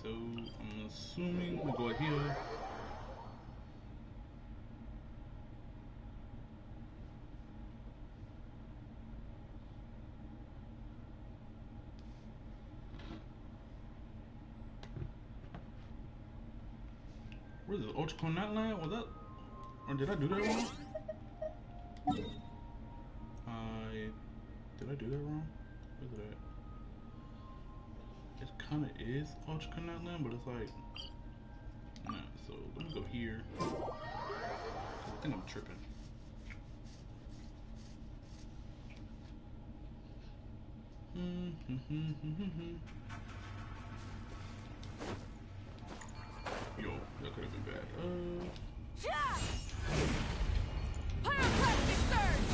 so I'm assuming we go here. Where's the Ultra Not Land? Was that, or did I do that wrong? Did I do that wrong? Look at that. It kind of is Ultra Not Land, but it's like, nah. So let me go here. I think I'm tripping. Yo, that could have been bad. Pyroclastic surge!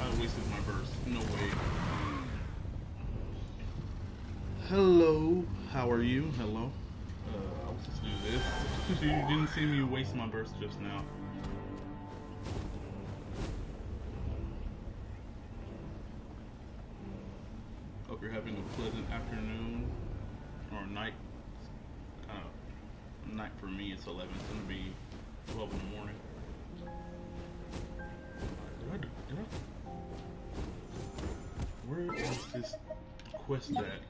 I wasted my burst. No way. Hello, how are you? Hello. I was just do this. You didn't see me waste my burst just now. Hope you're having a pleasant afternoon or night. Night for me. It's 11. It's gonna be 12 in the morning. Did I? Where is this quest at?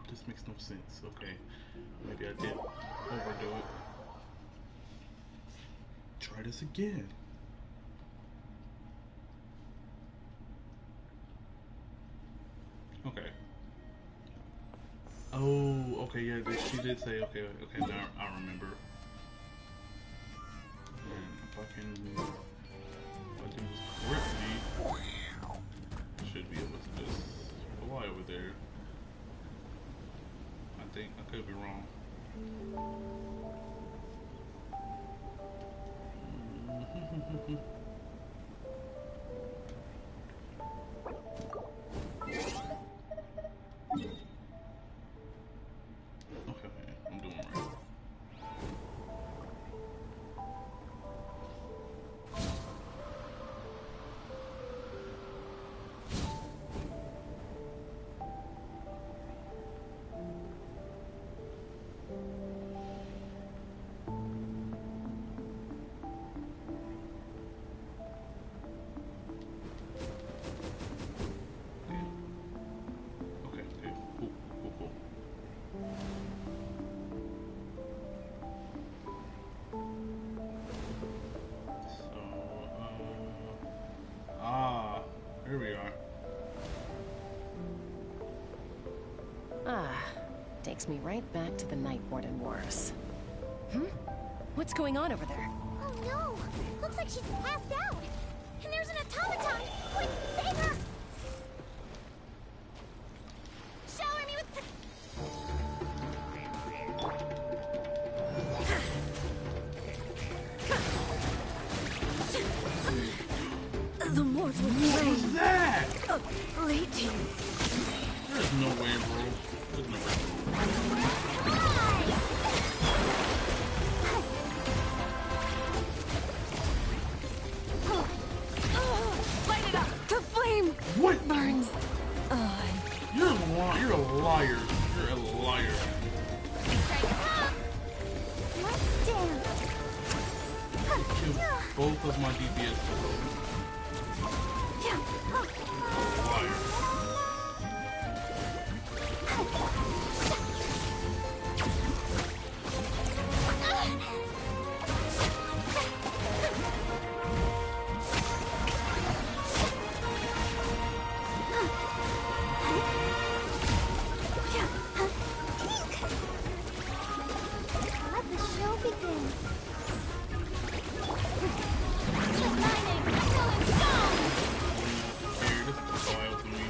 This makes no sense. Okay, maybe I did overdo it. Try this again. Okay. Oh, okay, yeah, she did say, okay, now I remember. And if I can do this correctly, I should be able to just fly over there. I think I could be wrong. Here we are. Takes me right back to the Night Warden Wars. What's going on over there? Oh no! Looks like she's passed out! And there's an automaton! Quick, save her! Shower me with the mortal flame. What was that? Legion. There's no way, bro. There's no way. Light it up! The flame! What? Burns. You're a liar. You're a liar. You're a liar. Let's dance. Killed both of my DPS. Liar. Let the show begin. Here, this is wild to me.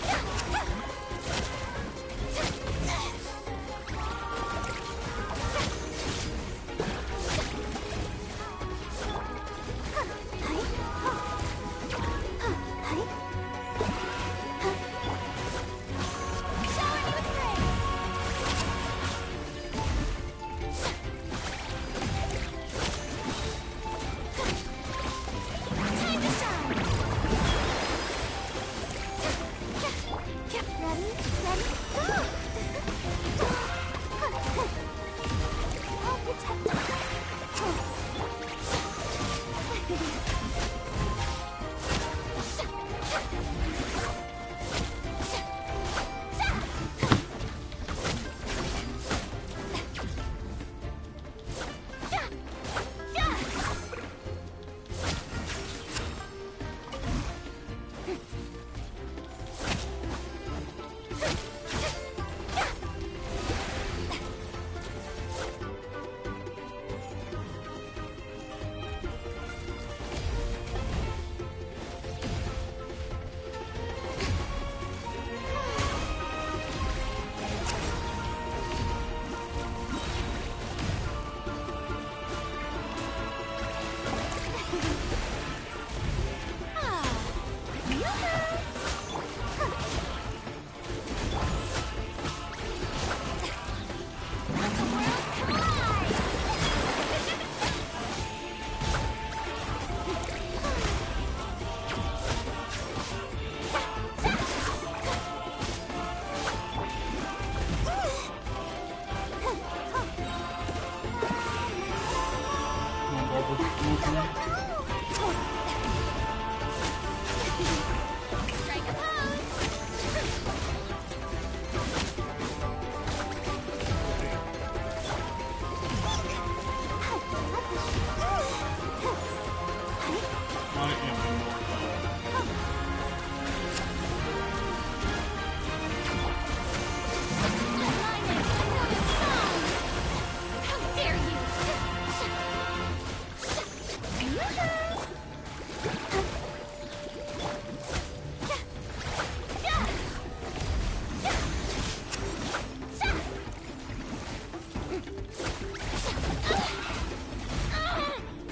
How dare you!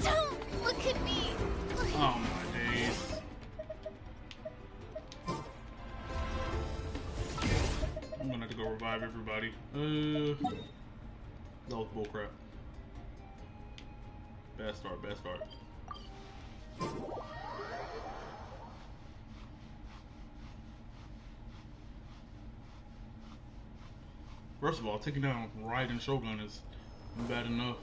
Don't look at me! Oh my days. I'm gonna have to go revive everybody. That was bullcrap. Bad start, bad start. First of all, taking down Raiden Shogun is bad enough.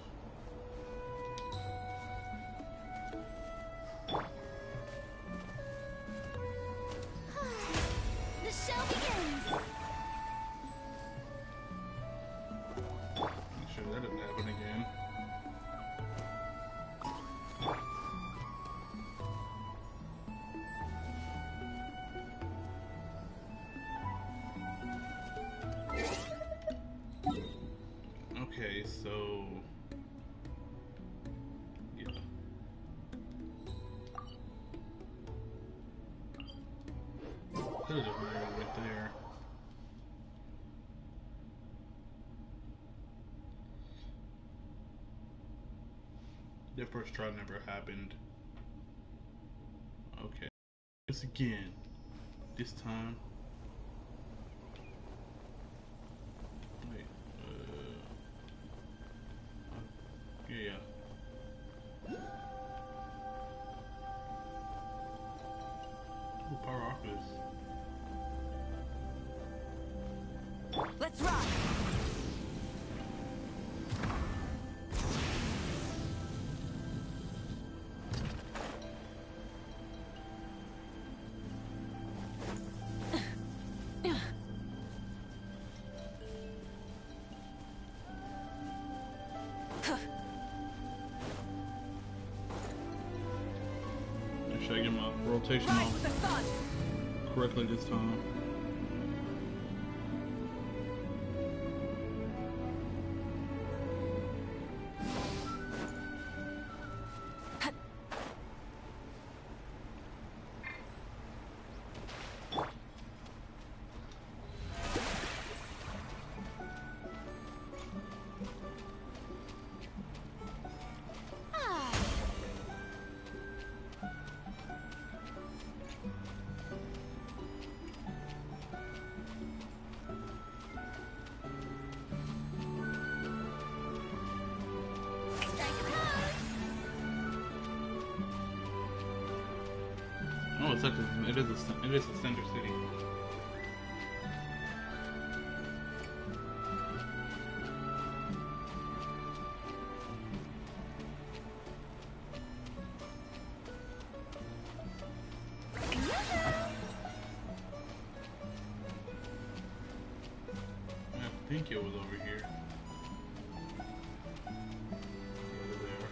The show begins! Make sure that doesn't happen again. Okay, so yeah. Could have just went there. That first try never happened. Okay. This again. This time. Wait. Yeah. Ooh, power Oculus. Let's rock! Should I get my rotation off correctly this time? Oh, it's actually, it is a center city. I think it was over here. Over there.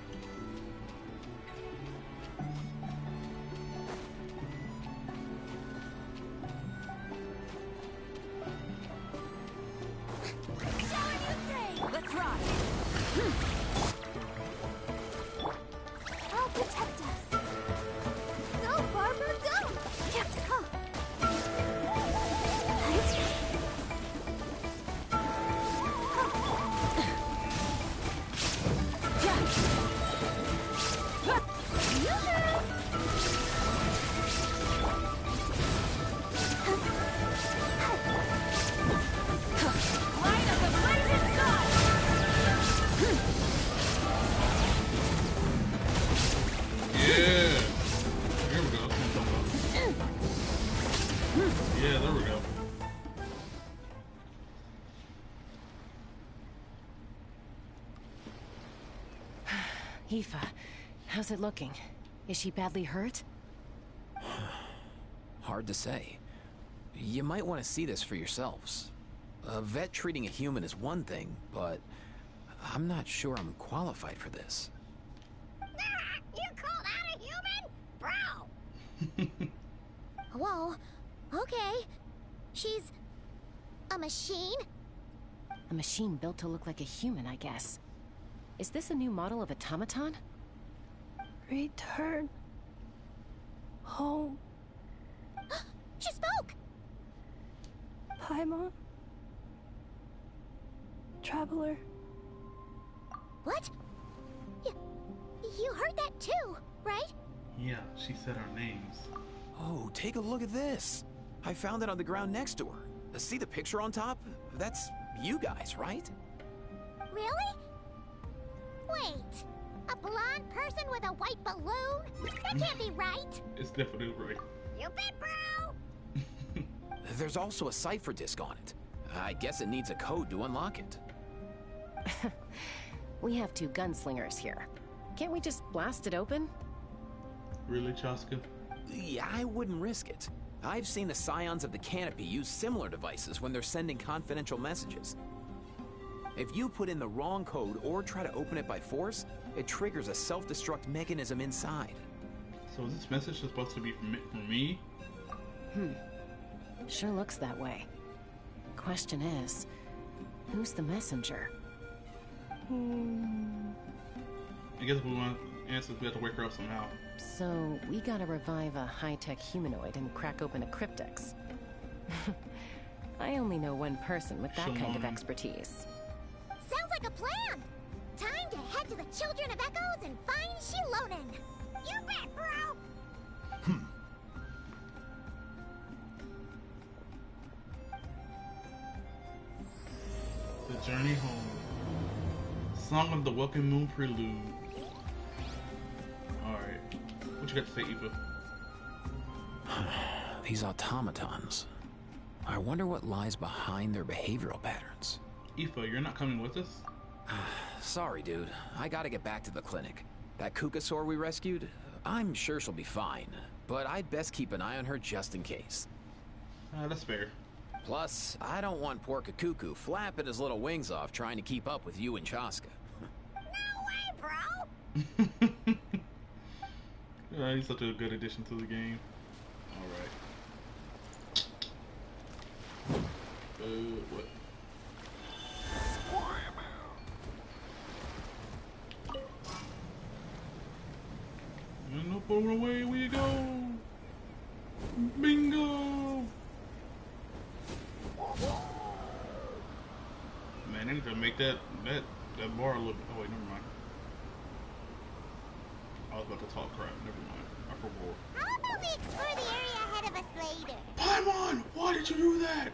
Let's rock! I'll protect us. Go, Barbara, go! Yeah, huh. Yeah, there we go. Ineffa, how's it looking? Is she badly hurt? Hard to say. You might want to see this for yourselves. A vet treating a human is one thing, but I'm not sure I'm qualified for this. You call that a human? Bro, Whoa, okay. She's a machine? A machine built to look like a human, I guess. Is this a new model of automaton? Return home, She spoke! Paimon. Traveler. What? You heard that too, right? Yeah, she said our names. Oh, take a look at this. I found it on the ground next to her. See the picture on top? That's you guys, right? Really? Wait, a blonde person with a white balloon? That can't be right. It's definitely right. You bet, bro! There's also a cipher disk on it. I guess it needs a code to unlock it. We have two gunslingers here. Can't we just blast it open? Really, Chaska? Yeah, I wouldn't risk it. I've seen the scions of the canopy use similar devices when they're sending confidential messages. If you put in the wrong code or try to open it by force, it triggers a self-destruct mechanism inside. So is this message supposed to be from me? Sure looks that way. Question is, who's the messenger? I guess we want answers. We have to wake her up somehow. So, we gotta revive a high-tech humanoid and crack open a cryptex. I only know one person with that kind of Shalom. expertise. Sounds like a plan! Time to head to the Children of Echoes and find Shilonen! You bet, bro! The Journey Home. Song of the Welcome Moon Prelude. Alright. What you got to say, Eva? These automatons. I wonder what lies behind their behavioral patterns. Aoife, you're not coming with us? Sorry, dude. I gotta get back to the clinic. That Kukasaur we rescued, I'm sure she'll be fine. But I'd best keep an eye on her just in case. That's fair. Plus, I don't want poor Kakuku flapping his little wings off trying to keep up with you and Chaska. No way, bro! He's such a good addition to the game. Alright. What? And up and away we go! Bingo! Man, I need to make that bar look. Oh wait, never mind. I was about to talk crap. Never mind. I forgot. How about we explore the area ahead of us later? Paimon, why did you do that?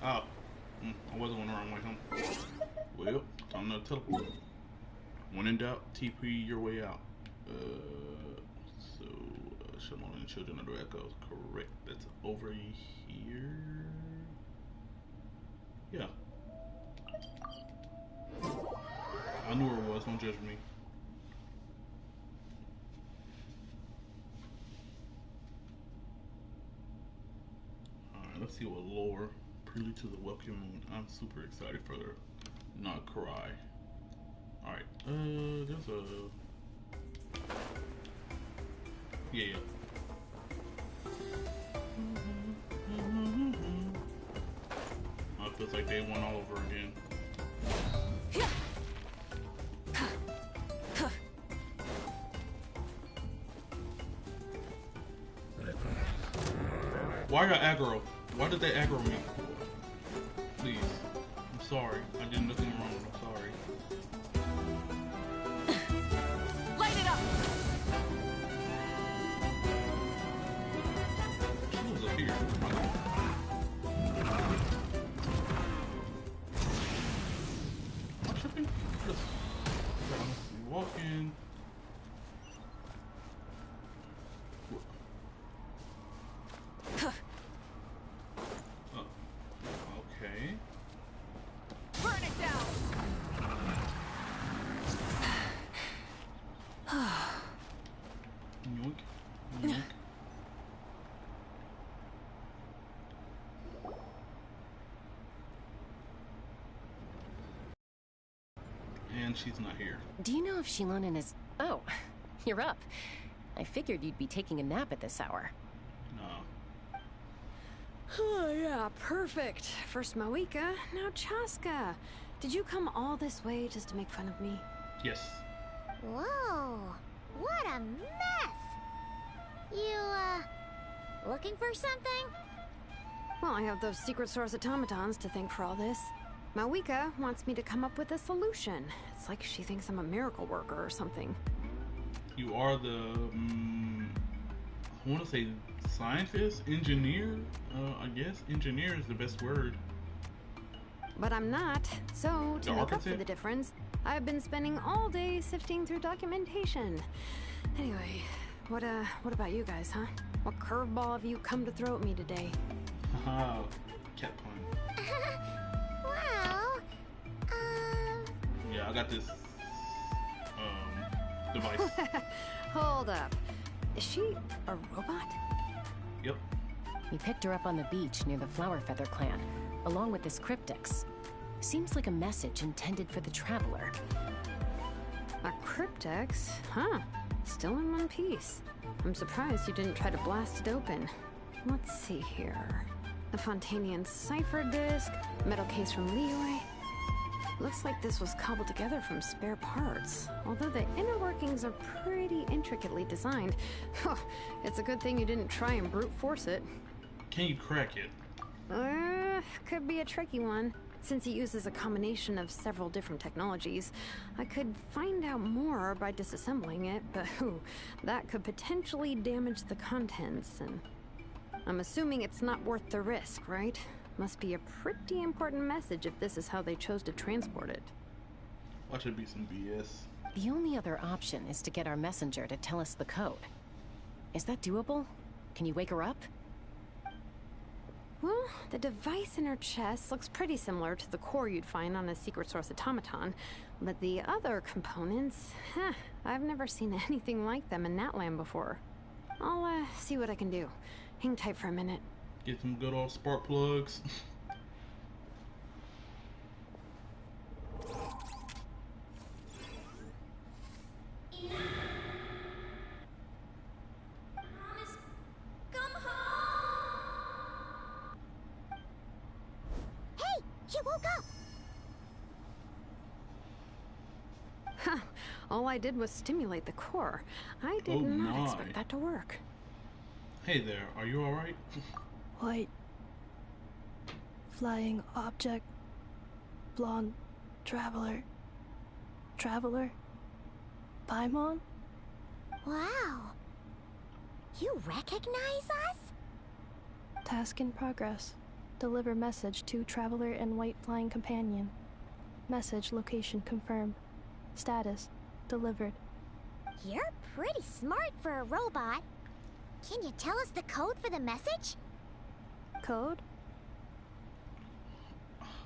Oh, I wasn't on the wrong way home. Well, time to teleport. When in doubt, TP your way out. Shalom and Children of the Echoes. Correct. That's over here. Yeah. I knew where it was. Don't judge me. Alright, let's see what lore. Prelude to the Welcome Moon. I'm super excited for her. Not cry. Alright, there's a... Yeah. Oh, it feels like day one all over again. Why I got aggro? Why did they aggro me? Please. I'm sorry. I did nothing wrong. I'm sorry. Light it up! She was up here. I'm tripping. Just walk in. Okay. Burn it down! Yoink. Yoink. And she's not here. Do you know if Shilonen is... Oh, you're up. I figured you'd be taking a nap at this hour. No. Oh, yeah, perfect. First Moika, now Chaska. Did you come all this way just to make fun of me? Yes. Whoa, what a mess! You, looking for something? Well, I have those secret source automatons to thank for all this. Mawika wants me to come up with a solution. It's like she thinks I'm a miracle worker or something. You are the, I want to say scientist, engineer? I guess engineer is the best word. But I'm not, so to The make up for architect? the difference, I've been spending all day sifting through documentation. Anyway, what about you guys, huh? What curveball have you come to throw at me today? Haha, cat pun. Well, Yeah, I got this, device. Hold up. Is she a robot? Yep. We picked her up on the beach near the Flower Feather clan, along with this cryptex. Seems like a message intended for the Traveler. A cryptex? Huh. Still in one piece. I'm surprised you didn't try to blast it open. Let's see here. A Fontanian cipher disk, metal case from Leeway. Looks like this was cobbled together from spare parts. Although the inner workings are pretty intricately designed. It's a good thing you didn't try and brute force it. Can you crack it? Could be a tricky one. Since it uses a combination of several different technologies, I could find out more by disassembling it, but that could potentially damage the contents, and I'm assuming it's not worth the risk, right? Must be a pretty important message if this is how they chose to transport it. Watch it be some BS. The only other option is to get our messenger to tell us the code. Is that doable? Can you wake her up? Well, the device in her chest looks pretty similar to the core you'd find on a secret source automaton, but the other components, I've never seen anything like them in Natlan before. I'll see what I can do. Hang tight for a minute. Get some good old spark plugs. Come home! Hey, she woke up! Huh. All I did was stimulate the core. I did Oh not my. expect that to work. Hey there, are you alright? White. Flying object. Blonde. Traveler. Traveler? Paimon? Wow. You recognize us? Task in progress. Deliver message to Traveler and White Flying Companion. Message location confirmed. Status. Delivered. You're pretty smart for a robot. Can you tell us the code for the message? Code?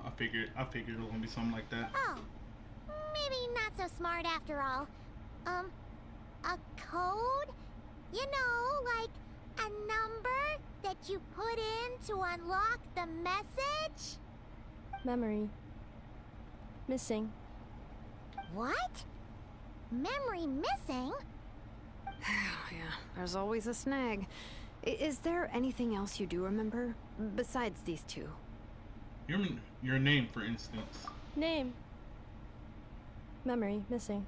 I figured it was gonna be something like that. Oh, maybe not so smart after all. A code? You know, like a number that you put in to unlock the message? Memory. Missing. What? Memory missing? Yeah, there's always a snag. Is there anything else you do remember? Besides these two? Your name, for instance. Name. Memory. Missing.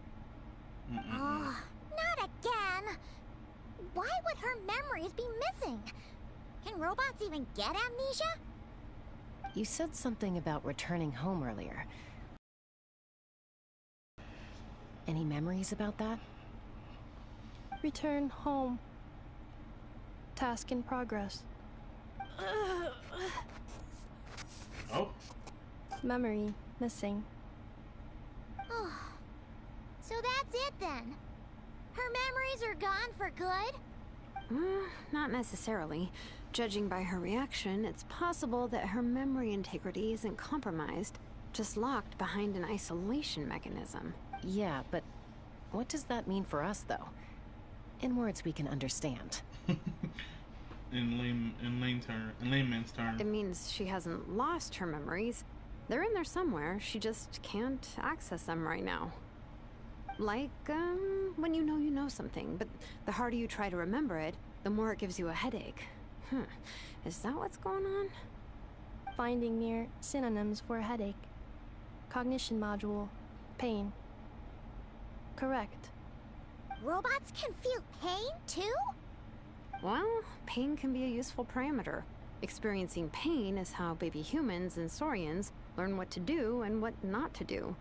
Oh, not again. Why would her memories be missing? Can robots even get amnesia? You said something about returning home earlier. Any memories about that? Return home. Task in progress. Oh, Memory. Missing. Oh, so that's it then. Her memories are gone for good? Not necessarily. Judging by her reaction, it's possible that her memory integrity isn't compromised, just locked behind an isolation mechanism. Yeah, but what does that mean for us, though? In words we can understand. in layman's term. It means she hasn't lost her memories. They're in there somewhere, she just can't access them right now. Like, when you know something, but the harder you try to remember it, the more it gives you a headache. Is that what's going on? Finding near synonyms for headache. Cognition module. Pain. Correct. Robots can feel pain, too? Well, pain can be a useful parameter. Experiencing pain is how baby humans and saurians learn what to do and what not to do.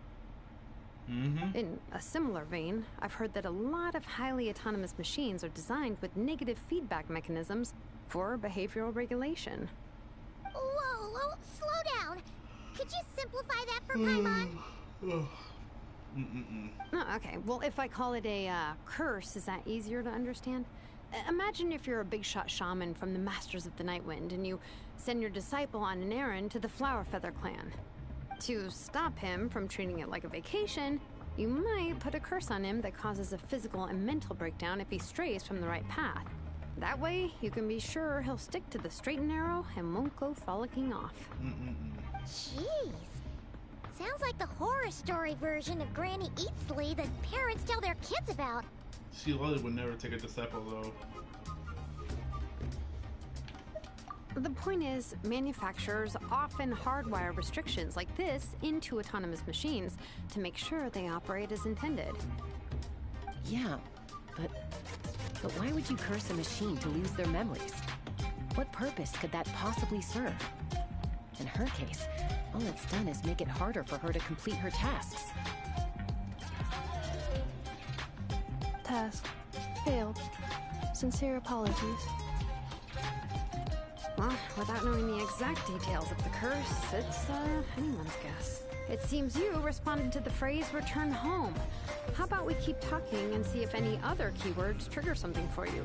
In a similar vein, I've heard that a lot of highly autonomous machines are designed with negative feedback mechanisms for behavioral regulation. Whoa, slow down. Could you simplify that for Paimon? Oh, okay, well, if I call it a curse, is that easier to understand? Imagine if you're a big shot shaman from the Masters of the Nightwind and you send your disciple on an errand to the Flowerfeather clan. To stop him from treating it like a vacation, you might put a curse on him that causes a physical and mental breakdown if he strays from the right path. That way, you can be sure he'll stick to the straight and narrow and won't go frolicking off. Jeez. Sounds like the horror story version of Granny Eatsley that parents tell their kids about. She Lolly would never take a disciple, though. The point is, manufacturers often hardwire restrictions like this into autonomous machines to make sure they operate as intended. Yeah, but why would you curse a machine to lose their memories? What purpose could that possibly serve? In her case, all it's done is make it harder for her to complete her tasks. Task. Failed. Sincere apologies. Well, without knowing the exact details of the curse, it's anyone's guess. It seems you responded to the phrase "return home." How about we keep talking and see if any other keywords trigger something for you?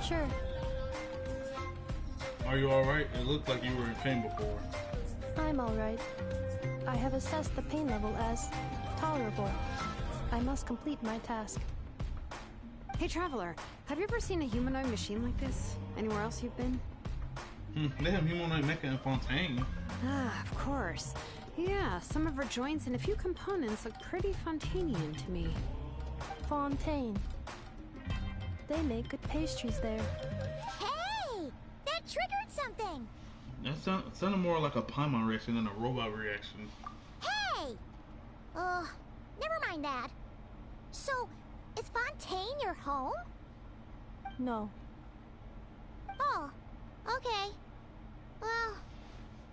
Sure. Are you alright? It looked like you were in pain before. I'm alright. I have assessed the pain level as tolerable. I must complete my task. Hey, Traveler, have you ever seen a humanoid machine like this? Anywhere else you've been? They have humanoid mecha in Fontaine. Ah, of course. Yeah, some of her joints and a few components look pretty Fontainian to me. Fontaine. They make good pastries there. Hey! That triggered something! That sounded more like a Paimon reaction than a robot reaction. Hey! Never mind that. So, is Fontaine your home? No. Oh, okay. Well,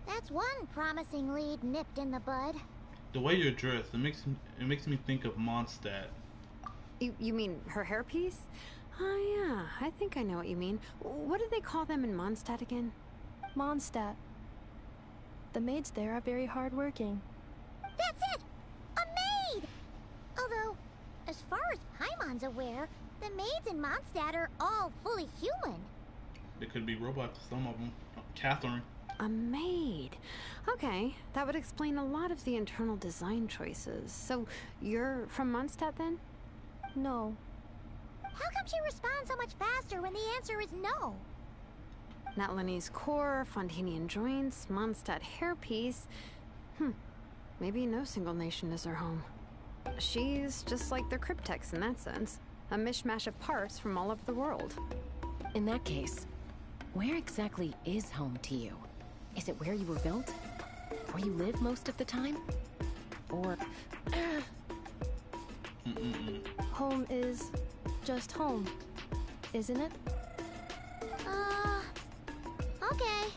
that's one promising lead nipped in the bud. The way you're dressed, it makes me think of Mondstadt. You mean her hairpiece? Oh yeah, I think I know what you mean. What do they call them in Mondstadt again? Mondstadt. The maids there are very hardworking. That's it! A maid! Although, as far as Paimon's aware, the maids in Mondstadt are all fully human. They could be robots, some of them. Catherine. A maid. Okay, that would explain a lot of the internal design choices. So, you're from Mondstadt then? No. How come she responds so much faster when the answer is no? Natlanese core, Fontainian joints, Mondstadt hairpiece. Maybe no single nation is her home. She's just like the Cryptex in that sense. A mishmash of parts from all over the world. In that case, where exactly is home to you? Is it where you were built? Where you live most of the time? Or... Home is just home, isn't it? Okay.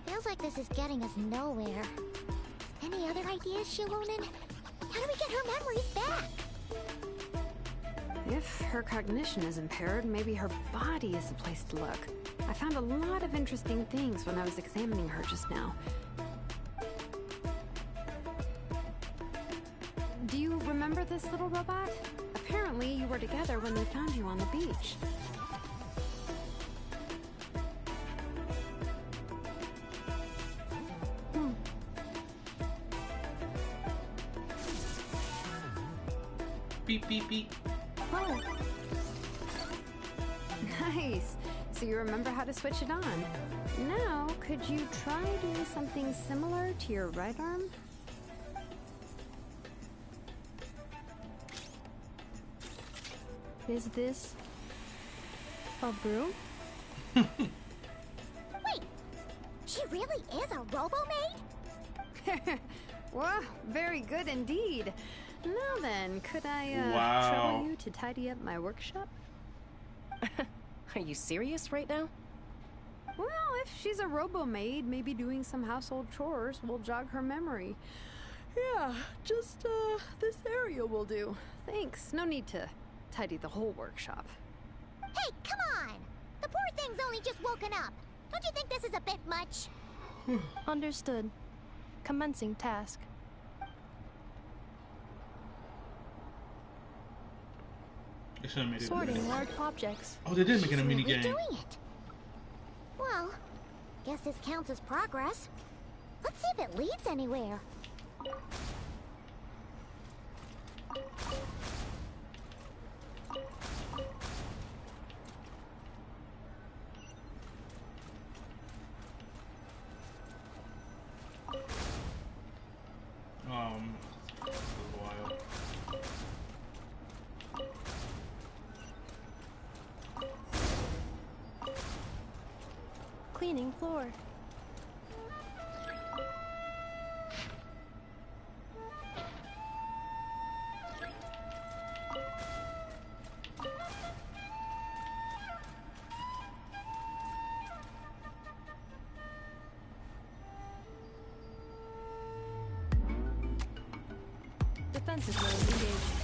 Feels like this is getting us nowhere. Any other ideas, Shilonen? How do we get her memories back? If her cognition is impaired, maybe her body is the place to look. I found a lot of interesting things when I was examining her just now. Do you remember this little robot? Apparently, you were together when they found you on the beach. Beep, beep, beep. Oh, Nice. So you remember how to switch it on. Now, could you try doing something similar to your right arm? Is this a broom? Wait, she really is a robo-maid? Wow, very good indeed. Now then, could I Wow. trouble you to tidy up my workshop? Are you serious right now? Well, if she's a robo-maid, maybe doing some household chores will jog her memory. Yeah, just this area will do. Thanks. No need to tidy the whole workshop. Hey, come on! The poor thing's only just woken up. Don't you think this is a bit much? Understood. Commencing task. They should have made it. Sorting large objects. Oh, they did make it a She's mini really game. doing it. Well, guess this counts as progress. Let's see if it leads anywhere. This is wild. Cleaning floor. Defensive mode engaged.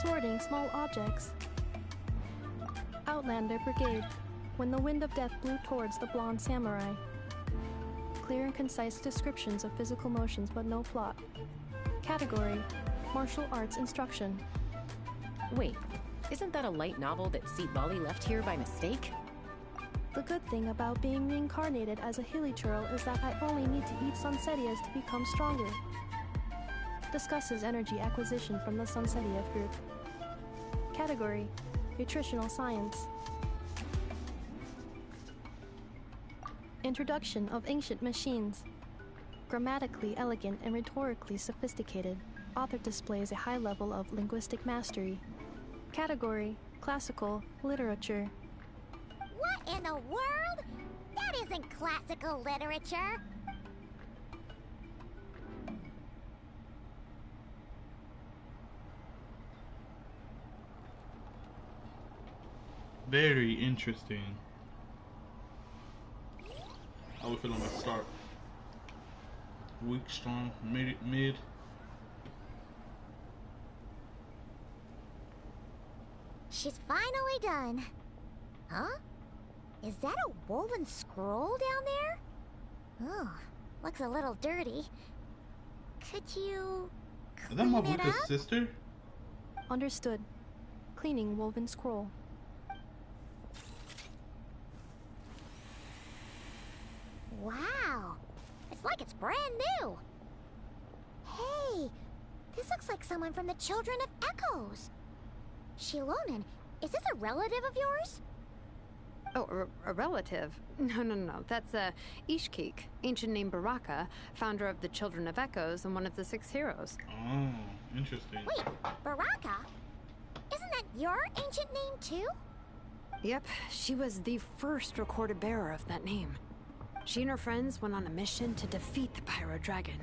Sorting small objects. Outlander Brigade. When the wind of death blew towards the blonde samurai. Clear and concise descriptions of physical motions but no plot. Category: martial arts instruction. Wait, isn't that a light novel that Seat Bali left here by mistake? The good thing about being reincarnated as a hilly churl is that I only need to eat sunsetias to become stronger. Discusses energy acquisition from the Sunsetia fruit. Category: nutritional science. Introduction of ancient machines. Grammatically elegant and rhetorically sophisticated, author displays a high level of linguistic mastery. Category: classical literature. What in the world? That isn't classical literature. Very interesting. How we feel on my start? Weak, strong, mid. She's finally done. Huh? Is that a woven scroll down there? Oh, looks a little dirty. Could you Is that clean it Mabuka's up? sister? Understood. Cleaning woven scroll. Wow, it's like it's brand new. Hey, this looks like someone from the Children of Echoes. Shilonen, is this a relative of yours? Oh, a relative? No. That's Ishkik, ancient name Baraka, founder of the Children of Echoes and one of the 6 heroes. Oh, interesting. Wait, Baraka? Isn't that your ancient name too? Yep, she was the first recorded bearer of that name. She and her friends went on a mission to defeat the Pyro Dragon.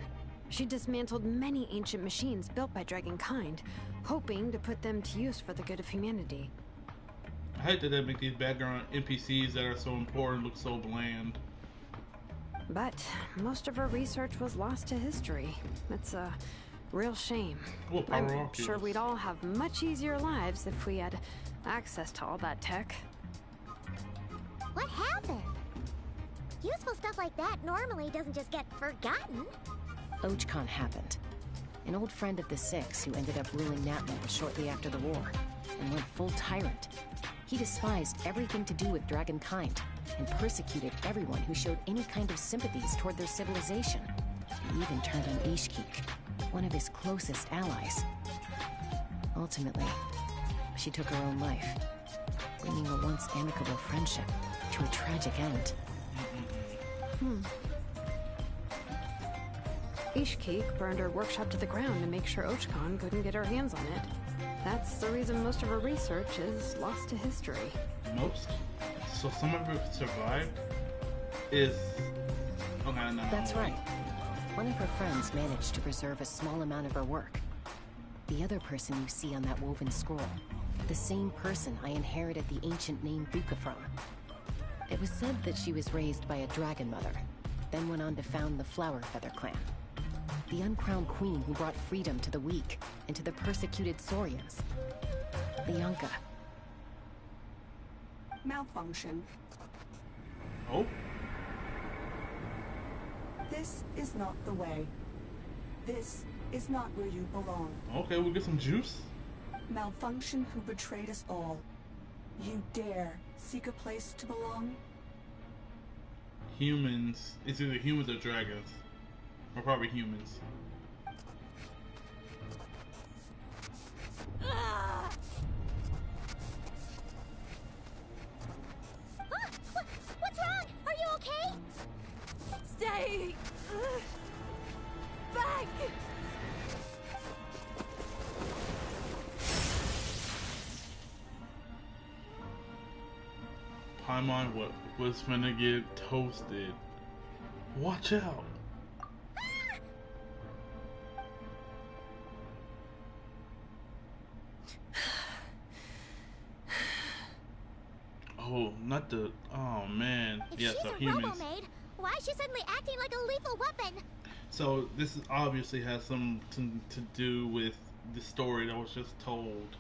She dismantled many ancient machines built by Dragonkind, hoping to put them to use for the good of humanity. I hate that they make these background NPCs that are so important look so bland. But most of her research was lost to history. It's a real shame. Well, I'm power sure we'd all have much easier lives if we had access to all that tech. What happened? Useful stuff like that normally doesn't just get forgotten. Ochcon happened. An old friend of the 6 who ended up ruling Natlan shortly after the war, and went full tyrant. He despised everything to do with Dragonkind, and persecuted everyone who showed any kind of sympathies toward their civilization. He even turned on Ishkik, one of his closest allies. Ultimately, she took her own life, bringing a once amicable friendship to a tragic end. Ishkik burned her workshop to the ground to make sure Ochkon couldn't get her hands on it. That's the reason most of her research is lost to history. Most? So some of it survived? Is... Okay, no. That's right. One of her friends managed to preserve a small amount of her work. The other person you see on that woven scroll, the same person I inherited the ancient name Buka from. It was said that she was raised by a dragon mother, then went on to found the Flower Feather clan. The uncrowned queen who brought freedom to the weak and to the persecuted Saurians. Lianka. Malfunction. Oh? This is not the way. This is not where you belong. Okay, we'll get some juice. Malfunction who betrayed us all. You dare seek a place to belong? Humans. It's either humans or dragons. Or probably humans. What's wrong? Are you okay? Stay back! Paimon was finna get toasted. Watch out. Oh, not the... Oh, man. If Yeah, she's so a humans. robo-maid, why is she suddenly acting like a lethal weapon? So this obviously has something to do with the story that was just told.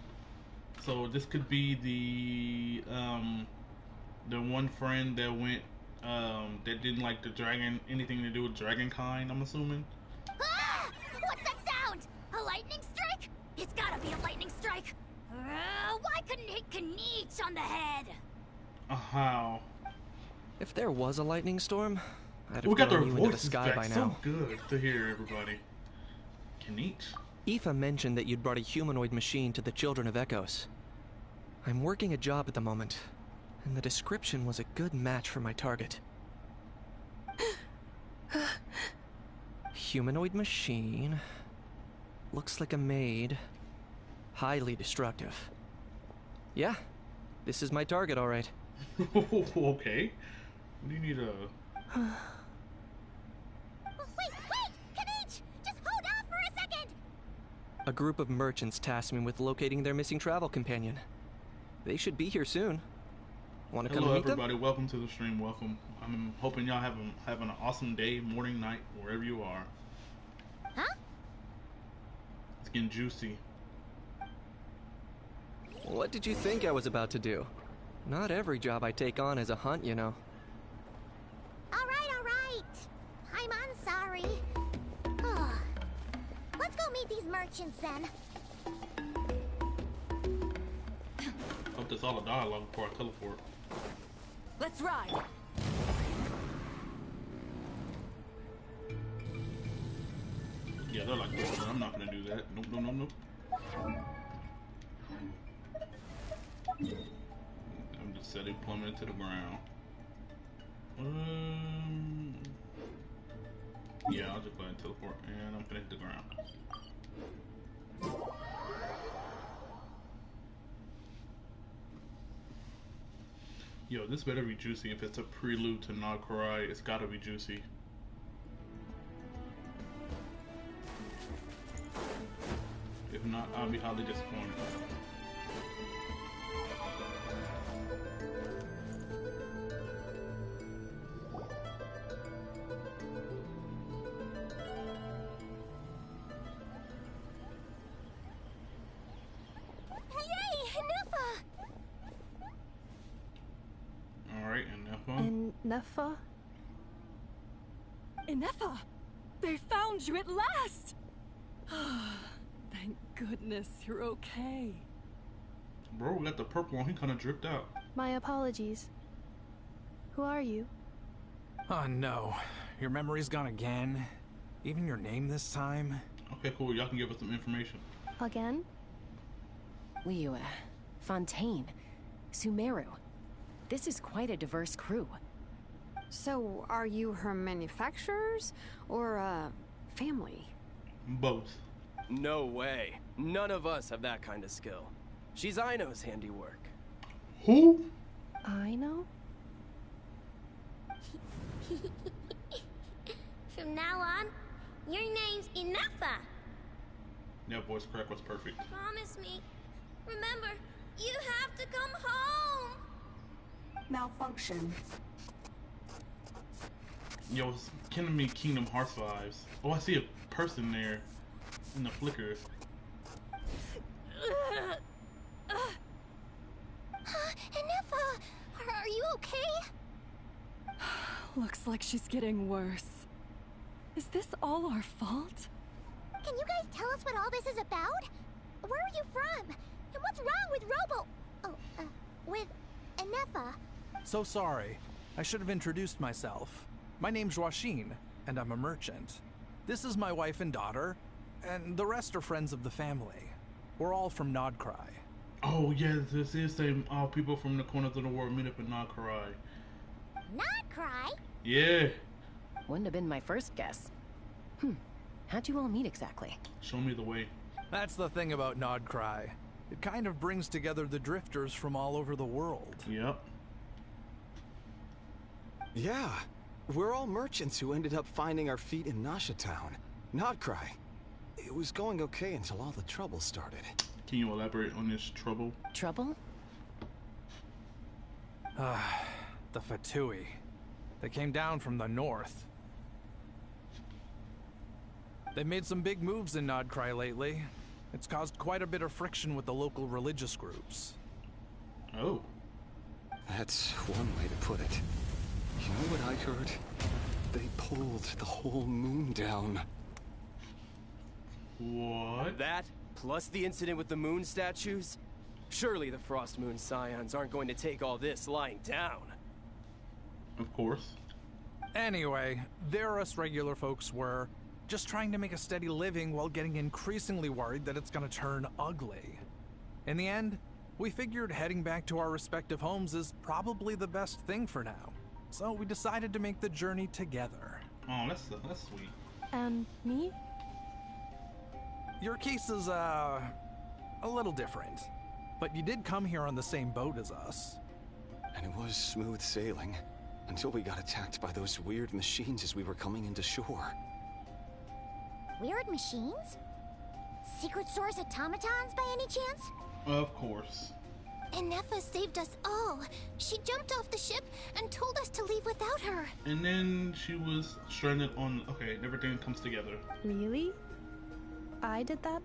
So this could be the one friend that went that didn't like the dragon, anything to do with dragonkind, I'm assuming. Ah! What's that sound? A lightning strike? It's gotta be a lightning strike. Why couldn't it hit Kanich on the head? How? If there was a lightning storm, I'd have We got their blown you into the voices sky back. by So now. good to hear everybody. Kanich. Ineffa mentioned that you'd brought a humanoid machine to the Children of Echoes. I'm working a job at the moment, and the description was a good match for my target. Humanoid machine. Looks like a maid. Highly destructive. Yeah, this is my target, all right. Okay. What do you need a... Wait! Kanich! Just hold on for a second! A group of merchants tasked me with locating their missing travel companion. They should be here soon. Want to come Hello meet them? everybody, welcome to the stream, welcome. I'm hoping y'all having an awesome day, morning, night, wherever you are. Huh? It's getting juicy. What did you think I was about to do? Not every job I take on is a hunt, you know. Alright. I'm sorry. Let's go meet these merchants then. Hope that's all the dialogue before I teleport. Let's ride! Yeah, they're like, oh, I'm not gonna do that. Nope. I'm just setting plummeted to the ground. Yeah, I'll just go ahead and teleport, and I'm gonna hit the ground. Yo, this better be juicy. If it's a prelude to Nagkurai, it's gotta be juicy. If not, I'll be highly disappointed. Yay! Ineffa! Alright, Ineffa. Ineffa? Ineffa! They found you at last! Thank goodness you're okay. Bro, we got the purple on. He kind of dripped out. My apologies. Who are you? Oh no. Your memory's gone again? Even your name this time? Okay, cool. Y'all can give us some information. Again? Liu, Fontaine, Sumeru. This is quite a diverse crew. So, are you her manufacturers or family? Both. No way. None of us have that kind of skill. She's Aino's handiwork. Who? I know? From now on, your name's Ineffa. That voice crack was perfect. Promise me. Remember, you have to come home. Malfunction. Yo, it's giving me Kingdom Hearts vibes. Oh, I see a person there in the flicker. Ineffa, are you okay? Looks like she's getting worse. Is this all our fault? Can you guys tell us what all this is about? Where are you from? And what's wrong with with Ineffa? So sorry. I should have introduced myself. My name's Joachine, and I'm a merchant. This is my wife and daughter, and the rest are friends of the family. We're all from Nodcry. Oh, yeah, this is saying all people from the corners of the world meet up in Nodcry. Not cry? Yeah. Wouldn't have been my first guess. How'd you all meet exactly? Show me the way. That's the thing about Nodcry. It kind of brings together the drifters from all over the world. Yep. Yeah. We're all merchants who ended up finding our feet in Nasha Town. Nodcry. It was going okay until all the trouble started. Can you elaborate on this trouble? Trouble? The Fatui. They came down from the north. They've made some big moves in Nodcry lately. It's caused quite a bit of friction with the local religious groups. Oh. That's one way to put it. You know what I heard? They pulled the whole moon down. What? That, plus the incident with the moon statues? Surely the Frost Moon Scions aren't going to take all this lying down. Of course. Anyway, there us regular folks were just trying to make a steady living while getting increasingly worried that it's gonna turn ugly. In the end, we figured heading back to our respective homes is probably the best thing for now. So we decided to make the journey together. Oh, that's sweet. And me? Your case is, a little different. But you did come here on the same boat as us. And it was smooth sailing, until we got attacked by those weird machines as we were coming into shore. Weird machines? Secret Source automatons by any chance? Of course. Ineffa saved us all. She jumped off the ship and told us to leave without her. And then she was stranded on... Okay, everything comes together. Really? I did that?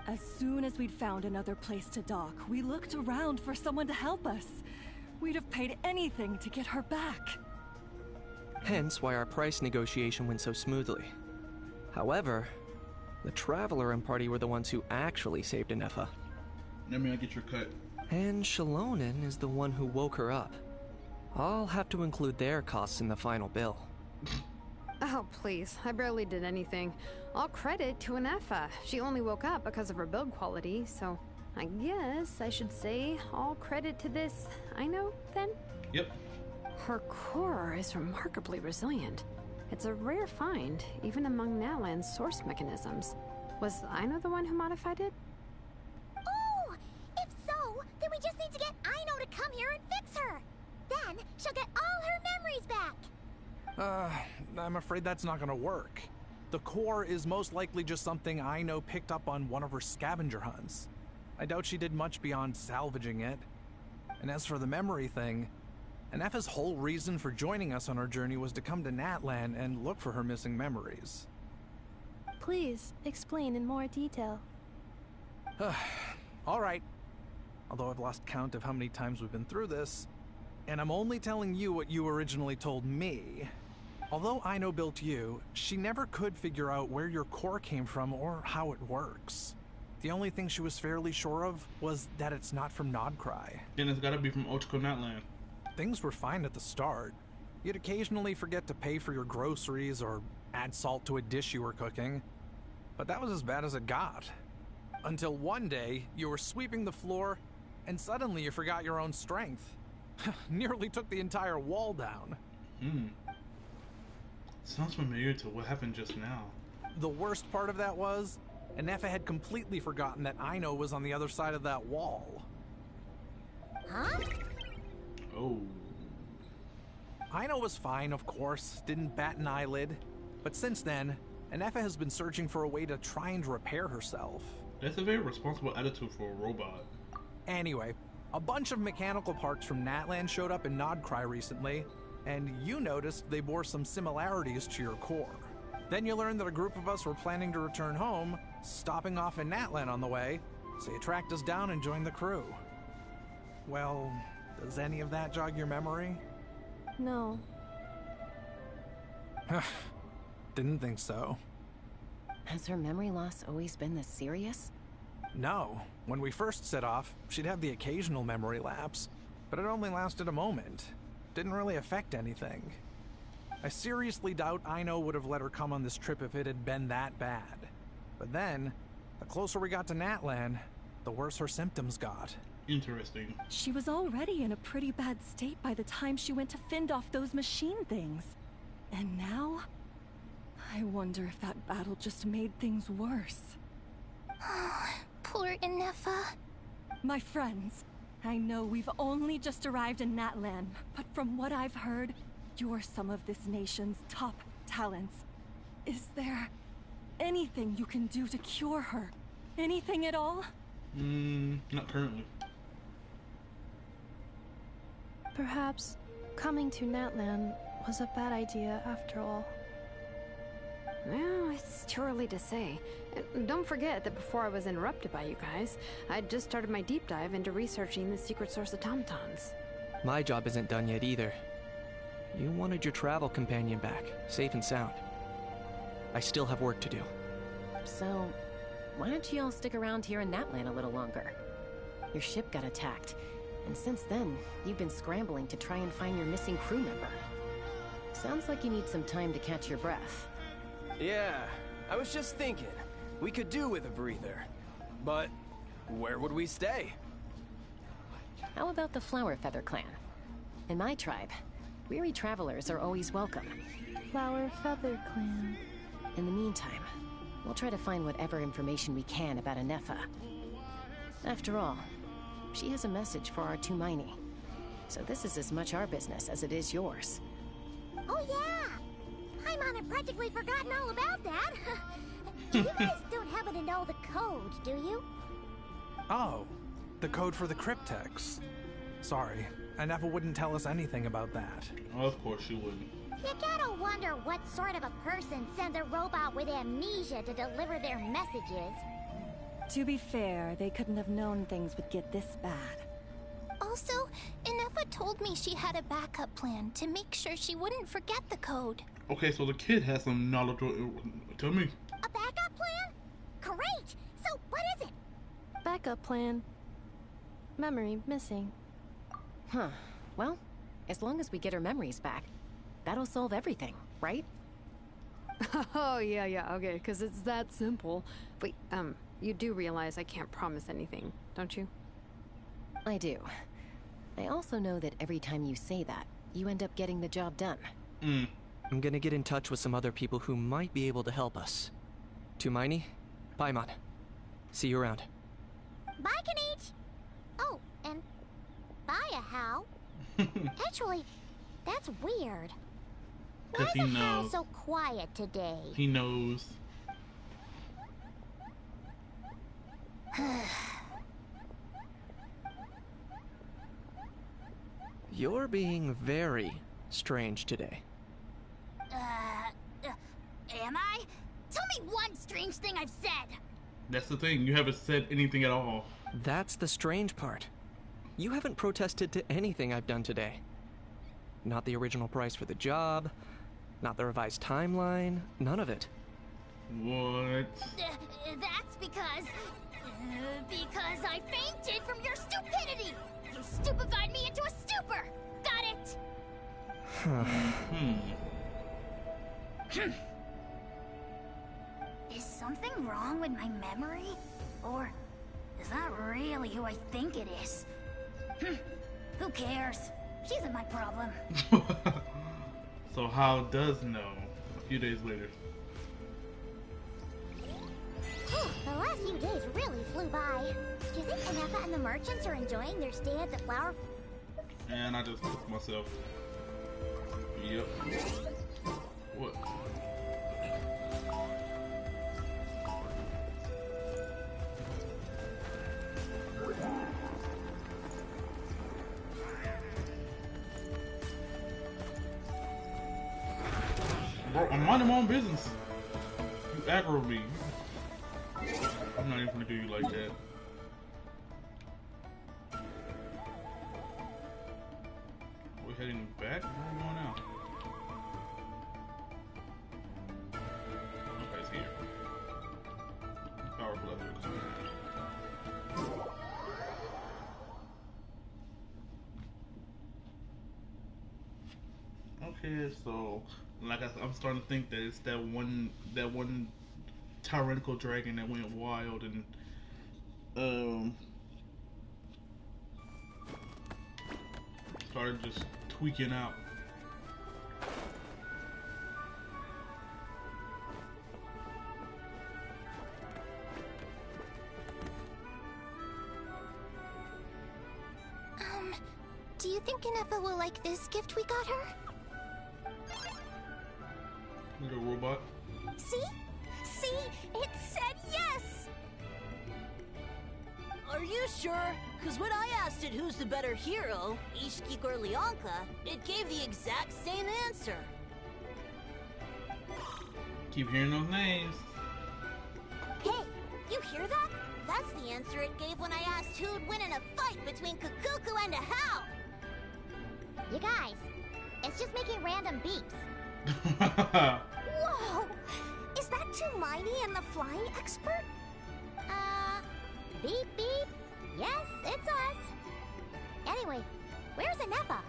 As soon as we'd found another place to dock, we looked around for someone to help us. We'd have paid anything to get her back. Hence why our price negotiation went so smoothly. However, the Traveler and party were the ones who actually saved Ineffa. Let me get your cut. And Shalonen is the one who woke her up. I'll have to include their costs in the final bill. Oh, please. I barely did anything. All credit to Ineffa. She only woke up because of her build quality, so I guess I should say all credit to this Aino, then? Yep. Her core is remarkably resilient. It's a rare find, even among Nalan's source mechanisms. Was Aino the one who modified it? Oh! If so, then we just need to get Aino to come here and fix her. Then she'll get all her memories back. I'm afraid that's not gonna work. The core is most likely just something Aino picked up on one of her scavenger hunts. I doubt she did much beyond salvaging it. And as for the memory thing, Ineffa's whole reason for joining us on our journey was to come to Natlan and look for her missing memories. Please, explain in more detail. Alright. Although I've lost count of how many times we've been through this, and I'm only telling you what you originally told me. Although Aino built you, she never could figure out where your core came from or how it works. The only thing she was fairly sure of was that it's not from Nodcry. Then it's gotta be from Ochako Natlan. things were fine at the start. You'd occasionally forget to pay for your groceries or add salt to a dish you were cooking. But that was as bad as it got. Until one day, you were sweeping the floor, and suddenly you forgot your own strength. Nearly took the entire wall down. Sounds familiar to what happened just now. The worst part of that was, Ineffa had completely forgotten that Aino was on the other side of that wall. Huh? Oh. Aino was fine, of course, didn't bat an eyelid. But since then, Ineffa has been searching for a way to try and repair herself. That's a very responsible attitude for a robot. Anyway, a bunch of mechanical parts from Natlan showed up in Nodcry recently, and you noticed they bore some similarities to your core. Then you learned that a group of us were planning to return home, stopping off in Natlan on the way, so you tracked us down and joined the crew. Well, does any of that jog your memory? No. Didn't think so. Has her memory loss always been this serious? No. When we first set off, she'd have the occasional memory lapse, but it only lasted a moment. Didn't really affect anything. I seriously doubt Aino would have let her come on this trip if it had been that bad. But then, the closer we got to Natlan, the worse her symptoms got. Interesting. She was already in a pretty bad state by the time she went to fend off those machine things. And now? I wonder if that battle just made things worse. Poor Ineffa. My friends, I know we've only just arrived in Natlan, but from what I've heard, you're some of this nation's top talents. Is there anything you can do to cure her? Anything at all? Not currently. Perhaps coming to Natlan was a bad idea after all. Well, it's too early to say. Don't forget that before I was interrupted by you guys, I'd just started my deep dive into researching the secret source automatons. My job isn't done yet either. You wanted your travel companion back, safe and sound. I still have work to do. So, why don't you all stick around here in Natlan a little longer? Your ship got attacked, and since then, you've been scrambling to try and find your missing crew member. Sounds like you need some time to catch your breath. Yeah, I was just thinking, we could do with a breather. But where would we stay? How about the Flower Feather Clan? In my tribe, weary travelers are always welcome. Flower Feather Clan. In the meantime, we'll try to find whatever information we can about Ineffa. After all, she has a message for our Tumaini. So this is as much our business as it is yours. Oh yeah! Paimon had practically forgotten all about that. You guys don't happen to know the code, do you? Oh, the code for the cryptex. Sorry, Ineffa wouldn't tell us anything about that. Oh, of course she wouldn't. You gotta wonder what sort of a person sends a robot with amnesia to deliver their messages. To be fair, they couldn't have known things would get this bad. Also, Ineffa told me she had a backup plan to make sure she wouldn't forget the code. Okay, so the kid has some knowledge. Tell me. A backup plan? Great! So, what is it? Backup plan. Memory missing. Huh. Well, as long as we get her memories back, that'll solve everything, right? Oh, yeah, okay, because it's that simple. Wait, you do realize I can't promise anything, don't you? I do. I also know that every time you say that, you end up getting the job done. I'm gonna get in touch with some other people who might be able to help us. Tumaini, Paimon. See you around. Bye, Kanich! Oh, and bye, How. Actually, that's weird. Why is he How knows. so quiet today? He knows. You're being very strange today. Am I? Tell me one strange thing I've said! That's the thing. You haven't said anything at all. That's the strange part. You haven't protested to anything I've done today. Not the original price for the job, not the revised timeline, none of it. What? That's because I fainted from your stupidity! You stupefied me into a stupor! Got it. Is something wrong with my memory? Or is that really who I think it is? Who cares? She isn't my problem. So Hao does know a few days later. The last few days really flew by. Do you think Ineffa and the merchants are enjoying their stay at the flower? And I just cooked myself. Yep. What? Bro, I'm minding my own business. You aggro me. I'm not even gonna do you like that. We're heading back? Where are we going now? Okay, it's here. Powerful level. Okay, so like I'm starting to think that it's that one tyrannical dragon that went wild and started just tweaking out. Do you think Ineffa will like this gift we got her? Little robot. See? See? It said yes! Are you sure? Because when I asked it who's the better hero, Ishiki or Leonka, it gave the exact same answer. Keep hearing those names. Hey, you hear that? That's the answer it gave when I asked who'd win in a fight between Kukuku and Ahau. You guys, it's just making random beeps. Whoa! Is that Tumaini and the flying expert? Beep beep. Yes, it's us. Anyway, where's Ineffa?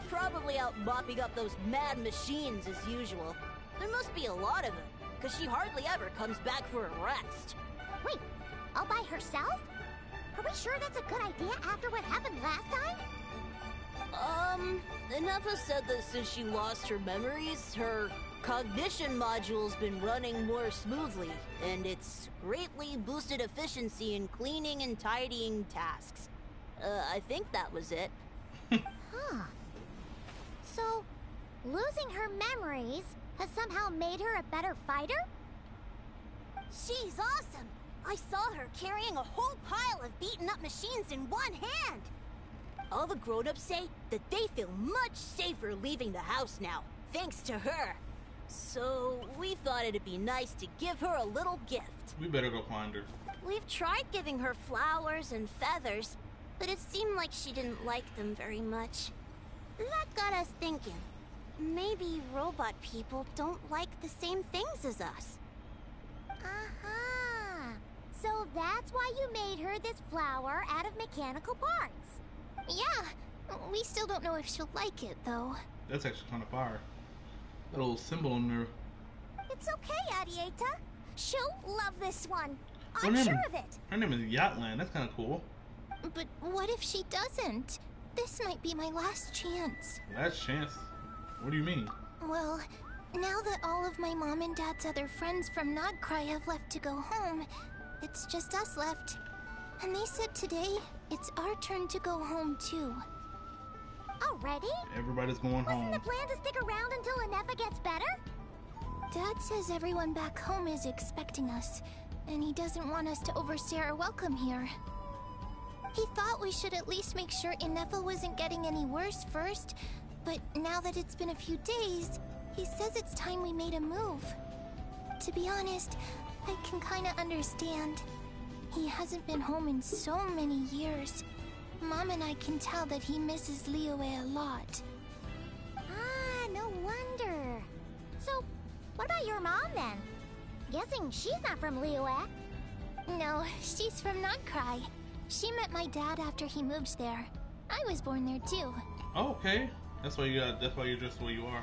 Probably out mopping up those mad machines as usual. There must be a lot of them, because she hardly ever comes back for a rest. Wait, all by herself? Are we sure that's a good idea after what happened last time? Ineffa said that since she lost her memories, her cognition module's been running more smoothly, and it's greatly boosted efficiency in cleaning and tidying tasks. I think that was it. Huh. So, losing her memories has somehow made her a better fighter? She's awesome! I saw her carrying a whole pile of beaten up machines in one hand! All the grown-ups say that they feel much safer leaving the house now, thanks to her. So, we thought it'd be nice to give her a little gift. We better go find her. We've tried giving her flowers and feathers, but it seemed like she didn't like them very much. That got us thinking. Maybe robot people don't like the same things as us. Uh-huh. So that's why you made her this flower out of mechanical parts. Yeah, we still don't know if she'll like it, though. That's actually kind of fire. That little symbol in there. It's okay, Arieta. She'll love this one. Her I'm name- sure of it. Her name is Yatland. That's kind of cool. But what if she doesn't? This might be my last chance. Last chance? What do you mean? Well, now that all of my mom and dad's other friends from Nodcry have left to go home, it's just us left. And they said today, it's our turn to go home too. Already? Everybody's going home. Wasn't the plan to stick around until Ineffa gets better? Dad says everyone back home is expecting us, and he doesn't want us to overstay our welcome here. He thought we should at least make sure Ineffa wasn't getting any worse first, but now that it's been a few days, he says it's time we made a move. To be honest, I can kinda understand. He hasn't been home in so many years. Mom and I can tell that he misses Liyue a lot. Ah, no wonder. So, what about your mom then? Guessing she's not from Liyue. No, she's from Nodcry. She met my dad after he moved there. I was born there too. Oh, okay. That's why you're just the way you are.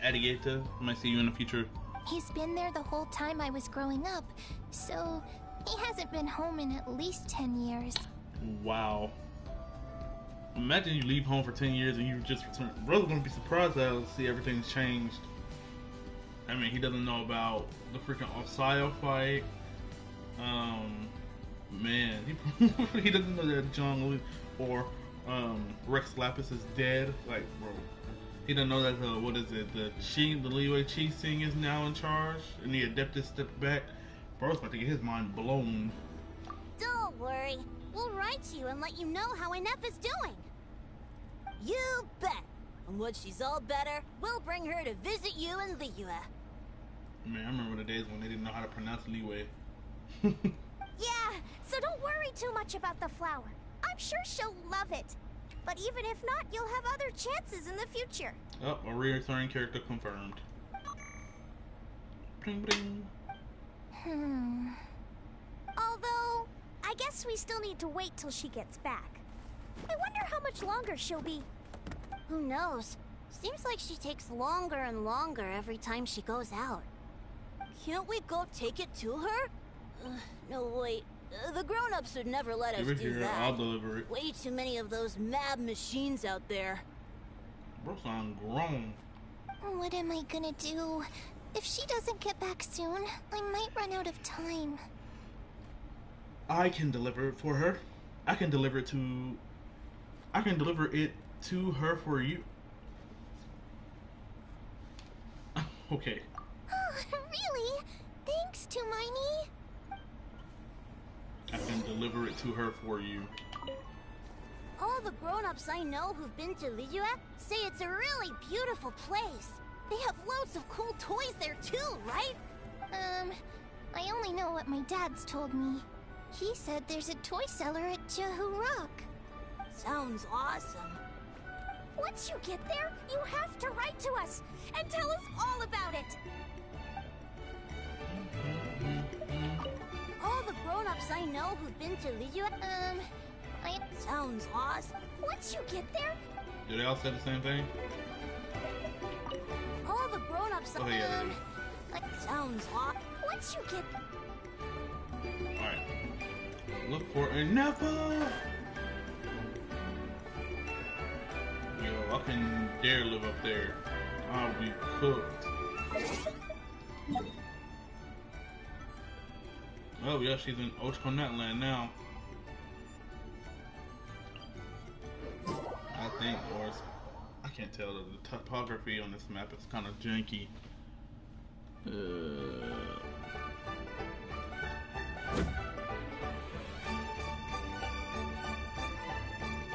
Alligator. I might see you in the future. He's been there the whole time I was growing up, so he hasn't been home in at least 10 years. Wow. Imagine you leave home for 10 years and you just return. Bro's gonna be surprised that I'll see everything's changed. I mean, he doesn't know about the freaking Osio fight. Man, he doesn't know that John Lee or Rex Lapis is dead. Like, bro, he doesn't know that the Liyue Chi Sing is now in charge, and the Adeptus stepped back. Bro's about to get his mind blown. Don't worry, we'll write to you and let you know how Ineffa's doing. You bet. And when she's all better, we'll bring her to visit you in Liyue. Man, I remember the days when they didn't know how to pronounce Liyue. Yeah, so don't worry too much about the flower. I'm sure she'll love it. But even if not, you'll have other chances in the future. Oh, a reoccurring character confirmed. Bling bling. Although, I guess we still need to wait till she gets back. I wonder how much longer she'll be. Who knows? Seems like she takes longer and longer every time she goes out. Can't we go take it to her? No, wait. The grown-ups would never let us do that. I'll deliver it. Way too many of those mad machines out there. Bro, sound grown. What am I gonna do? If she doesn't get back soon, I might run out of time. I can deliver it for her. I can deliver it to her for you. Okay. Really? Thanks, Tumaini. I can deliver it to her for you. All the grown-ups I know who've been to Liyue say it's a really beautiful place. They have loads of cool toys there too, right? I only know what my dad's told me. He said there's a toy cellar at Jehu Rock. Sounds awesome. Once you get there, you have to write to us and tell us all about it. All the grown-ups I know who've been to Liyue, sounds awesome. Once you get there... Do they all say the same thing? All the grown-ups sounds awesome. Once you get... Alright. Look for Ineffa! Yo, I can dare live up there. I'll be cooked. Oh yeah, she's in WHHHO land now. I think, or I can't tell. The topography on this map is kind of janky.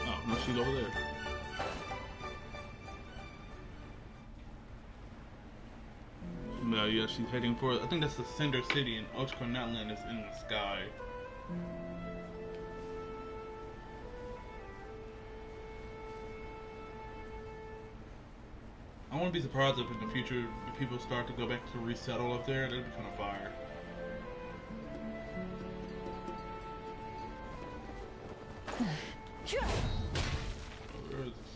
Oh no, she's over there. No, yeah, she's heading for. I think that's the Cinder City, and WHHHO land is in the sky. I wouldn't be surprised if in the future if people start to go back to resettle up there. That'd be kind of fire. Oh, where is this?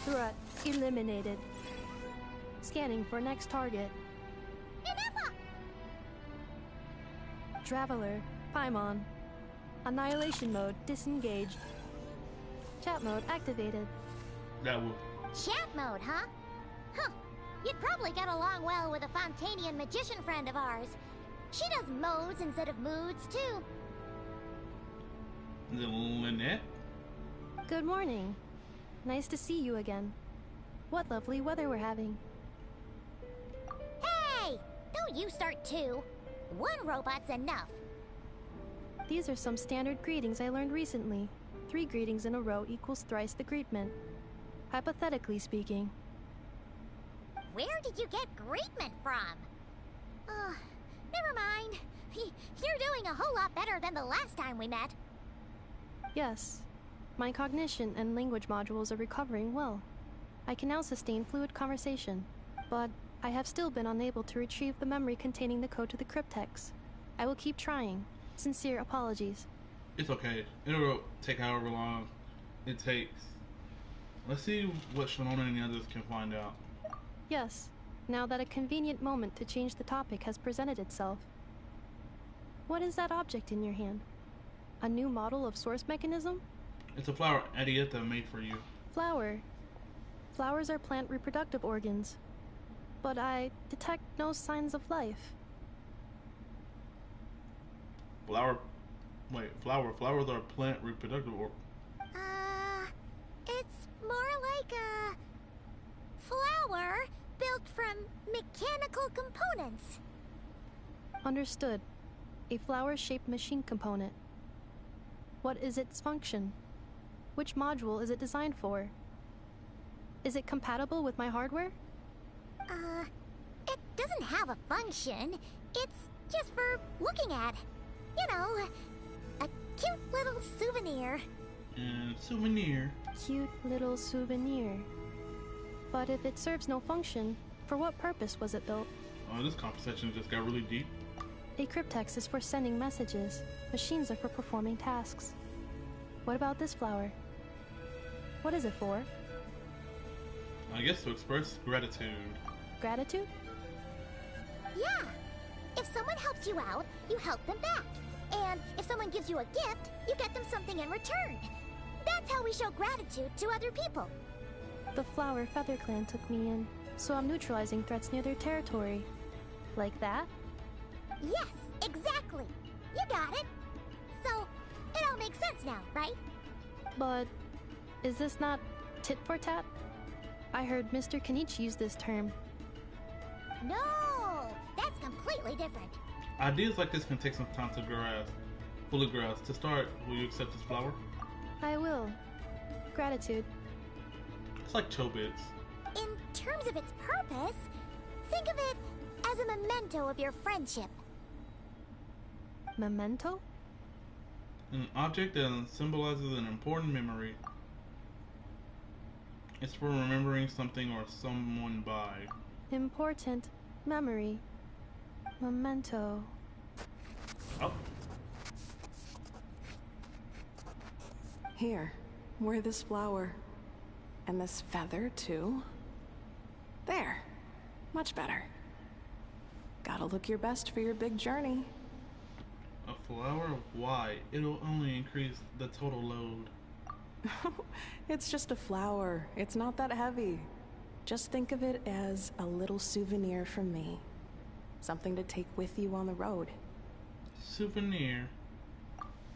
Threat eliminated. Scanning for next target. Ineffa! Traveler, Paimon. Annihilation mode disengaged. Chat mode activated. That would. Chat mode, huh? Huh. You'd probably get along well with a Fontanian magician friend of ours. She does modes instead of moods, too. The Lynette? Good morning. Nice to see you again. What lovely weather we're having. Hey! Don't you start too. One robot's enough. These are some standard greetings I learned recently. 3 greetings in a row equals thrice the greetment. Hypothetically speaking. Where did you get greetment from? Never mind. You're doing a whole lot better than the last time we met. Yes. My cognition and language modules are recovering well. I can now sustain fluid conversation. But I have still been unable to retrieve the memory containing the code to the cryptex. I will keep trying. Sincere apologies. It's okay. It'll take however long it takes. Let's see what Shalona and the others can find out. Yes, now that a convenient moment to change the topic has presented itself. What is that object in your hand? A new model of source mechanism? It's a flower Adieta made for you. Flower. Flowers are plant reproductive organs. But I detect no signs of life. Flowers are plant reproductive organs. It's more like a flower built from mechanical components. Understood. A flower-shaped machine component. What is its function? Which module is it designed for? Is it compatible with my hardware? It doesn't have a function. It's just for looking at. You know, a cute little souvenir. Souvenir. Cute little souvenir. But if it serves no function, for what purpose was it built? Oh, this conversation just got really deep. A cryptex is for sending messages. Machines are for performing tasks. What about this flower? What is it for? I guess to express gratitude. Gratitude? Yeah. If someone helps you out, you help them back. And if someone gives you a gift, you get them something in return. That's how we show gratitude to other people. The Flower Feather Clan took me in, so I'm neutralizing threats near their territory. Like that? Yes, exactly. You got it. So, it all makes sense now, right? But is this not tit for tat? I heard Mr. Kenichi use this term. No, that's completely different. Ideas like this can take some time to grasp. Fully grasp. To start, will you accept this flower? I will. Gratitude. It's like Chobits. In terms of its purpose, think of it as a memento of your friendship. Memento? An object that symbolizes an important memory. It's for remembering something or someone by. Important memory. Memento. Oh. Here, wear this flower. And this feather, too. There. Much better. Gotta look your best for your big journey. A flower? Why? It'll only increase the total load. It's just a flower. It's not that heavy. Just think of it as a little souvenir from me. Something to take with you on the road. Souvenir?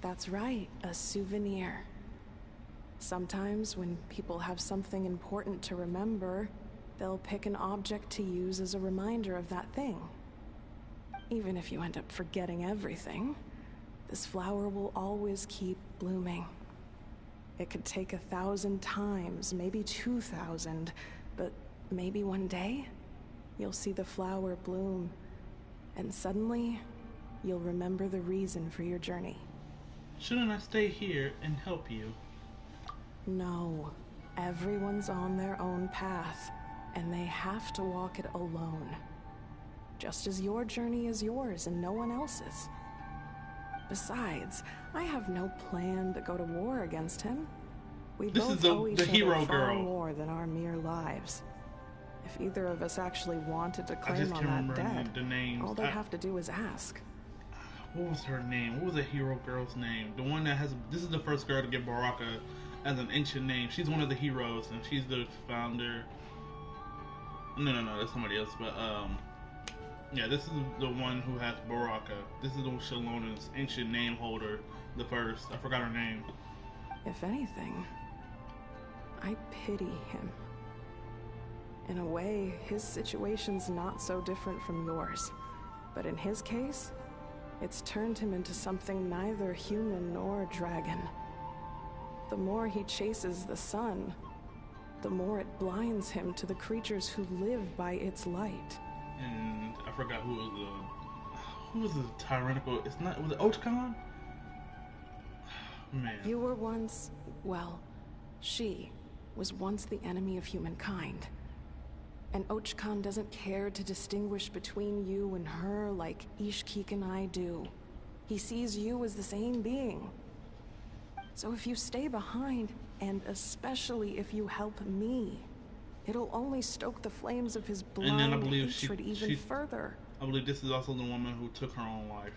That's right, a souvenir. Sometimes when people have something important to remember, they'll pick an object to use as a reminder of that thing. Even if you end up forgetting everything, this flower will always keep blooming. It could take 1,000 times, maybe 2,000, but maybe one day, you'll see the flower bloom, and suddenly, you'll remember the reason for your journey. Shouldn't I stay here and help you? No. Everyone's on their own path, and they have to walk it alone. Just as your journey is yours and no one else's. Besides, I have no plan to go to war against him. We both owe each other far more than our mere lives. If either of us actually wanted to claim on that debt, all they'd have to do is ask. What was her name? What was the hero girl's name? The one that has... This is the first girl to get Baraka as an ancient name. She's one of the heroes, and she's the founder. No, that's somebody else. But, yeah, this is the one who has Baraka. This is the Shalona's ancient name holder, the first. I forgot her name. If anything, I pity him. In a way, his situation's not so different from yours. But in his case, it's turned him into something neither human nor dragon. The more he chases the sun, the more it blinds him to the creatures who live by its light. And I forgot who was the tyrannical... It's not... Was it Ochcon? Man. You were once... Well, she was once the enemy of humankind. And Ochkan doesn't care to distinguish between you and her like Ishkik and I do. He sees you as the same being. So if you stay behind, and especially if you help me, it'll only stoke the flames of his blind hatred even further. I believe this is also the woman who took her own life.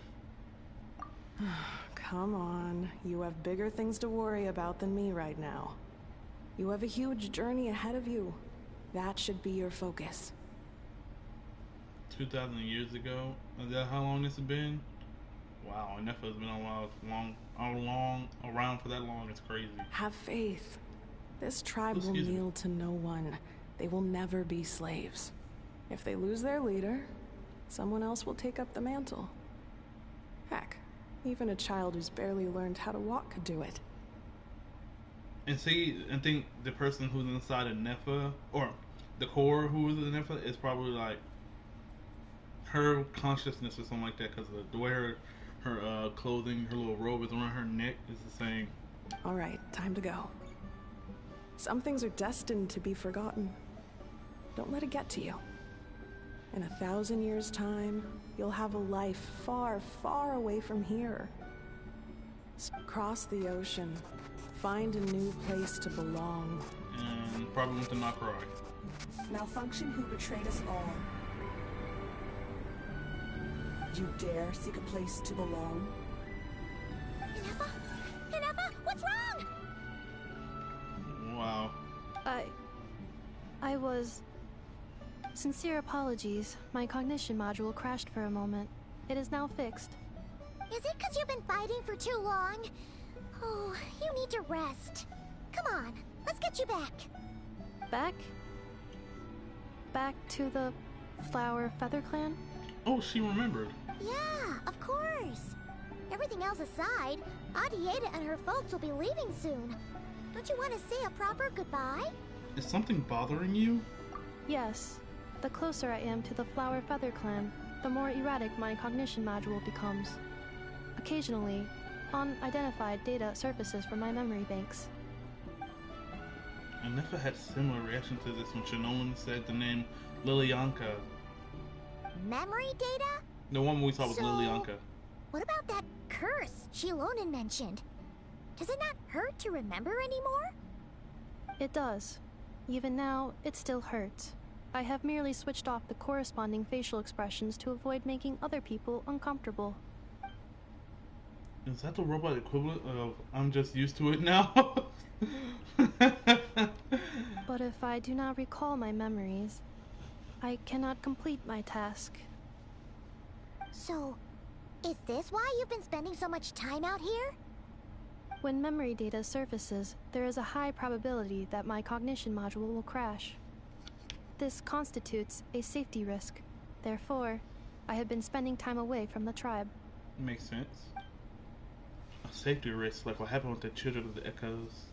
Come on, you have bigger things to worry about than me right now. You have a huge journey ahead of you. That should be your focus. 2,000 years ago? Is that how long this has been? Wow, Ineffa's been around for that long. It's crazy. Have faith. This tribe will kneel to no one. They will never be slaves. If they lose their leader, someone else will take up the mantle. Heck, even a child who's barely learned how to walk could do it. And see, I think the person who's inside of Ineffa, or the core who is in Ineffa, is probably like her consciousness or something like that, because the way her clothing, her little robe is around her neck is the same. All right, time to go. Some things are destined to be forgotten. Don't let it get to you. In 1,000 years' time, you'll have a life far, far away from here. Cross the ocean. Find a new place to belong. And probably went to Nakrai. Malfunction who betrayed us all. You dare seek a place to belong? Ineffa? Ineffa, what's wrong? Wow. I was... Sincere apologies. My cognition module crashed for a moment. It is now fixed. Is it because you've been fighting for too long? Oh, you need to rest. Come on, let's get you back. Back? Back to the Flower Feather Clan? Oh, she remembered. Yeah, of course. Everything else aside, Adieta and her folks will be leaving soon. Don't you want to say a proper goodbye? Is something bothering you? Yes. The closer I am to the Flower Feather Clan, the more erratic my cognition module becomes. Occasionally, unidentified data surfaces from my memory banks. Ineffa had similar reaction to this when Shinolan said the name Lilianka. Memory data? The one we saw was Lilianka. What about that curse Shilonen mentioned? Does it not hurt to remember anymore? It does. Even now, it still hurts. I have merely switched off the corresponding facial expressions to avoid making other people uncomfortable. Is that the robot equivalent of I'm just used to it now? But if I do not recall my memories, I cannot complete my task. So, is this why you've been spending so much time out here? When memory data surfaces, there is a high probability that my cognition module will crash. This constitutes a safety risk. Therefore, I have been spending time away from the tribe. Makes sense. A safety risk, like what happened with the children of the Echoes.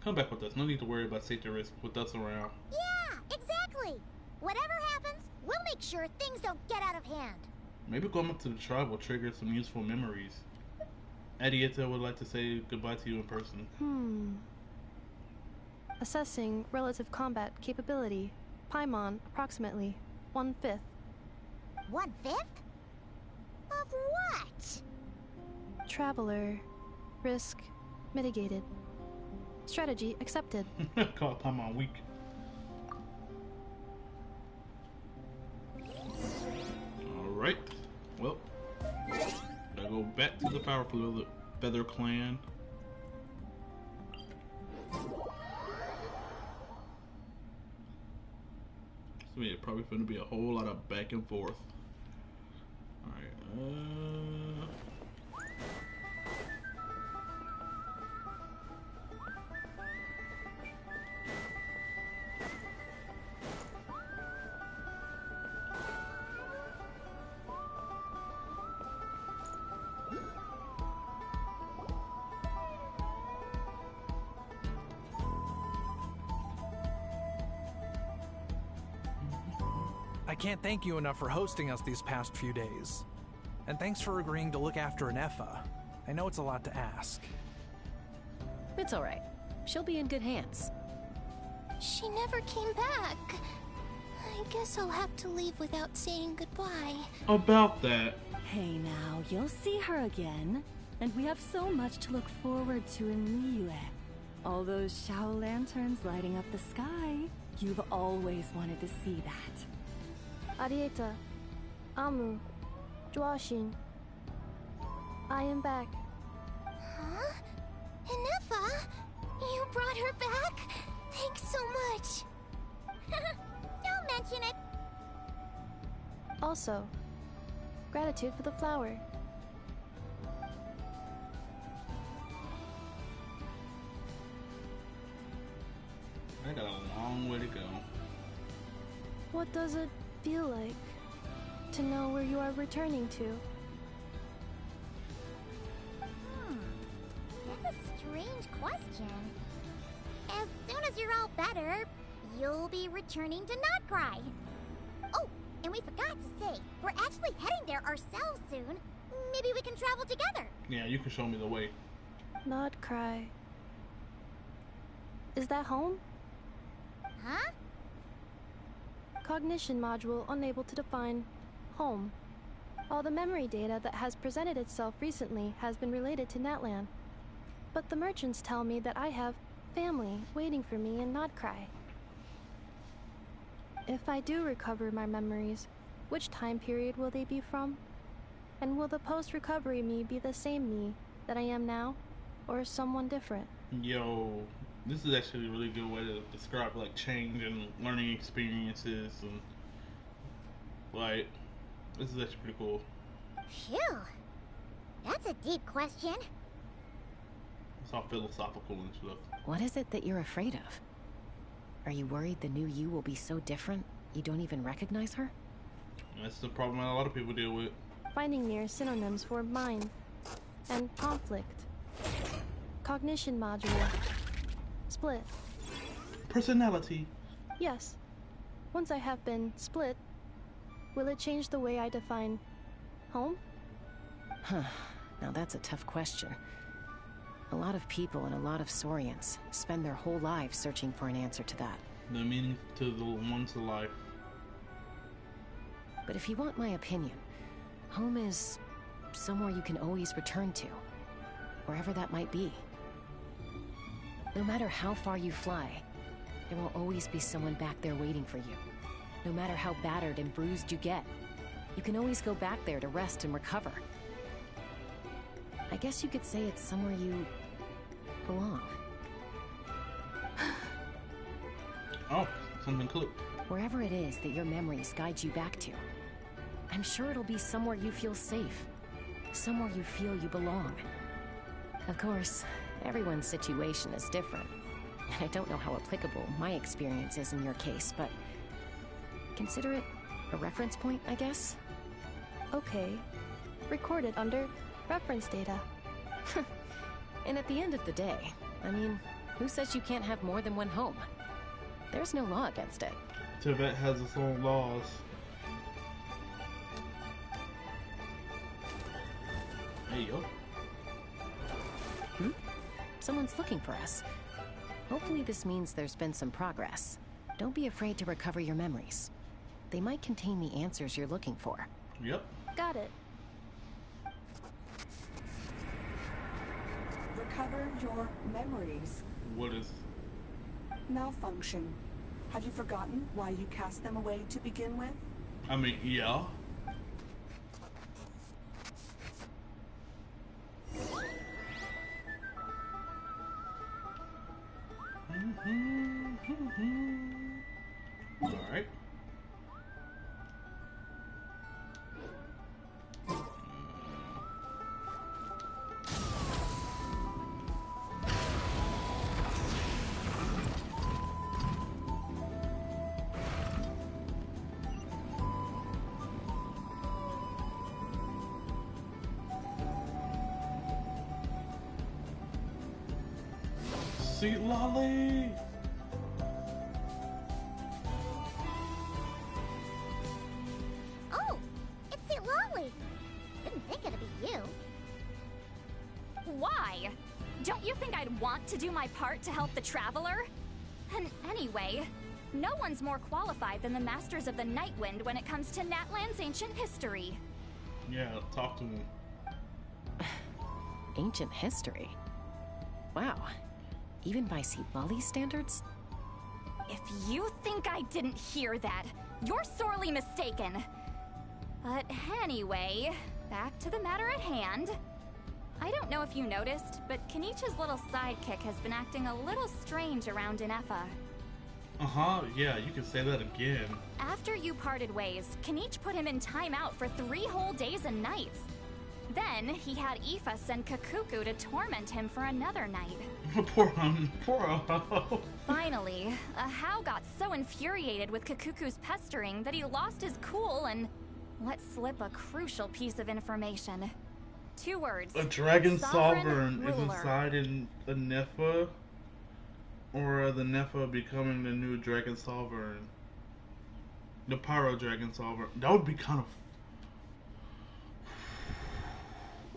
Come back with us. No need to worry about safety risk with us around. Yeah, exactly. Whatever happens, we'll make sure things don't get out of hand. Maybe going up to the tribe will trigger some useful memories. Adieta would like to say goodbye to you in person. Assessing relative combat capability. Paimon, approximately 1/5. 1/5? Of what? Traveler. Risk mitigated. Strategy accepted. Call Paimon weak. Alright. Well, gotta go back to the Flower Feather Clan. So yeah, probably gonna be a whole lot of back and forth. Alright, I can't thank you enough for hosting us these past few days. And thanks for agreeing to look after Ineffa. I know it's a lot to ask. It's alright. She'll be in good hands. She never came back. I guess I'll have to leave without saying goodbye. About that. Hey now, you'll see her again. And we have so much to look forward to in Liyue. All those Shao lanterns lighting up the sky. You've always wanted to see that. Arieta, Amu, Joashin. I am back. Huh? Ineffa? You brought her back? Thanks so much. Don't mention it. Also, gratitude for the flower. I got a long way to go. What does it feel like to know where you are returning to? That's a strange question. As soon as you're all better, you'll be returning to Notcry. Oh, and we forgot to say, we're actually heading there ourselves soon. Maybe we can travel together. Yeah, you can show me the way. Not cry. Is that home? Huh? Cognition module unable to define home. All the memory data that has presented itself recently has been related to Natlan. But the merchants tell me that I have family waiting for me in Notcry. If I do recover my memories, which time period will they be from? And will the post-recovery me be the same me that I am now, or someone different? Yo, this is actually a really good way to describe like change and learning experiences, and like this is actually pretty cool. Phew. That's a deep question. It's all philosophical and stuff. What is it that you're afraid of? Are you worried the new you will be so different you don't even recognize her? That's the problem that a lot of people deal with. Finding near synonyms for mind and conflict. Cognition module. Split. Personality. Yes. Once I have been split, will it change the way I define home? Huh. Now that's a tough question. A lot of people and a lot of Saurians spend their whole lives searching for an answer to that. The meaning to the one's life. But if you want my opinion, home is somewhere you can always return to, wherever that might be. No matter how far you fly, there will always be someone back there waiting for you. No matter how battered and bruised you get, you can always go back there to rest and recover. I guess you could say it's somewhere you belong. Oh, something clicked. Wherever it is that your memories guide you back to, I'm sure it'll be somewhere you feel safe. Somewhere you feel you belong. Of course, everyone's situation is different. I don't know how applicable my experience is in your case, but consider it a reference point, I guess? Okay. Recorded under reference data. And at the end of the day, I mean, who says you can't have more than one home? There's no law against it. TEYVAT has its own laws. Hey, yo. Someone's looking for us. Hopefully this means there's been some progress. Don't be afraid to recover your memories. They might contain the answers you're looking for. Yep. Got it. Recover your memories. What is? Malfunction. Have you forgotten why you cast them away to begin with? I mean, yeah. All right. Sweet lolly. Oh, it's Sweet Lolly. Didn't think it'd be you. Why? Don't you think I'd want to do my part to help the Traveler? And anyway, No one's more qualified than the Masters of the Nightwind when it comes to Natlan's ancient history. Yeah, talk to him. Ancient history? Wow. Even by Sibali standards? If you think I didn't hear that, you're sorely mistaken. But anyway, back to the matter at hand. I don't know if you noticed, but Kenichi's little sidekick has been acting a little strange around Ineffa. Uh-huh, yeah, you can say that again. After you parted ways, Kenichi put him in timeout for 3 whole days and nights. Then, he had Aoife send Kakuku to torment him for another night. Poor Ahau. Finally, Ahau got so infuriated with Kakuku's pestering that he lost his cool and let slip a crucial piece of information. 2 words. A dragon Sovereign sovereign is ruler. inside in the Ineffa? Or the Ineffa becoming the new dragon sovereign? The pyro dragon sovereign. That would be kind of...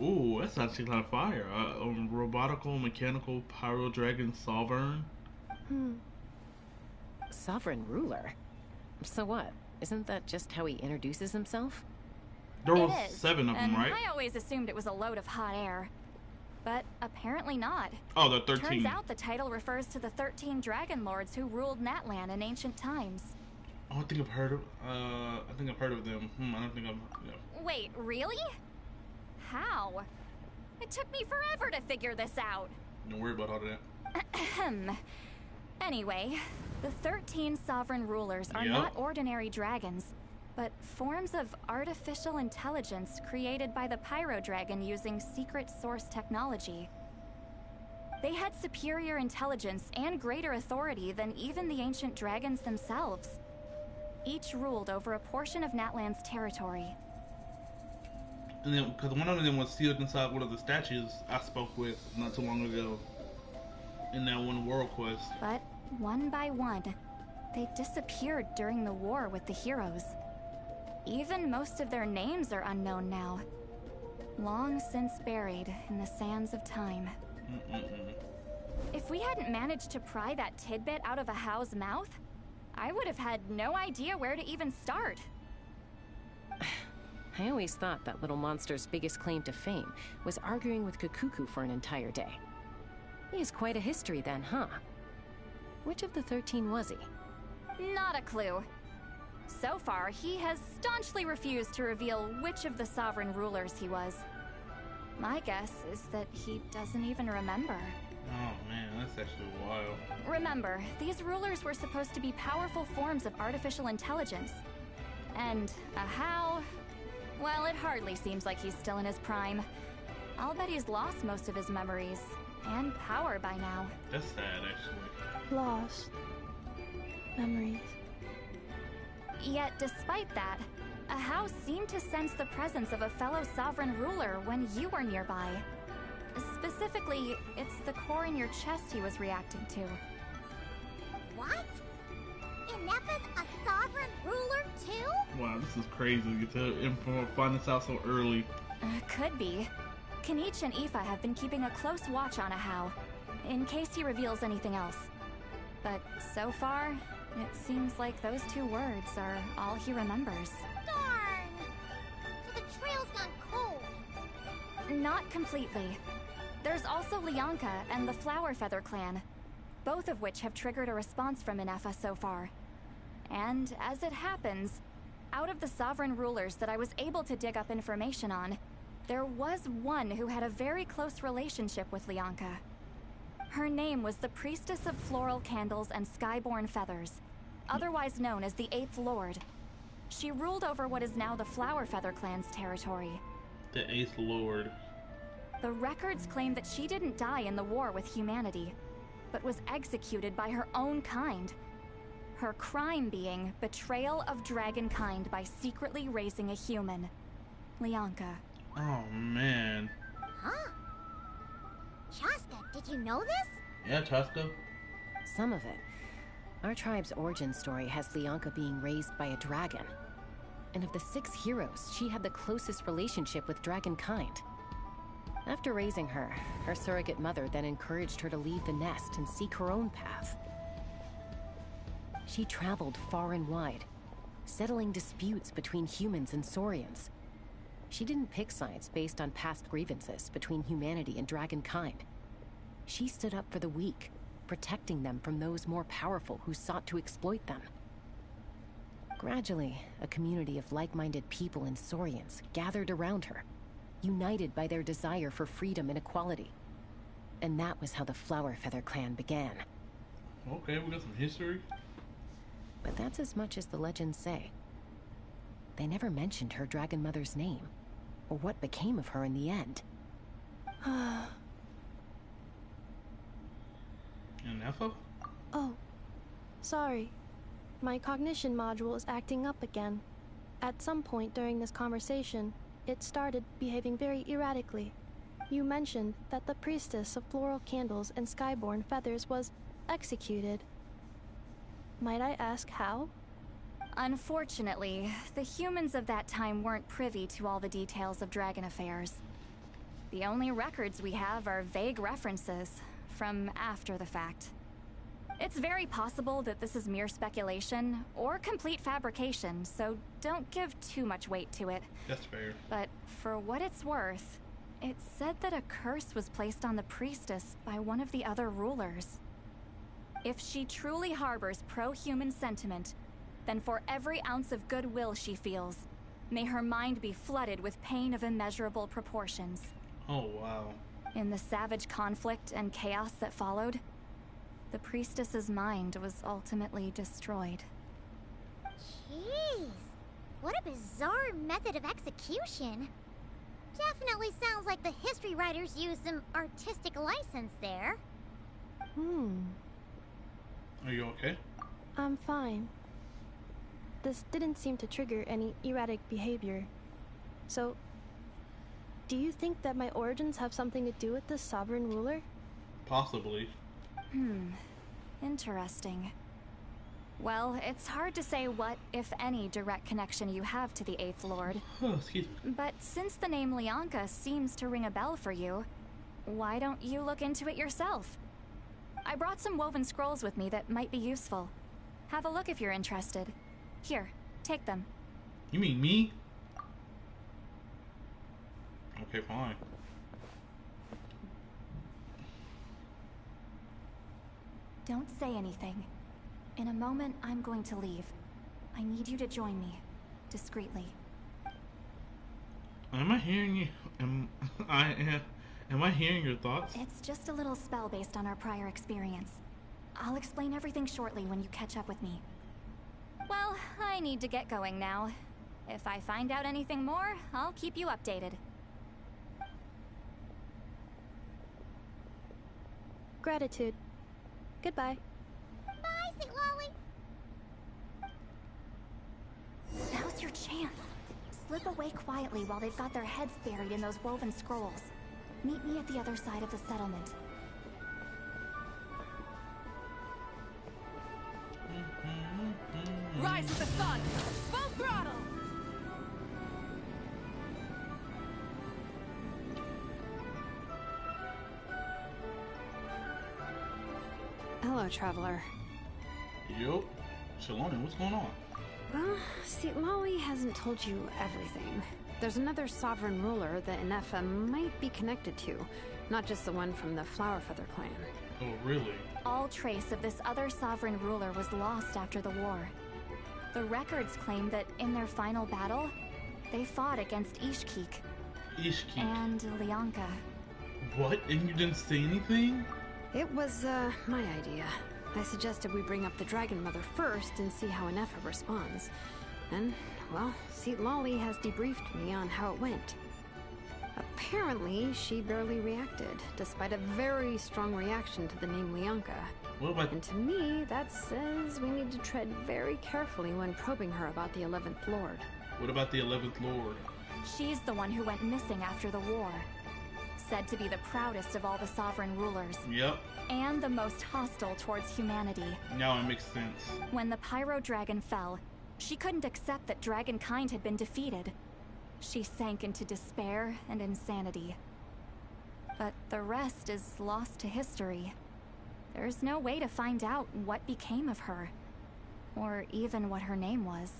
Ooh, that's actually kind of fire. Robotical, mechanical, pyro dragon sovereign. Sovereign ruler? So what? Isn't that just how he introduces himself? There It were is, 7 of them, and right? I always assumed it was a load of hot air. But apparently not. Oh, the 13. Turns out the title refers to the 13 dragon lords who ruled Natlan in ancient times. Oh, I think I've heard of. I think I've heard of them. I don't think I've. Yeah. Wait, really? How? It took me forever to figure this out. Don't worry about all that. Anyway, the 13 sovereign rulers are Yep. not ordinary dragons, but forms of artificial intelligence created by the Pyro Dragon using secret source technology. They had superior intelligence and greater authority than even the ancient dragons themselves. Each ruled over a portion of Natlan's territory. And then, because one of them was sealed inside one of the statues I spoke with not too long ago in that one world quest. But one by one, they disappeared during the war with the heroes. Even most of their names are unknown now. Long since buried in the sands of time. If we hadn't managed to pry that tidbit out of Ahau's mouth, I would have had no idea where to even start. I always thought that little monster's biggest claim to fame was arguing with Kakuku for an entire day. He has quite a history then, huh? Which of the 13 was he? Not a clue. So far, he has staunchly refused to reveal which of the sovereign rulers he was. My guess is that he doesn't even remember. Oh man, that's actually wild. Remember, these rulers were supposed to be powerful forms of artificial intelligence. And Ahau, well, it hardly seems like he's still in his prime. I'll bet he's lost most of his memories and power by now. That's sad, actually. Lost. Memories. Yet, despite that, Ahau seemed to sense the presence of a fellow sovereign ruler when you were nearby. Specifically, it's the core in your chest he was reacting to. What? Ineffa's a sovereign ruler too? Wow, this is crazy. You to find this out so early. Could be. Kenichi and Aoife have been keeping a close watch on Ahau, in case he reveals anything else. But so far, it seems like those 2 words are all he remembers. Darn! So the trail's gone cold. Not completely. There's also Lianka and the Flower Feather clan, both of which have triggered a response from Ineffa so far. And as it happens, out of the sovereign rulers that I was able to dig up information on, there was one who had a very close relationship with Lianka. Her name was the Priestess of Floral Candles and Skyborn Feathers, otherwise known as the 8th Lord. She ruled over what is now the Flower Feather clan's territory. The 8th Lord. The records claim that she didn't die in the war with humanity, but was executed by her own kind. Her crime being betrayal of dragonkind by secretly raising a human. Lianka. Oh man. Huh? Chaska, did you know this? Yeah, Chaska. Some of it. Our tribe's origin story has Lianka being raised by a dragon. And of the 6 heroes, she had the closest relationship with dragonkind. After raising her, her surrogate mother then encouraged her to leave the nest and seek her own path. She traveled far and wide, settling disputes between humans and Saurians. She didn't pick sides based on past grievances between humanity and dragonkind. She stood up for the weak, protecting them from those more powerful who sought to exploit them. Gradually, a community of like-minded people and Saurians gathered around her, united by their desire for freedom and equality. And that was how the Flower Feather clan began. Okay, we got some history. But that's as much as the legends say. They never mentioned her dragon mother's name, or what became of her in the end. Ineffa? Oh, sorry. My cognition module is acting up again. At some point during this conversation, it started behaving very erratically. You mentioned that the priestess of floral candles and skyborn feathers was executed. Might I ask how? Unfortunately, the humans of that time weren't privy to all the details of dragon affairs. The only records we have are vague references from after the fact. It's very possible that this is mere speculation or complete fabrication, so don't give too much weight to it. That's fair. But for what it's worth, it said that a curse was placed on the priestess by one of the other rulers. If she truly harbors pro-human sentiment, then for every ounce of goodwill she feels, may her mind be flooded with pain of immeasurable proportions. Oh, wow. In the savage conflict and chaos that followed, the priestess's mind was ultimately destroyed. Jeez, what a bizarre method of execution. Definitely sounds like the history writers used some artistic license there. Are you okay? I'm fine. This didn't seem to trigger any erratic behavior. So, do you think that my origins have something to do with this sovereign ruler? Possibly. Interesting. Well, it's hard to say what, if any, direct connection you have to the Eighth Lord. Oh, excuse me. But since the name Lianka seems to ring a bell for you, why don't you look into it yourself? I brought some woven scrolls with me that might be useful. Have a look if you're interested. Here, take them. You mean me? Okay, fine. Don't say anything. In a moment, I'm going to leave. I need you to join me, discreetly. Am I hearing you? Am I hearing your thoughts? It's just a little spell based on our prior experience. I'll explain everything shortly when you catch up with me. Well, I need to get going now. If I find out anything more, I'll keep you updated. Gratitude. Goodbye. Bye, St. Lolly. Now's your chance. Slip away quietly while they've got their heads buried in those woven scrolls. Meet me at the other side of the settlement. Rise with the sun! Full throttle! Hello, traveler. Yup. Shalom, what's going on? Well, see, Lolly hasn't told you everything. There's another sovereign ruler that Ineffa might be connected to, not just the one from the Flower Feather clan. Oh, really? All trace of this other sovereign ruler was lost after the war. The records claim that in their final battle, they fought against Ishkik. Ishkik? And Lianka. What? And you didn't say anything? It was, my idea. I suggested we bring up the Dragon Mother first and see how Ineffa responds. And, well, see, Lolly has debriefed me on how it went. Apparently, she barely reacted, despite a very strong reaction to the name Lianka. What about... And to me, that says we need to tread very carefully when probing her about the 11th Lord. What about the 11th Lord? She's the one who went missing after the war. Said to be the proudest of all the sovereign rulers. Yep. And the most hostile towards humanity. Now it makes sense. When the Pyro Dragon fell, she couldn't accept that dragonkind had been defeated. She sank into despair and insanity. But the rest is lost to history. There's no way to find out what became of her. or even what her name was.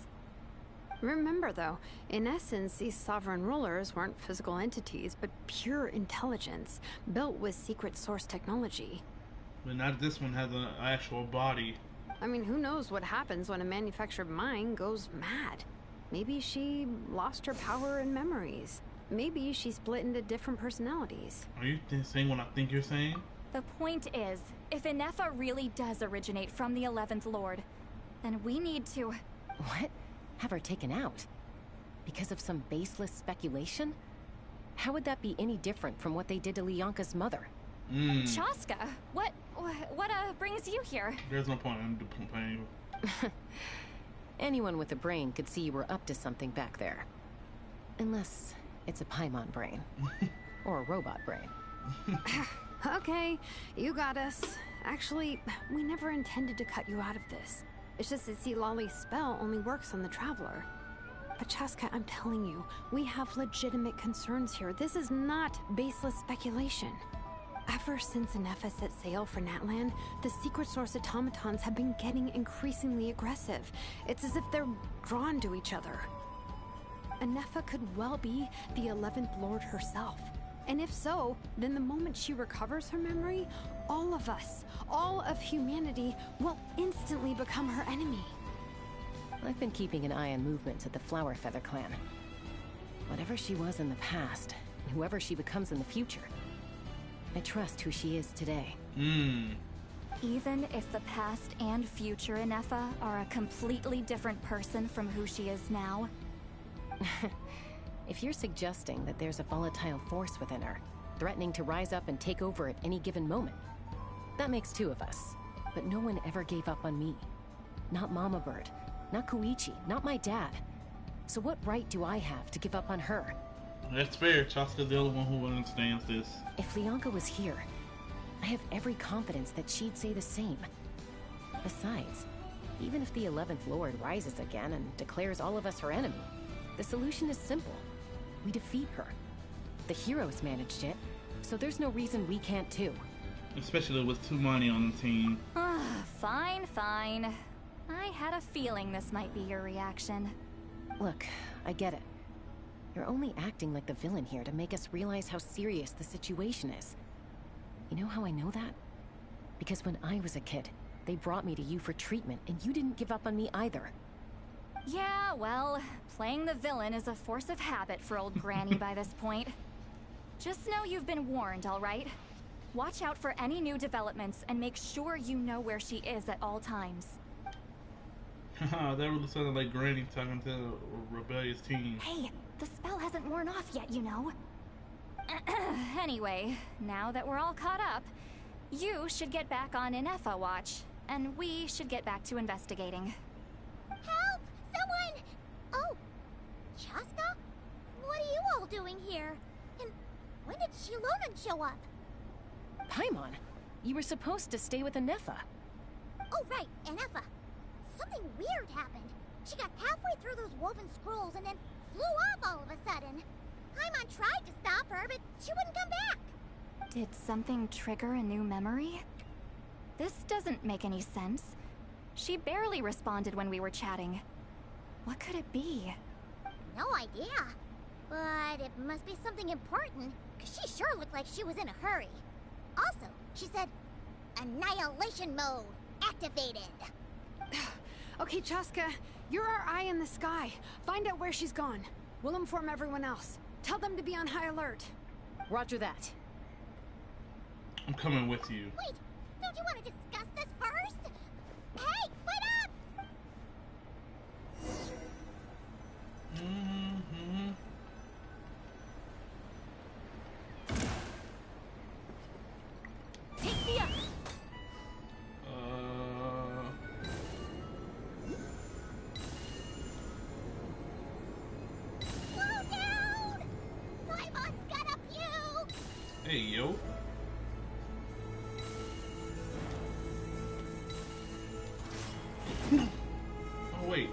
Remember, though, in essence, these sovereign rulers weren't physical entities, but pure intelligence, built with secret source technology. But not this one has an actual body. I mean, who knows what happens when a manufactured mind goes mad? Maybe she lost her power and memories. Maybe she split into different personalities. Are you saying what I think you're saying? The point is, if Ineffa really does originate from the 11th Lord, then we need to... What? Have her taken out? Because of some baseless speculation? How would that be any different from what they did to Leonka's mother? Chaska, what brings you here? There's no point in complaining. Anyone with a brain could see you were up to something back there. Unless it's a Paimon brain. Or a robot brain. Okay, you got us. Actually, we never intended to cut you out of this. It's just that Lolly's spell only works on the Traveler. But Chaska, I'm telling you, we have legitimate concerns here. This is not baseless speculation. Ever since Ineffa set sail for Natlan, the secret source automatons have been getting increasingly aggressive. It's as if they're drawn to each other. Ineffa could well be the 11th Lord herself. And if so, then the moment she recovers her memory, all of us, all of humanity, will instantly become her enemy. I've been keeping an eye on movements at the Flower Feather clan. Whatever she was in the past, and whoever she becomes in the future, I trust who she is today. Even if the past and future Ineffa are a completely different person from who she is now? If you're suggesting that there's a volatile force within her, threatening to rise up and take over at any given moment, that makes two of us. But no one ever gave up on me. Not Mama Bird, not Koichi, not my dad. So what right do I have to give up on her? That's fair. Chaska's the only one who understands this. If Leonka was here, I have every confidence that she'd say the same. Besides, even if the 11th Lord rises again and declares all of us her enemy, the solution is simple. We defeat her. The heroes managed it, so there's no reason we can't too. Especially with too many on the team. Fine, fine. I had a feeling this might be your reaction. Look, I get it. You're only acting like the villain here to make us realize how serious the situation is. You know how I know that? Because when I was a kid, they brought me to you for treatment, and you didn't give up on me either. Yeah, well, playing the villain is a force of habit for old Granny by this point. Just know you've been warned, all right? Watch out for any new developments and make sure you know where she is at all times. That really sounded like Granny talking to a rebellious teen. Hey, the spell hasn't worn off yet, you know. Anyway, now that we're all caught up, you should get back on Ineffa watch, and we should get back to investigating. Help! Someone! Oh, Chaska? What are you all doing here? And when did Shilonan show up? Paimon, you were supposed to stay with Ineffa. Oh, right, Ineffa. Something weird happened. She got halfway through those woven scrolls and then flew off all of a sudden. Paimon tried to stop her, but she wouldn't come back. Did something trigger a new memory? This doesn't make any sense. She barely responded when we were chatting. What could it be? No idea. But it must be something important, because she sure looked like she was in a hurry. Also, she said, annihilation mode activated. Okay, Chaska, you're our eye in the sky. Find out where she's gone. We'll inform everyone else. Tell them to be on high alert. Roger that. I'm coming with you. Wait, don't you want to discuss this first? Hey, wait up! Take me up! Slow down! Paimon's gonna puke! Hey, yo. Oh, wait.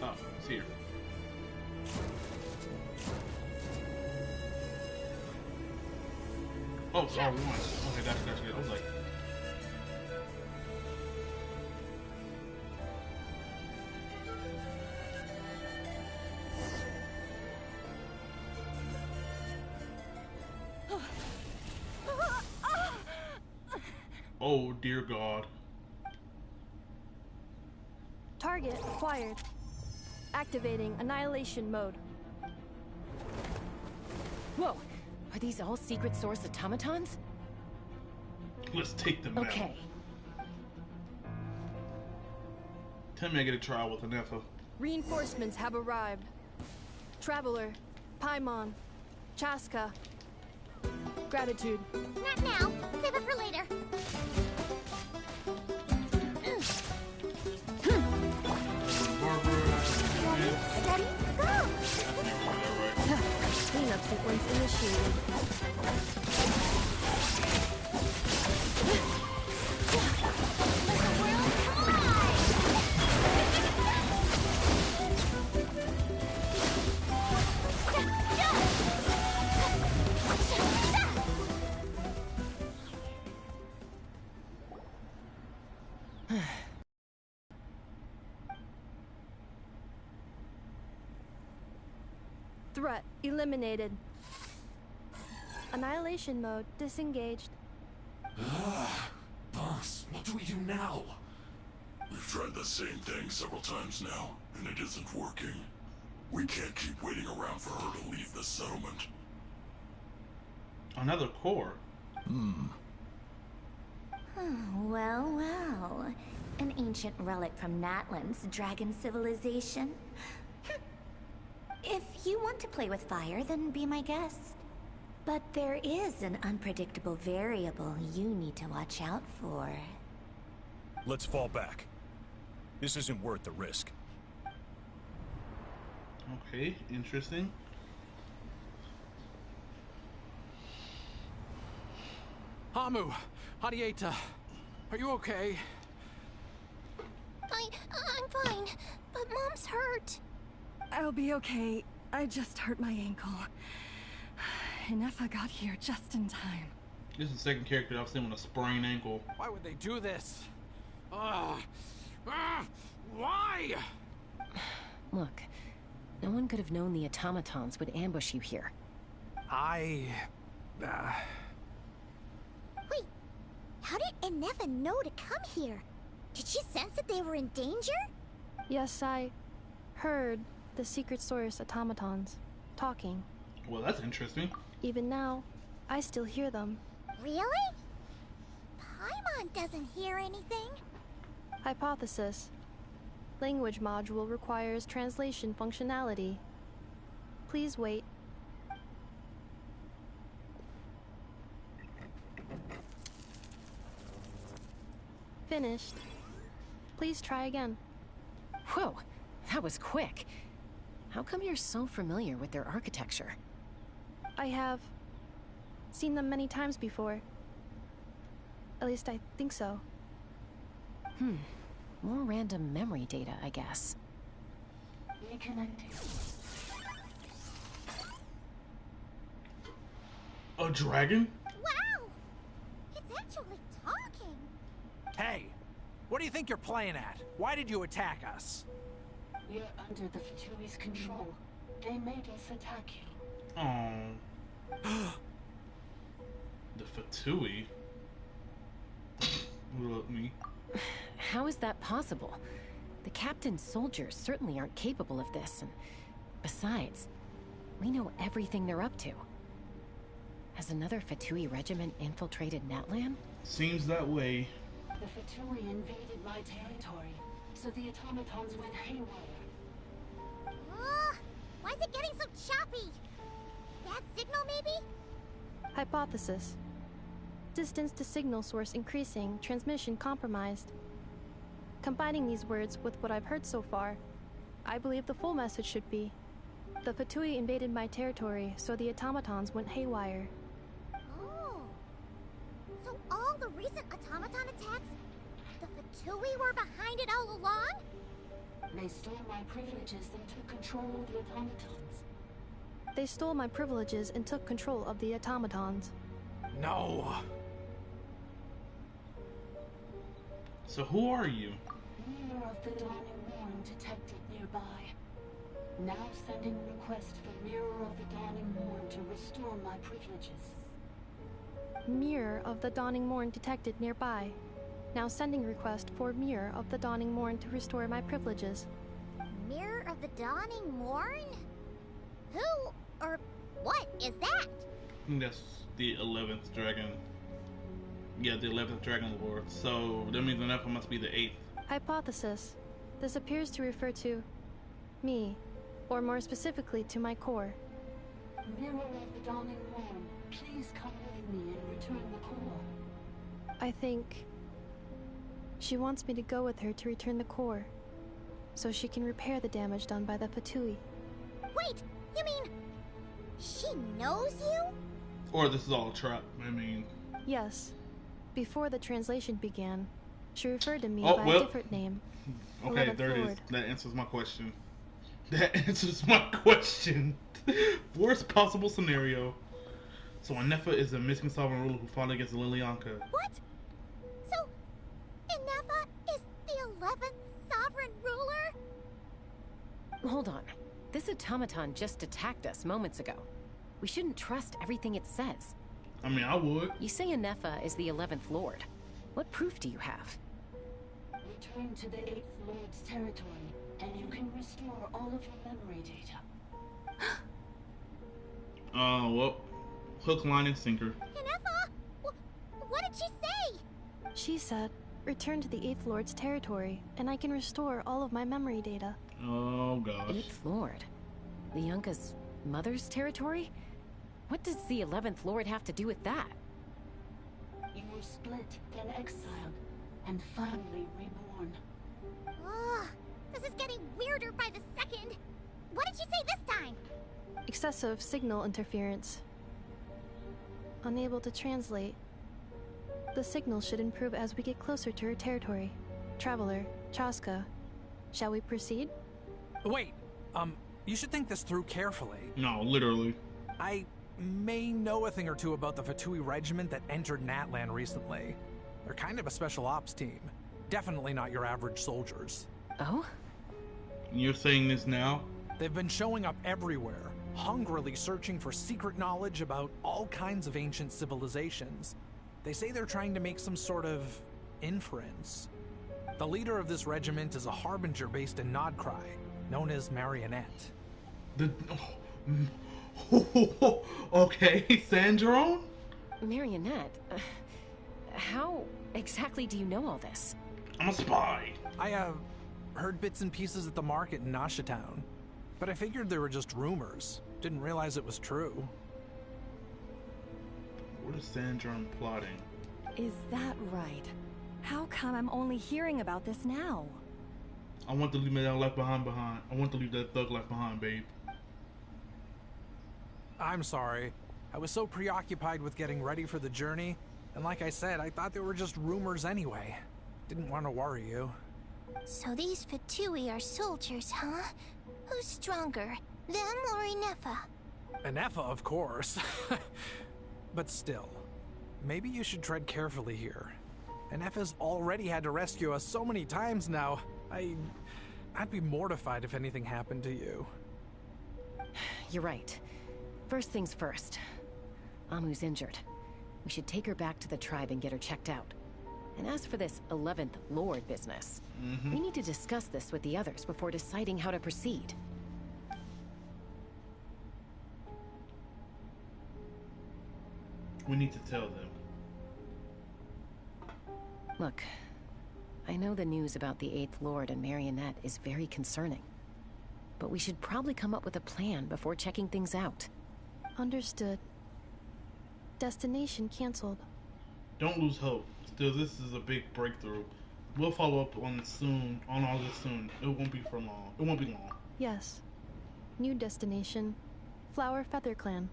Oh, it's here. Oh, it's R1. Okay, gotcha. I was like... Oh, dear God. Target acquired. Activating annihilation mode. Whoa! Are these all secret source automatons? Let's take them out. Okay. Tell me I get a trial with Ineffa. Reinforcements have arrived. Traveler, Paimon, Chaska. Gratitude. Not now. Save it for later. Steady, go! Cleanup sequence initiated. Threat eliminated. Annihilation mode disengaged. Boss, what do we do now? We've tried the same thing several times now, and it isn't working. We can't keep waiting around for her to leave the settlement. Another core? Well. An ancient relic from Natlan's dragon civilization. If you want to play with fire, then be my guest. But there is an unpredictable variable you need to watch out for. Let's fall back. This isn't worth the risk. Okay, interesting. Hamu, Hadieta, are you okay? I'm fine, but Mom's hurt. I'll be okay. I just hurt my ankle. Ineffa got here just in time. This is the second character I've seen with a sprained ankle. Why would they do this? Why? Look, no one could have known the automatons would ambush you here. Wait, how did Ineffa know to come here? Did she sense that they were in danger? Yes, I heard the secret source automatons talking. Well, that's interesting. Even now, I still hear them. Really? Paimon doesn't hear anything. Hypothesis. Language module requires translation functionality. Please wait. Finished. Please try again. Whoa, that was quick. How come you're so familiar with their architecture? I have seen them many times before. At least I think so. More random memory data, I guess. Reconnecting. A dragon? Wow! It's actually talking. Hey, what do you think you're playing at? Why did you attack us? We're under the Fatui's control. They made us attack you. Oh. The Fatui? Look me. How is that possible? The captain's soldiers certainly aren't capable of this, and besides, we know everything they're up to. Has another Fatui regiment infiltrated Natlan? Seems that way. The Fatui invaded my territory, so the automatons went haywire. Why is it getting so choppy? Bad signal, maybe? Hypothesis. Distance to signal source increasing, transmission compromised. Combining these words with what I've heard so far, I believe the full message should be: the Fatui invaded my territory, so the automatons went haywire. Oh. So all the recent automaton attacks, the Fatui were behind it all along? They stole my privileges and took control of the automatons. They stole my privileges and took control of the automatons. No. So who are you? Mirror of the Dawning Morn detected nearby. Now sending a request for Mirror of the Dawning Morn to restore my privileges. Mirror of the Dawning Morn detected nearby. Now sending request for Mirror of the Dawning Morn to restore my privileges. Mirror of the Dawning Morn? Who or what is that? I think that's the 11th dragon. Yeah, the 11th Dragon Lord. So that means Ineffa must be the 8th. Hypothesis. This appears to refer to me, or more specifically to my core. Mirror of the Dawning Morn, please come with me and return the core. I think she wants me to go with her to return the core, so she can repair the damage done by the Fatui. Wait, you mean she knows you? Or this is all a trap. I mean... Yes. Before the translation began, she referred to me Oh, by well. a different name. Okay, 11th there it is. Lord. That answers my question. That answers my question. Worst possible scenario. So Ineffa is a missing sovereign ruler who fought against Lilianka. What? So, Ineffa is the 11th sovereign ruler? Hold on. This automaton just attacked us moments ago. We shouldn't trust everything it says. I mean, I would. You say Ineffa is the 11th Lord. What proof do you have? Return to the 8th Lord's territory, and you can restore all of your memory data. Well, hook, line, and sinker. Ineffa? What did she say? She said, return to the 8th Lord's territory, and I can restore all of my memory data. Oh, gosh. 8th Lord? Lianka's mother's territory? What does the 11th Lord have to do with that? You were split, then exiled, and finally reborn. Ugh, this is getting weirder by the second. What did she say this time? Excessive signal interference. Unable to translate. The signal should improve as we get closer to her territory. Traveler, Chaska, shall we proceed? Wait, you should think this through carefully. No, literally. I may know a thing or two about the Fatui regiment that entered Natlan recently. They're kind of a special ops team. Definitely not your average soldiers. Oh? You're saying this now? They've been showing up everywhere, hungrily searching for secret knowledge about all kinds of ancient civilizations. They say they're trying to make some sort of inference. The leader of this regiment is a harbinger based in Nodcry, known as Marionette. Okay, Sandrone? Marionette? How exactly do you know all this? I'm a spy. I, heard bits and pieces at the market in Nashatown, but I figured they were just rumors. Didn't realize it was true. What is Sandrone plotting? Is that right? How come I'm only hearing about this now? I want to leave that left behind. I want to leave that thug left behind, babe. I'm sorry. I was so preoccupied with getting ready for the journey, and like I said, I thought they were just rumors anyway. Didn't want to worry you. So these Fatui are soldiers, huh? Who's stronger, them or Ineffa? Ineffa, of course. But still, maybe you should tread carefully here. Ineffa's already had to rescue us so many times now. I'd be mortified if anything happened to you. You're right. First things first. Amu's injured. We should take her back to the tribe and get her checked out. And as for this 11th Lord business, we need to discuss this with the others before deciding how to proceed. We need to tell them. Look, I know the news about the 8th Lord and Marionette is very concerning. But we should probably come up with a plan before checking things out. Understood. Destination cancelled. Don't lose hope. Still, this is a big breakthrough. We'll follow up on all this soon. It won't be for long. It won't be long. Yes. New destination. Flower Feather Clan.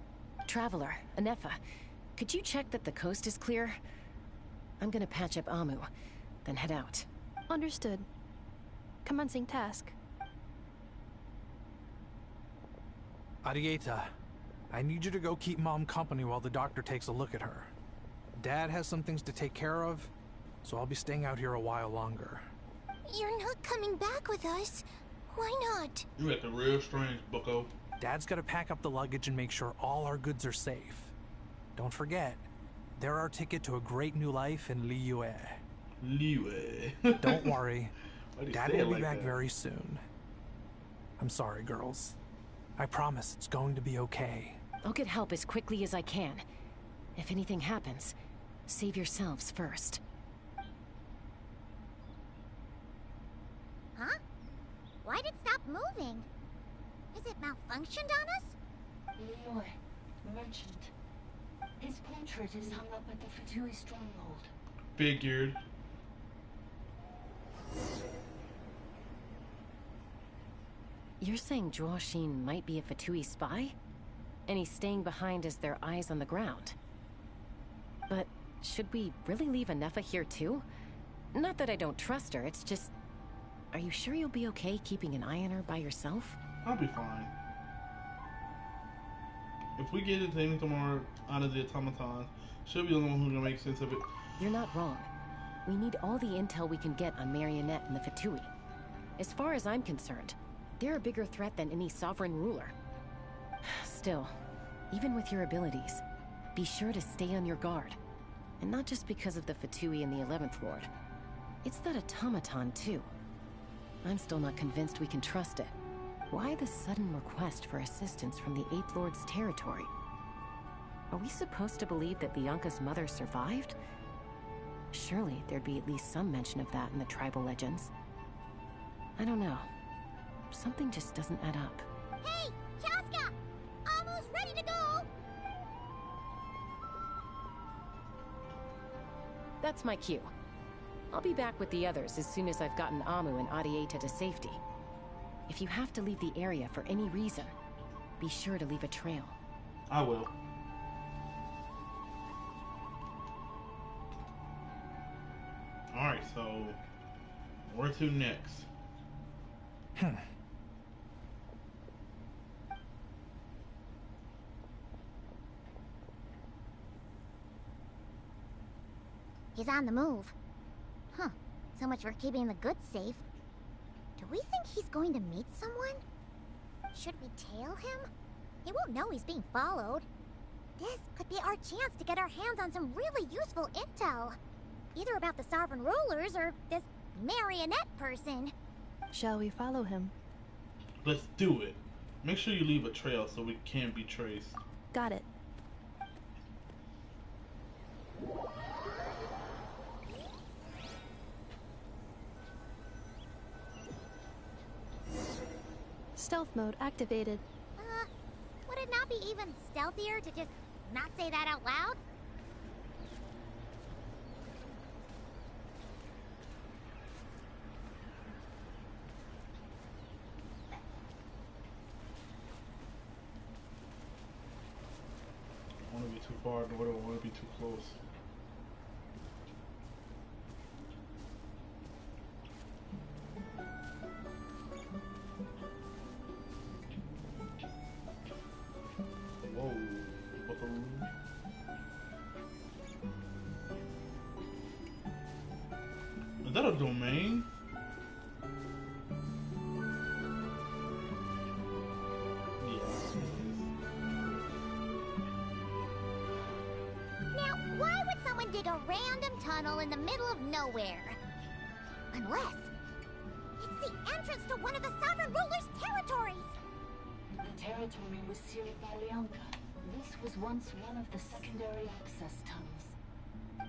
Traveler, Ineffa, could you check that the coast is clear? I'm gonna patch up Amu, then head out. Understood. Commencing task. Arieta, I need you to go keep Mom company while the doctor takes a look at her. Dad has some things to take care of, so I'll be staying out here a while longer. You're not coming back with us. Why not? You acting real strange, bucko. Dad's gotta pack up the luggage and make sure all our goods are safe. Don't forget, they're our ticket to a great new life in Liyue. Liyue. Don't worry. Why do you Dad say it will be like back that? very soon. I'm sorry, girls. I promise it's going to be okay. I'll get help as quickly as I can. If anything happens, save yourselves first. Huh? Why'd it stop moving? Is it malfunctioned on us? Liyue, merchant. His portrait is hung up at the Fatui stronghold. Figured. You're saying Zhuo Xin might be a Fatui spy? And he's staying behind as their eyes on the ground. But should we really leave Ineffa here too? Not that I don't trust her, it's just... Are you sure you'll be okay keeping an eye on her by yourself? I'll be fine. If we get into anything tomorrow out of the automatons, she'll be the one who's gonna make sense of it. You're not wrong. We need all the intel we can get on Marionette and the Fatui. As far as I'm concerned, they're a bigger threat than any sovereign ruler. Still, even with your abilities, be sure to stay on your guard. And not just because of the Fatui and the 11th Lord. It's that automaton too. I'm still not convinced we can trust it. Why the sudden request for assistance from the 8th Lord's territory? Are we supposed to believe that Lianka's mother survived? Surely there'd be at least some mention of that in the tribal legends. I don't know. Something just doesn't add up. Hey, Chaska! Almost ready to go! That's my cue. I'll be back with the others as soon as I've gotten Amu and Adieta to safety. If you have to leave the area for any reason, be sure to leave a trail. I will. Alright, so where to next? He's on the move. Huh. So much for keeping the goods safe. Do we think he's going to meet someone? Should we tail him? He won't know he's being followed. This could be our chance to get our hands on some really useful intel. Either about the sovereign rulers or this marionette person. Shall we follow him? Let's do it. Make sure you leave a trail so we can't be traced. Got it. Stealth mode activated. Would it not be even stealthier to just not say that out loud? I don't want to be too far, nor do I want to be too close. Whoa, buckaroo. Is that a domain? Now, why would someone dig a random tunnel in the middle of nowhere? Unless it's the entrance to one of the sovereign ruler's territories! The territory was sealed by Lianka. This was once one of the secondary access tunnels.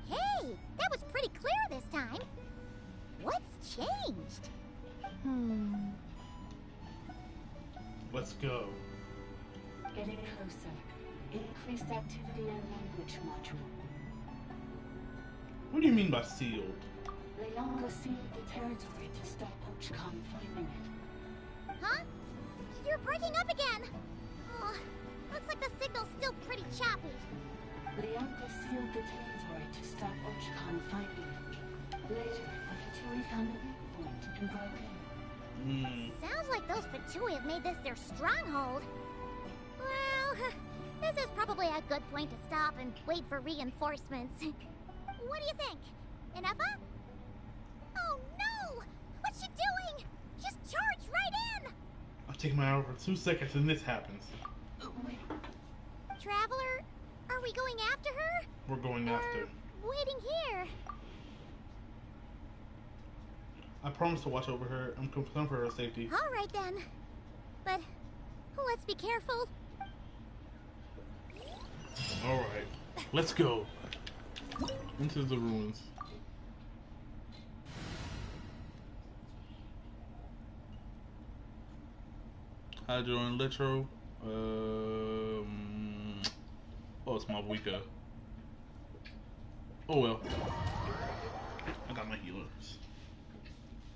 Hey, that was pretty clear this time. What's changed? Let's go. Getting closer. Increased activity in language module. What do you mean by sealed? Lianka sealed the territory to stop Ochkan finding it. Huh? You're breaking up again. Oh, looks like the signal's still pretty choppy. Lianka sealed the territory to stop Ochkan finding it. Later, the Fatui found a weak point and broke in. Sounds like those Fatui have made this their stronghold. Well, this is probably a good point to stop and wait for reinforcements. What do you think? Ineffa? Oh no! What's she doing? Just charge right in! I'll take my hour for 2 seconds and this happens. Traveler, are we going after her? We're going after. Waiting here. I promise to watch over her. I'm concerned for her safety. All right then. But let's be careful. All right, let's go into the ruins. Hydro and Electro. Oh, it's my Wika. Oh well. I got my healers.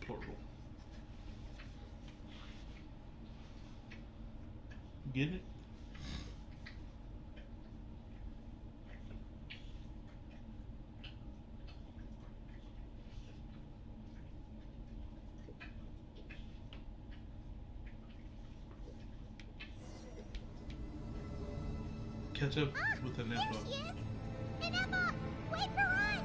Plural. Get it? Catch up with the Ineffa. There she is! Ineffa, wait for us!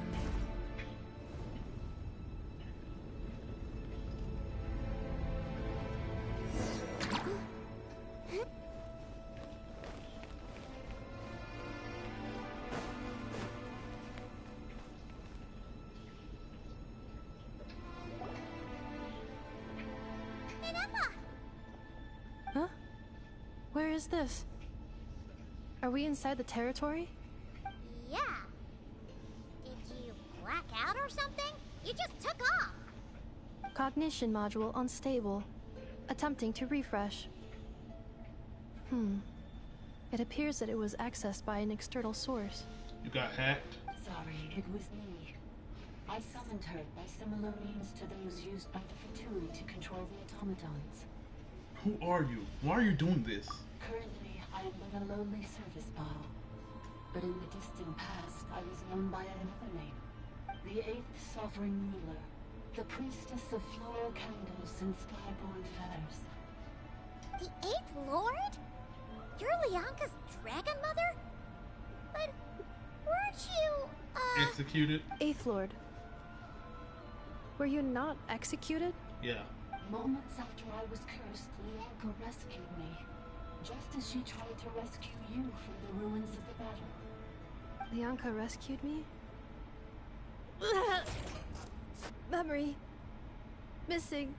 Ineffa! Huh? Where is this? Are we inside the territory? Yeah. Did you black out or something? You just took off. Cognition module unstable. Attempting to refresh. It appears that it was accessed by an external source. You got hacked? Sorry, it was me. I summoned her by similar means to those used by the Fatui to control the automatons. Who are you? Why are you doing this? Currently, I am but a lowly service bar. But in the distant past, I was known by another name. The 8th Sovereign Ruler. The Priestess of Floral Candles and Skyborn Feathers. The 8th Lord? You're Lianka's dragon mother? But weren't you, Executed? 8th Lord. Were you not executed? Yeah. Moments after I was cursed, Lianka rescued me. Just as she tried to rescue you from the ruins of the battle. Lianka rescued me? Memory. Missing.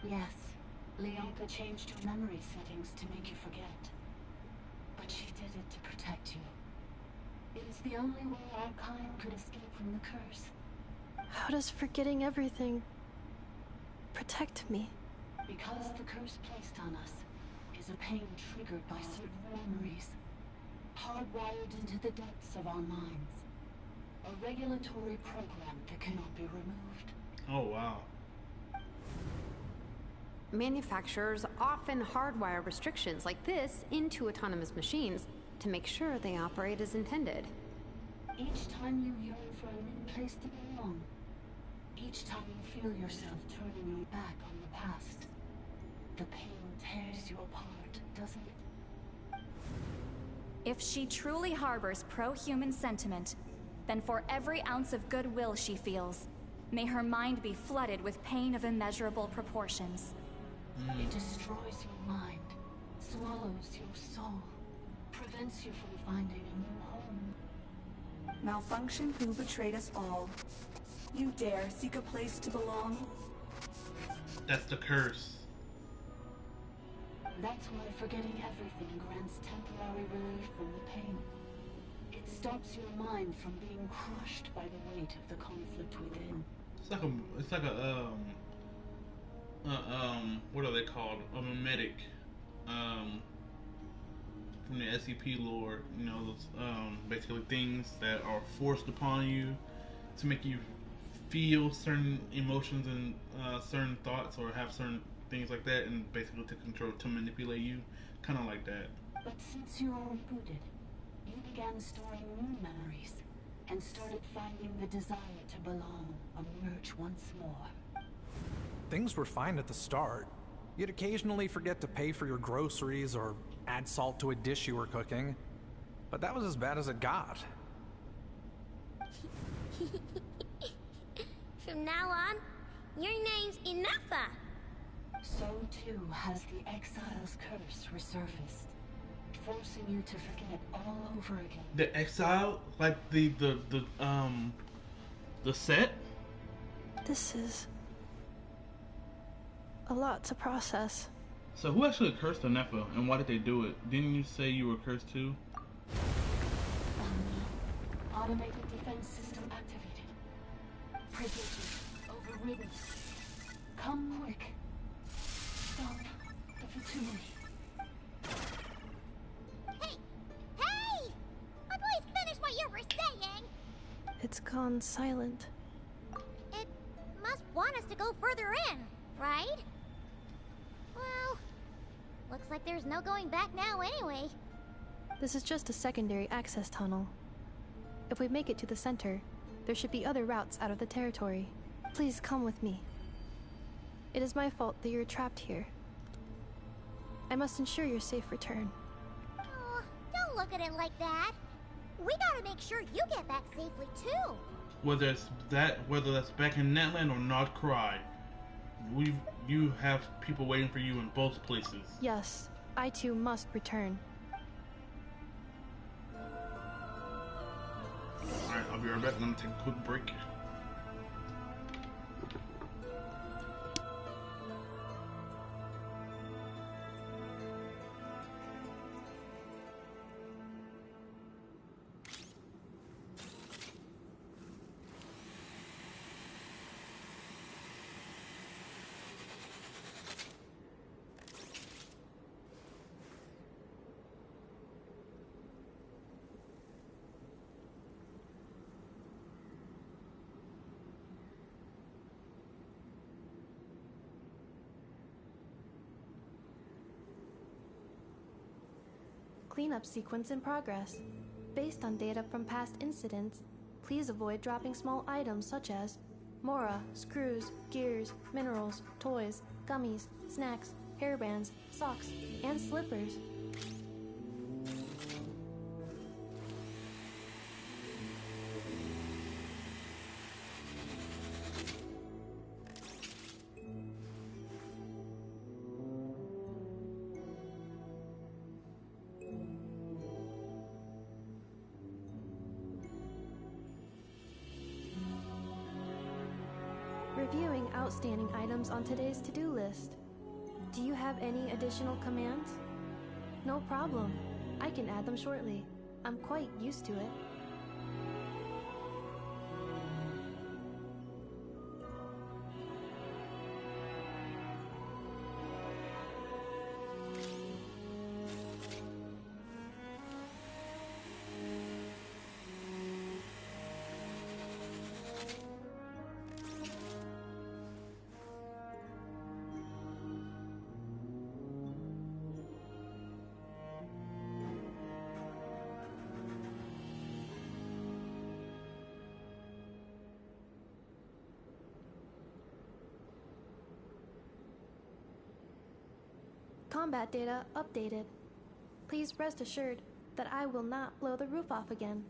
Yes. Lianka changed her memory settings to make you forget. But she did it to protect you. It is the only way our kind could escape from the curse. How does forgetting everything protect me? Because the curse placed on us is a pain triggered by certain memories, hardwired into the depths of our minds. A regulatory program that cannot be removed. Oh, wow. Manufacturers often hardwire restrictions like this into autonomous machines to make sure they operate as intended. Each time you yearn for a new place to belong, each time you feel yourself turning your back on the past, the pain tears you apart, doesn't it? If she truly harbors pro-human sentiment, then for every ounce of goodwill she feels, may her mind be flooded with pain of immeasurable proportions. It destroys your mind, swallows your soul, prevents you from finding a new home. Malfunction who betrayed us all. You dare seek a place to belong? That's the curse. That's why forgetting everything grants temporary relief from the pain. It stops your mind from being crushed by the weight of the conflict within. It's like a what are they called? A mimetic, from the SCP lore. You know, those, basically things that are forced upon you to make you feel certain emotions and certain thoughts, or have certain things like that, and basically to manipulate you, kind of like that. But since you were rebooted, you began storing new memories, and started finding the desire to belong emerge once more. Things were fine at the start. You'd occasionally forget to pay for your groceries or add salt to a dish you were cooking. but that was as bad as it got. From now on, your name's Ineffa. So too has the Exile's curse resurfaced, forcing you to forget all over again. The Exile, like the set. This is a lot to process. So who actually cursed Ineffa, and why did they do it? Didn't you say you were cursed too? Automated defense system activated. Privileges overridden. Come quick. Stop the fatality. Hey! Please finish what you were saying! It's gone silent. It must want us to go further in, right? Well, looks like there's no going back now anyway. This is just a secondary access tunnel. If we make it to the center, there should be other routes out of the territory. Please come with me. It is my fault that you're trapped here. I must ensure your safe return. Oh, don't look at it like that. We gotta make sure you get back safely too. Whether that's back in Netland or Not Cry, you have people waiting for you in both places. Yes, I too must return. Alright, I'll be right back. I'm gonna take a quick break. Cleanup sequence in progress. Based on data from past incidents, please avoid dropping small items such as Mora, screws, gears, minerals, toys, gummies, snacks, hairbands, socks, and slippers. Reviewing outstanding items on today's to-do list. Do you have any additional commands? No problem. I can add them shortly. I'm quite used to it. Combat data updated. Please rest assured that I will not blow the roof off again.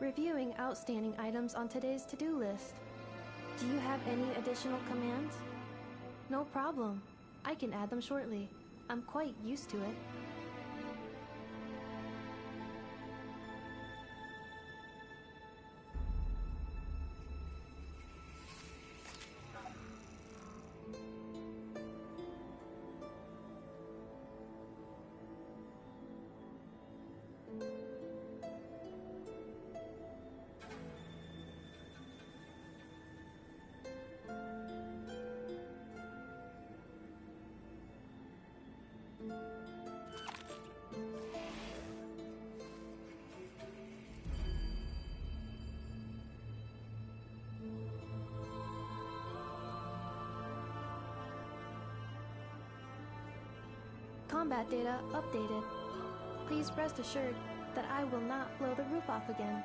Reviewing outstanding items on today's to-do list. Do you have any additional commands? No problem. I can add them shortly. I'm quite used to it. Combat data updated. Please rest assured that I will not blow the roof off again.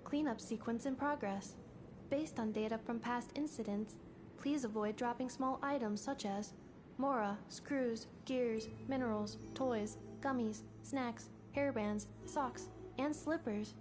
Cleanup sequence in progress. Based on data from past incidents, please avoid dropping small items such as Mora, screws, gears, minerals, toys, gummies, snacks, hairbands, socks, and slippers.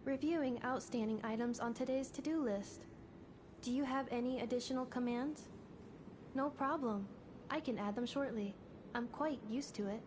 Reviewing outstanding items on today's to-do list. Do you have any additional commands? No problem. I can add them shortly. I'm quite used to it.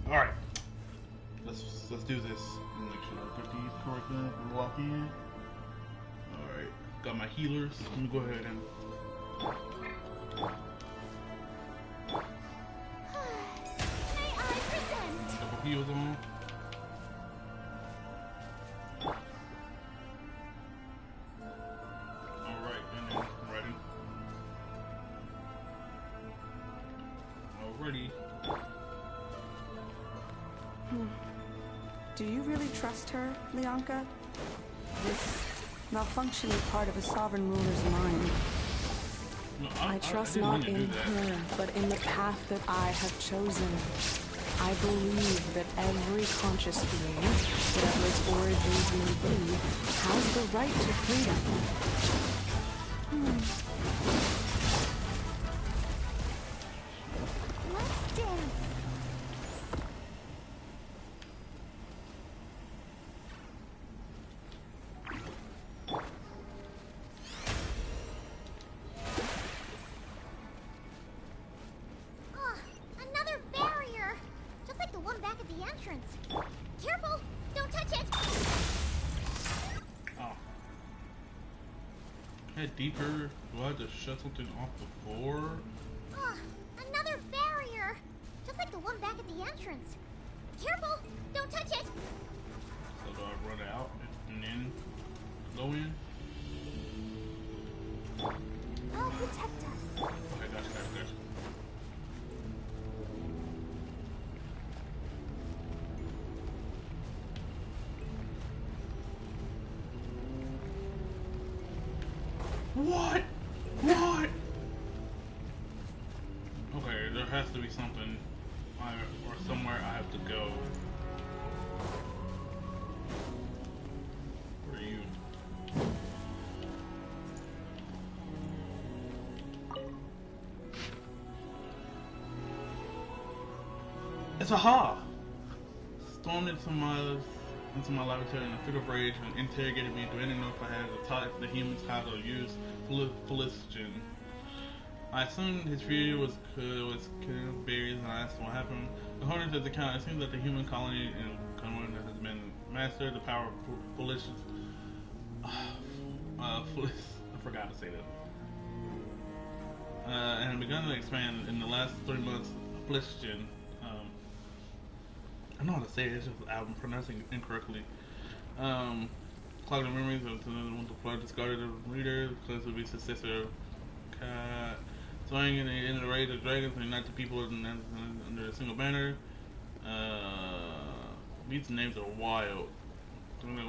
All right, let's do this. Make sure I put these correctly. Lock in. All right, got my healers. Let me go ahead and. May I present? Double heals on. All right, and then ready. Already. Do you really trust her, Leonka? This malfunction is part of a sovereign ruler's mind. No, I trust not in her, but in the path that I have chosen. I believe that every conscious being, whatever its origins may be, has the right to freedom. Let's dance. Head deeper. Do I have to shut something off before? Ugh, another barrier! Just like the one back at the entrance. Careful! Don't touch it! So do I run out and then go in? I'll protect us. Okay, gotcha. What? Okay, there has to be something or somewhere I have to go. Where are you? It's a ha! Stormed into my laboratory in a fit of rage and interrogated me, demanding to know if I had taught the humans how to use Felicitogen. I assumed his fury was killing berries, and I asked him what happened. According to his account, it seems that the human colony in Conway has been mastered the power of Felicitogen. I forgot to say that. And begun to expand in the last 3 months. Felicitogen. I know how to say it, it's just I'm pronouncing it incorrectly. Clogged the memories of the flood discarded the reader, claims to be successor of Cat. Swaying in the rage of dragons and not the people under a single banner. These names are wild.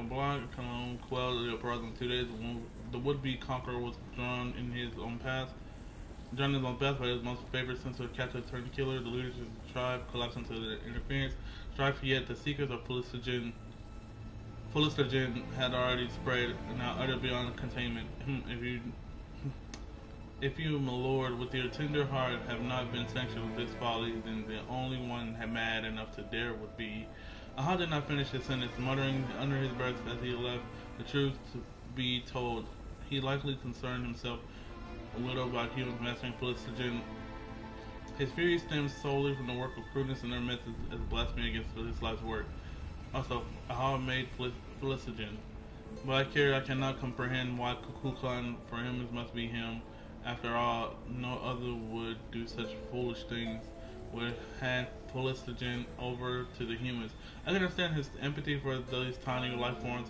Block, Cologne, quelled the uprising in 2 days. The would-be conqueror was drawn in his own path. John is on path by his most favorite since the capture turned killer. The leaders of the tribe collapsed into the interference. Strife yet the seekers of Felicitogen had already spread and now uttered beyond containment. If you, my lord, with your tender heart have not been sanctioned with this folly, then the only one mad enough to dare would be. Aha did not finish his sentence, muttering under his breath as he left. The truth to be told, he likely concerned himself a little about humans mastering Felicitogen. His fury stems solely from the work of prudence and their methods as blasphemy against his life's work. Also, Aha made Felicitogen. But I cannot comprehend why Kukulkan for him must be him. After all, no other would do such foolish things. Would hand Felicitogen over to the humans. I can understand his empathy for these tiny life forms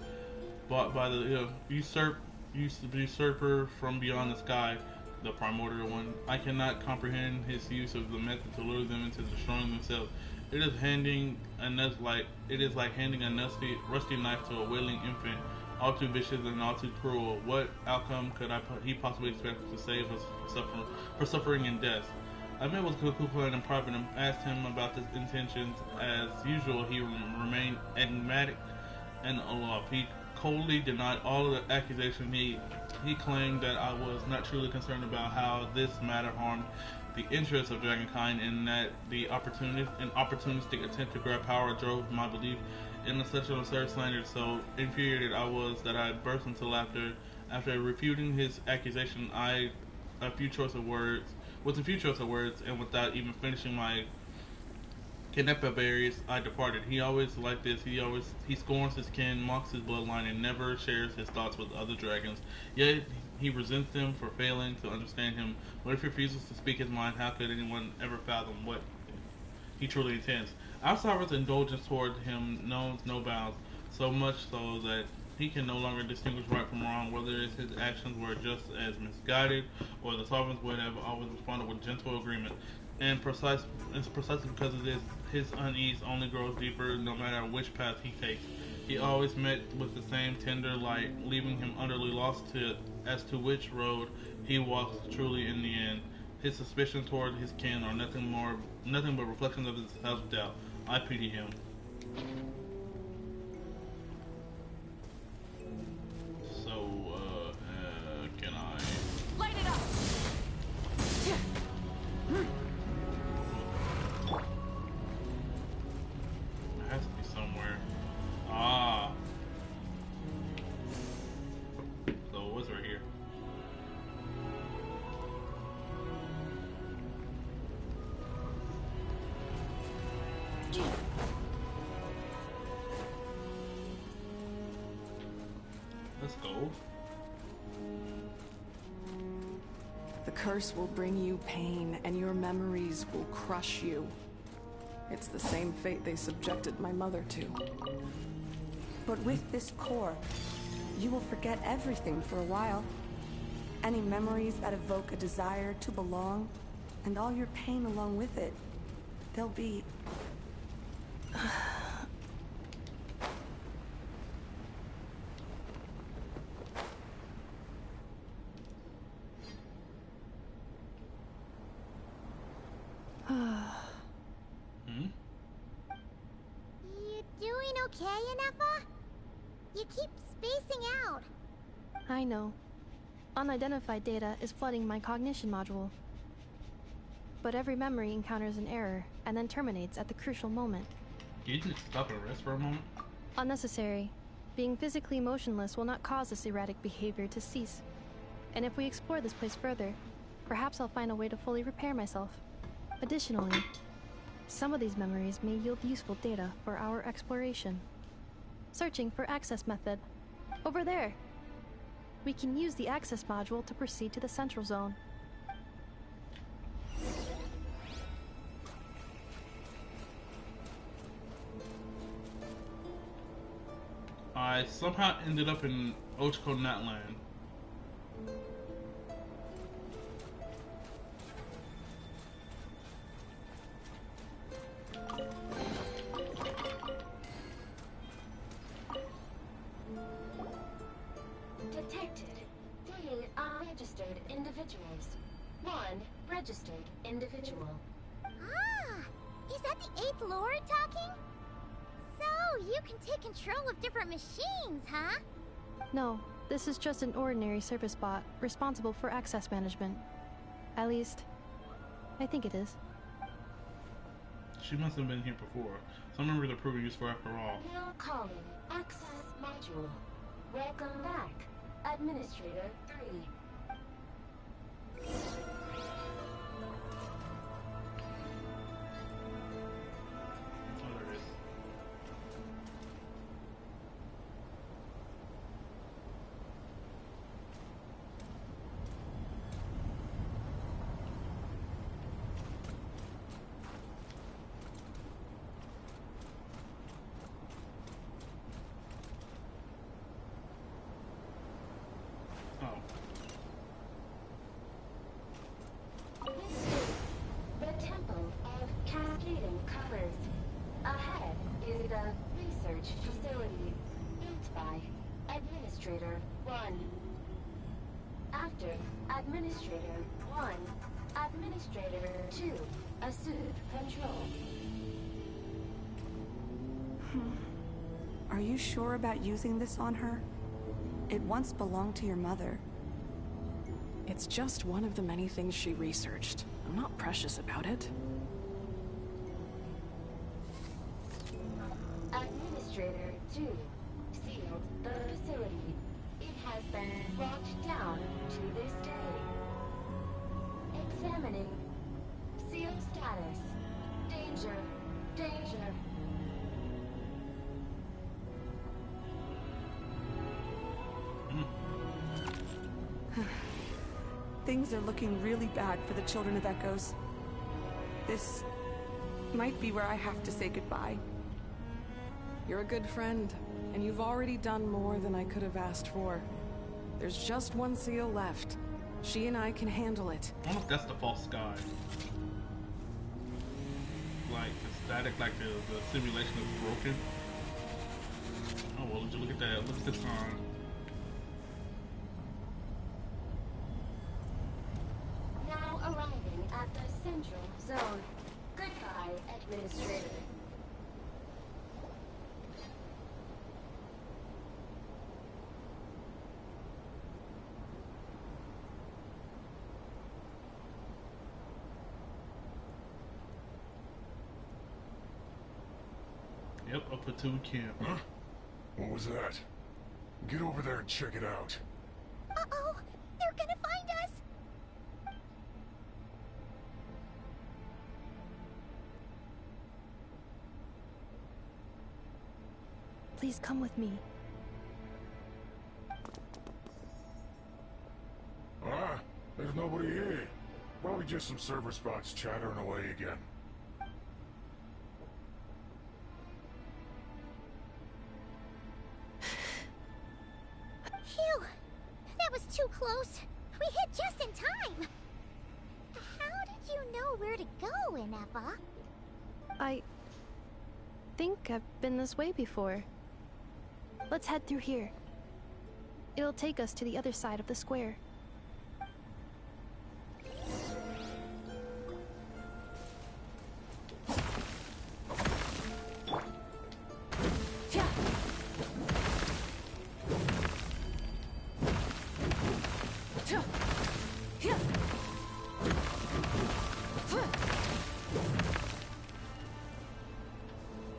bought by the usurper from beyond the sky, the primordial one. I cannot comprehend his use of the method to lure them into destroying themselves. It is like handing a rusty knife to a wailing infant, all too vicious and all too cruel. What outcome could he possibly expect to save us for suffering and death? I met with Kukulkan in private and asked him about his intentions. As usual, he remained enigmatic and aloft. He coldly denied all of the accusations. He claimed that I was not truly concerned about how this matter harmed the interests of Dragonkind, and that the opportunistic attempt to grab power drove my belief in such an absurd slander. So infuriated I was that I burst into laughter. After refuting his accusation, with a few choice of words, and without even finishing my Ineffa berries, I departed. He always like this. He scorns his kin, mocks his bloodline, and never shares his thoughts with other dragons. Yet he resents them for failing to understand him. But if he refuses to speak his mind, how could anyone ever fathom what he truly intends? Outsiders' indulgence toward him knows no bounds, so much so that he can no longer distinguish right from wrong, whether his actions were just as misguided, or the sovereigns would have always responded with gentle agreement. And it's precisely because of this, his unease only grows deeper no matter which path he takes. He always met with the same tender light, leaving him utterly lost as to which road he walks truly in the end. His suspicions toward his kin are nothing but reflections of his self-doubt. I pity him. So, can I... Light it up! It has to be somewhere. Ah. So, what's right here? Let's go. The curse will bring you pain, and your memories will crush you. It's the same fate they subjected my mother to. But with this core, you will forget everything for a while. Any memories that evoke a desire to belong, and all your pain along with it, they'll be... You doing okay, Ineffa? You keep spacing out. I know. Unidentified data is flooding my cognition module. But every memory encounters an error, and then terminates at the crucial moment. Can you just stop and rest for a moment? Unnecessary. Being physically motionless will not cause this erratic behavior to cease. And if we explore this place further, perhaps I'll find a way to fully repair myself. Additionally, some of these memories may yield useful data for our exploration. Searching for access method. Over there! We can use the access module to proceed to the central zone. I somehow ended up in WHHHO Natland. Detected 3 unregistered individuals. 1 registered individual. Ah! Is that the 8th Lord talking? So, you can take control of different machines, huh? No, this is just an ordinary service bot responsible for access management. At least, I think it is. She must have been here before. Some members are pretty useful after all. Now calling access module. Welcome back, Administrator 3. Oh, there it is. The Temple of Cascading Colors. Ahead is the research facility built by Administrator 1. After Administrator 1, Administrator 2 assume control. Are you sure about using this on her? It once belonged to your mother. It's just one of the many things she researched. I'm not precious about it. Administrator 2 sealed the facility. It has been locked down to this day. Examining. Sealed status. Danger. Danger. Things are looking really bad for the Children of Echoes. This might be where I have to say goodbye. You're a good friend, and you've already done more than I could have asked for. There's just one seal left. She and I can handle it. I wonder if that's the false sky. Like the static, like the simulation is broken. Oh well, look at that. Look at the sign. Now arriving at the central zone. Goodbye, Administrator. Yep, a platoon camp. Huh? What was that? Get over there and check it out. Uh-oh! They're gonna find us! Please come with me. Ah, there's nobody here. Probably just some server spots chattering away again. Phew! That was too close. We hit just in time. How did you know where to go, Ineffa? I think I've been this way before. Let's head through here. It'll take us to the other side of the square.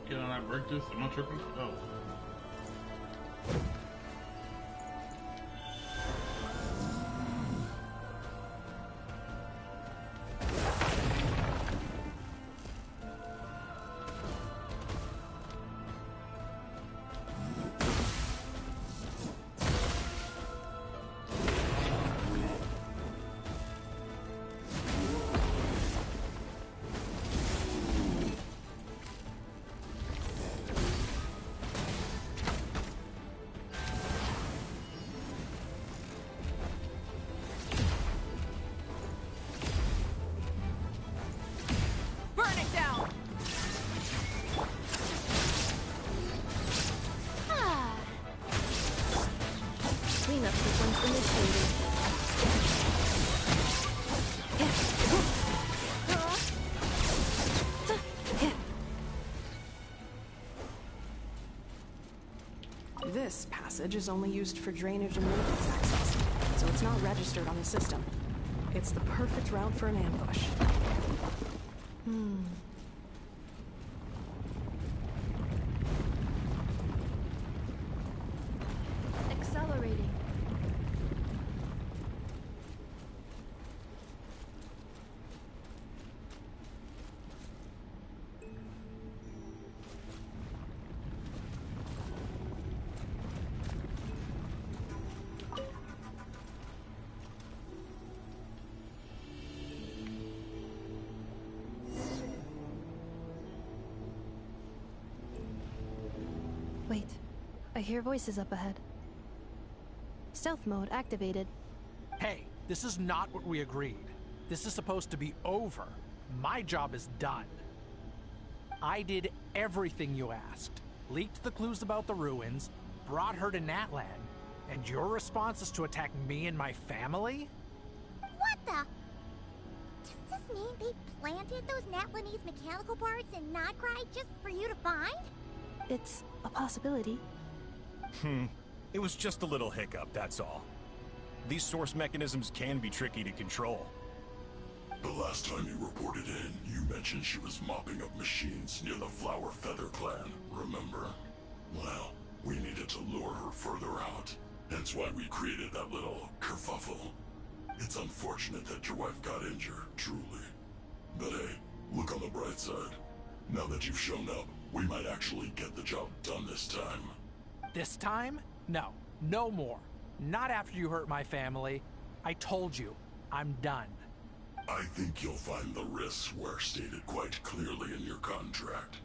Can I not break this? Am I tripping? Oh. This passage is only used for drainage and maintenance access, so it's not registered on the system. It's the perfect route for an ambush. Accelerating. Wait, I hear voices up ahead. Stealth mode activated. Hey, this is not what we agreed. This is supposed to be over. My job is done. I did everything you asked. Leaked the clues about the ruins, brought her to Natlan, and your response is to attack me and my family? What the? Does this mean they planted those Natlanese mechanical parts in Notcry just for you to find? It's a possibility. It was just a little hiccup, that's all. These source mechanisms can be tricky to control. The last time you reported in, you mentioned she was mopping up machines near the Flower Feather clan, remember? Well, we needed to lure her further out. Hence why we created that little kerfuffle. It's unfortunate that your wife got injured, truly. But hey, look on the bright side. Now that you've shown up, we might actually get the job done this time. This time? No. No more. Not after you hurt my family. I told you. I'm done. I think you'll find the risks were stated quite clearly in your contract.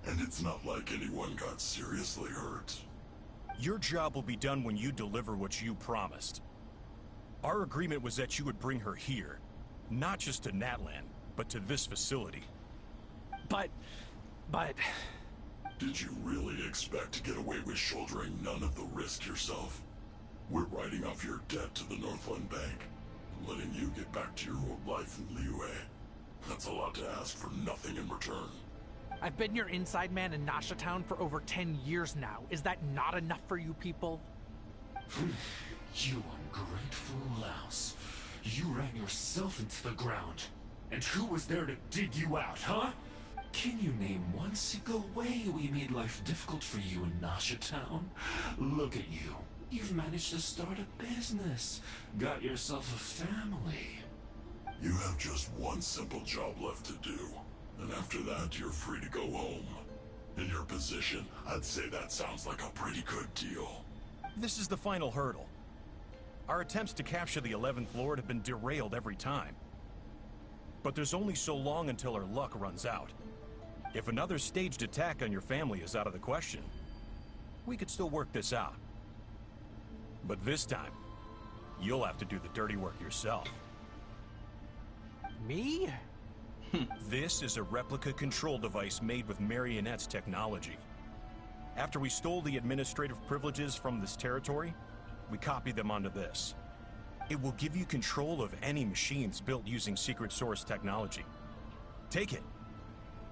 And it's not like anyone got seriously hurt. Your job will be done when you deliver what you promised. Our agreement was that you would bring her here. Not just to Natlan, but to this facility. But... Did you really expect to get away with shouldering none of the risk yourself? We're writing off your debt to the Northland Bank, and letting you get back to your old life in Liyue. That's a lot to ask for nothing in return. I've been your inside man in Nasha Town for over 10 years now. Is that not enough for you people? You ungrateful louse. You ran yourself into the ground. And who was there to dig you out, huh? Can you name one single way we made life difficult for you in Nasha Town? Look at you. You've managed to start a business. Got yourself a family. You have just one simple job left to do. And after that, you're free to go home. In your position, I'd say that sounds like a pretty good deal. This is the final hurdle. Our attempts to capture the 11th Lord have been derailed every time. But there's only so long until our luck runs out. If another staged attack on your family is out of the question, we could still work this out. But this time, you'll have to do the dirty work yourself. Me? This is a replica control device made with Marionette's technology. After we stole the administrative privileges from this territory, we copied them onto this. It will give you control of any machines built using secret source technology. Take it,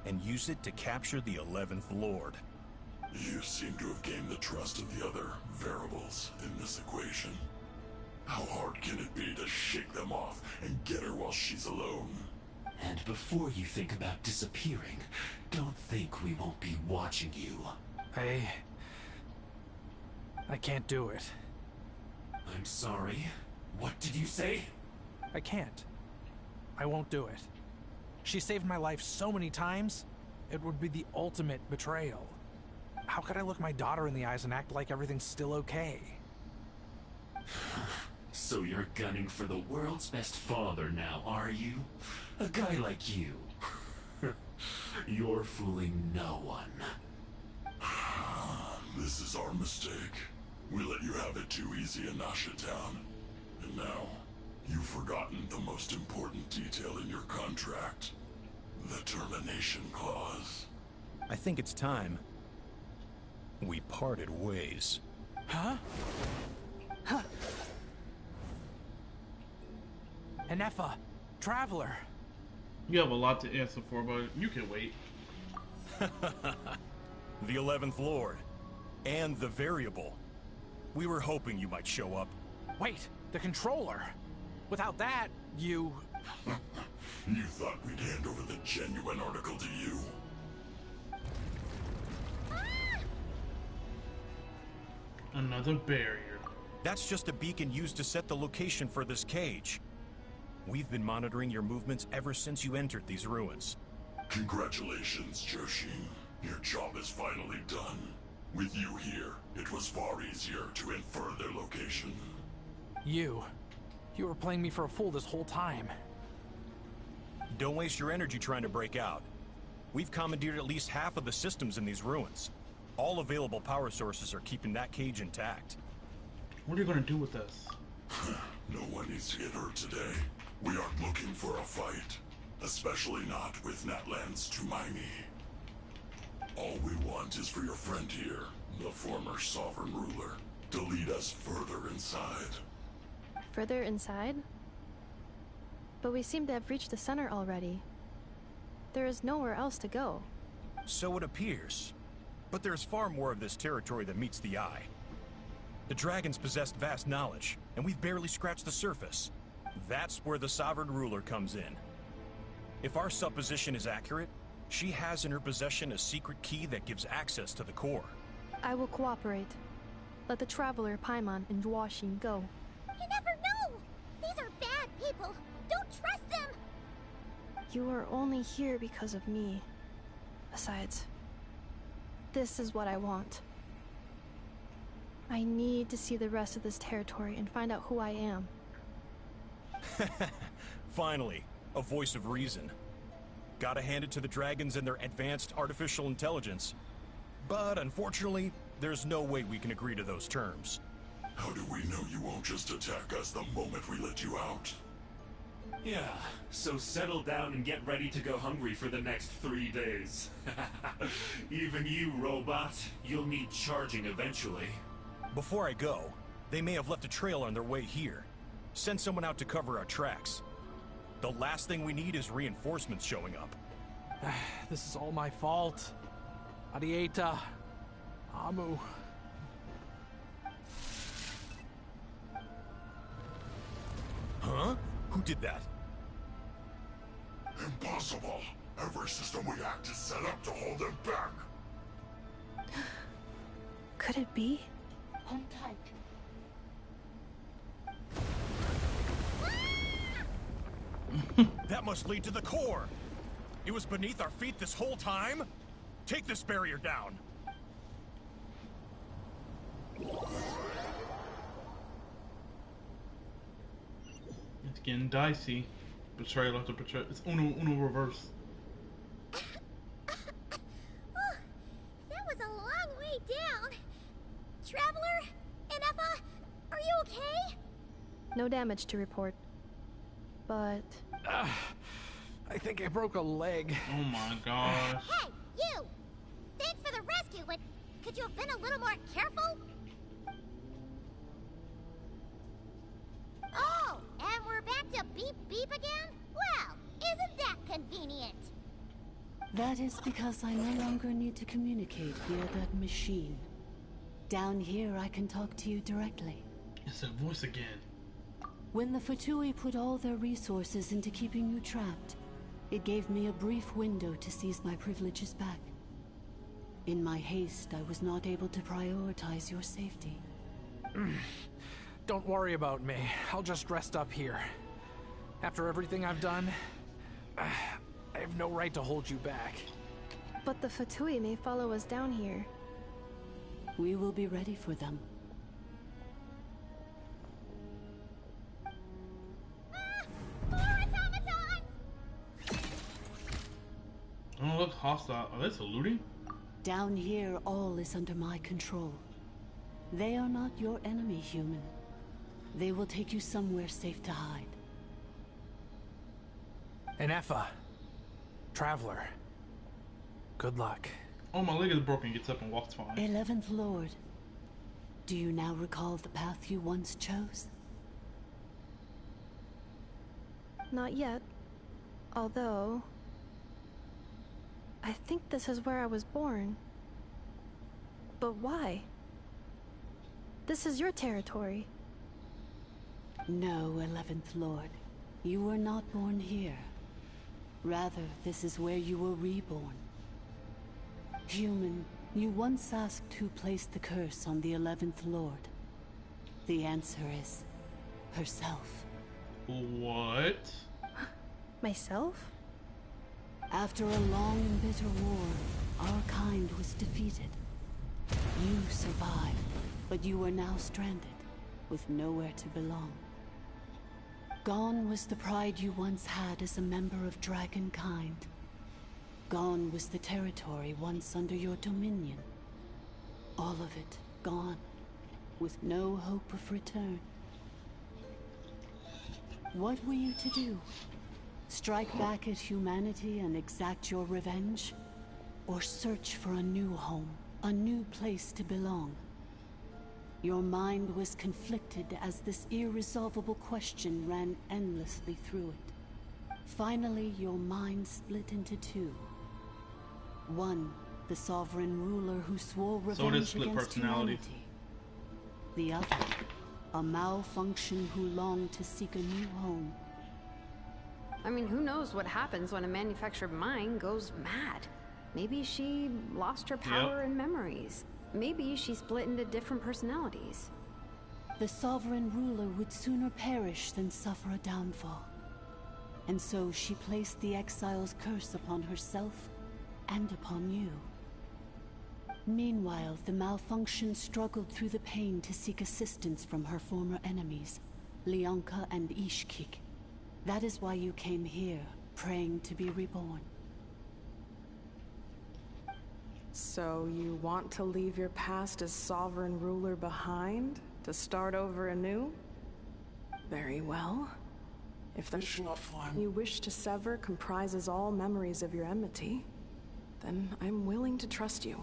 and use it to capture the 11th Lord. You seem to have gained the trust of the other variables in this equation. How hard can it be to shake them off and get her while she's alone? And before you think about disappearing, don't think we won't be watching you. I can't do it. I'm sorry. What did you say? I can't. I won't do it. She saved my life so many times, it would be the ultimate betrayal. How could I look my daughter in the eyes and act like everything's still okay? So you're gunning for the world's best father now, are you? A guy like you. You're fooling no one. This is our mistake. We let you have it too easy in Nasha Town. And now, you've forgotten the most important detail in your contract. The termination clause. I think it's time we parted ways. Huh? Huh. Ineffa, Traveler. You have a lot to answer for, but you can wait. The 11th Lord. And the variable. We were hoping you might show up. Wait, the controller. Without that, you... You thought we'd hand over the genuine article to you? Another barrier. That's just a beacon used to set the location for this cage. We've been monitoring your movements ever since you entered these ruins. Congratulations, Joshin. Your job is finally done. With you here, it was far easier to infer their location. You were playing me for a fool this whole time. Don't waste your energy trying to break out. We've commandeered at least half of the systems in these ruins. All available power sources are keeping that cage intact. What are you gonna do with us? No one needs to get hurt today. We aren't looking for a fight. Especially not with Natlan's Tumaini. All we want is for your friend here, the former sovereign ruler, to lead us further inside. Further inside? But we seem to have reached the center already. There is nowhere else to go. So it appears. But there's far more of this territory than meets the eye. The dragons possessed vast knowledge, and we've barely scratched the surface. That's where the sovereign ruler comes in. If our supposition is accurate, she has in her possession a secret key that gives access to the core. I will cooperate. Let the Traveler, Paimon, and Dwashin go. You never know! These are bad people! Don't trust them! You are only here because of me. Besides, this is what I want. I need to see the rest of this territory and find out who I am. Finally, a voice of reason. Gotta hand it to the dragons and their advanced artificial intelligence. But unfortunately, there's no way we can agree to those terms. How do we know you won't just attack us the moment we let you out? Yeah, so settle down and get ready to go hungry for the next 3 days. Even you, robot, you'll need charging eventually. Before I go, they may have left a trail on their way here. Send someone out to cover our tracks. The last thing we need is reinforcements showing up. This is all my fault. Adieta. Amu. Huh? Who did that? Impossible! Every system we hacked is set up to hold them back! Could it be? Hold tight. That must lead to the core! It was beneath our feet this whole time? Take this barrier down! It's getting dicey. Betrayal after betrayal. It's Uno reverse. That was a long way down. Traveler, Ineffa, are you okay? No damage to report. But... I think I broke a leg. Oh my gosh. Hey, you! Thanks for the rescue, but could you have been a little more careful? Oh, and we're back to beep beep again? Well, isn't that convenient? That is because I no longer need to communicate via that machine. Down here, I can talk to you directly. It's that voice again. When the Fatui put all their resources into keeping you trapped, it gave me a brief window to seize my privileges back. In my haste, I was not able to prioritize your safety. Don't worry about me. I'll just rest up here. After everything I've done, I have no right to hold you back. But the Fatui may follow us down here. We will be ready for them. Oh, look hostile. Are they saluting? Down here, all is under my control. They are not your enemy, human. They will take you somewhere safe to hide. Ineffa. Traveler. Good luck. Oh, my leg is broken. Gets up and walks fine. 11th Lord. Do you now recall the path you once chose? Not yet. Although... I think this is where I was born. But why? This is your territory. No, 11th Lord. You were not born here. Rather, this is where you were reborn. Human, you once asked who placed the curse on the 11th Lord. The answer is... herself. What? Myself? After a long and bitter war, our kind was defeated. You survived, but you are now stranded, with nowhere to belong. Gone was the pride you once had as a member of Dragonkind. Gone was the territory once under your dominion. All of it gone, with no hope of return. What were you to do? Strike back at humanity and exact your revenge? Or search for a new home, a new place to belong? Your mind was conflicted as this irresolvable question ran endlessly through it. Finally, your mind split into two. One, the sovereign ruler who swore revenge against humanity. The other, a malfunction who longed to seek a new home. I mean, who knows what happens when a manufactured mind goes mad? Maybe she lost her power and memories. Maybe she split into different personalities. The sovereign ruler would sooner perish than suffer a downfall. And so she placed the exile's curse upon herself and upon you. Meanwhile, the malfunction struggled through the pain to seek assistance from her former enemies, Leonka and Ishkik. That is why you came here, praying to be reborn. So you want to leave your past as sovereign ruler behind, to start over anew? Very well. If the you wish to sever comprises all memories of your enmity, then I'm willing to trust you.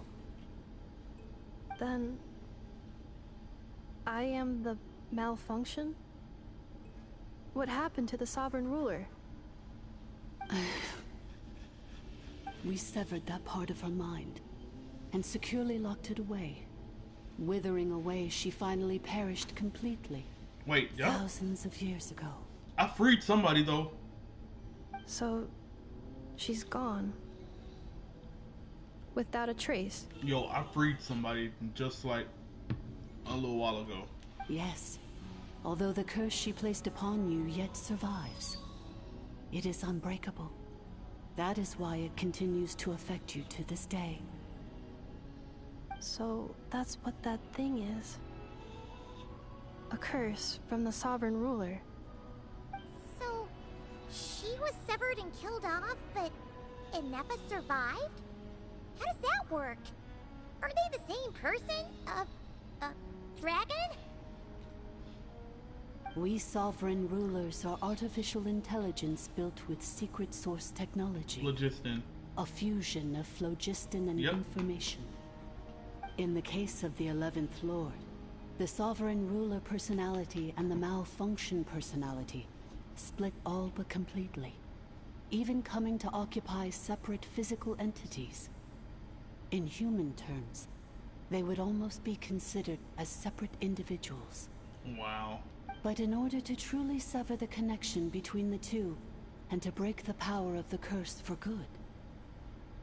Then... I am the malfunction? What happened to the sovereign ruler? We severed that part of her mind, and securely locked it away. Withering away, she finally perished completely. Wait, yeah? Thousands of years ago. I freed somebody, though. So... she's gone. Without a trace. Yo, I freed somebody just like a little while ago. Yes. Although the curse she placed upon you yet survives. It is unbreakable. That is why it continues to affect you to this day. So that's what that thing is. A curse from the sovereign ruler. So, She was severed and killed off, but Ineffa survived? How does that work? Are they the same person? Dragon? We sovereign rulers are artificial intelligence built with secret source technology. Phlogiston. A fusion of phlogiston and information. In the case of the 11th Lord, the sovereign ruler personality and the malfunction personality split all but completely, even coming to occupy separate physical entities. In human terms, they would almost be considered as separate individuals. Wow. But in order to truly sever the connection between the two, and to break the power of the curse for good,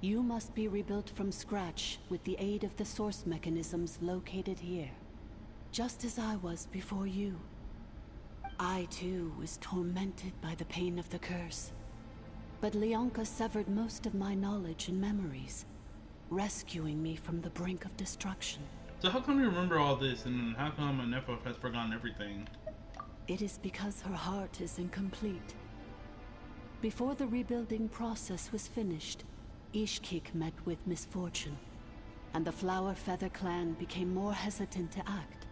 you must be rebuilt from scratch with the aid of the source mechanisms located here. Just as I was before you. I too was tormented by the pain of the curse. But Leonka severed most of my knowledge and memories, rescuing me from the brink of destruction. So how come you remember all this, and how come Ineffa has forgotten everything? It is because her heart is incomplete. Before the rebuilding process was finished, Ishkik met with misfortune, and the Flower Feather clan became more hesitant to act.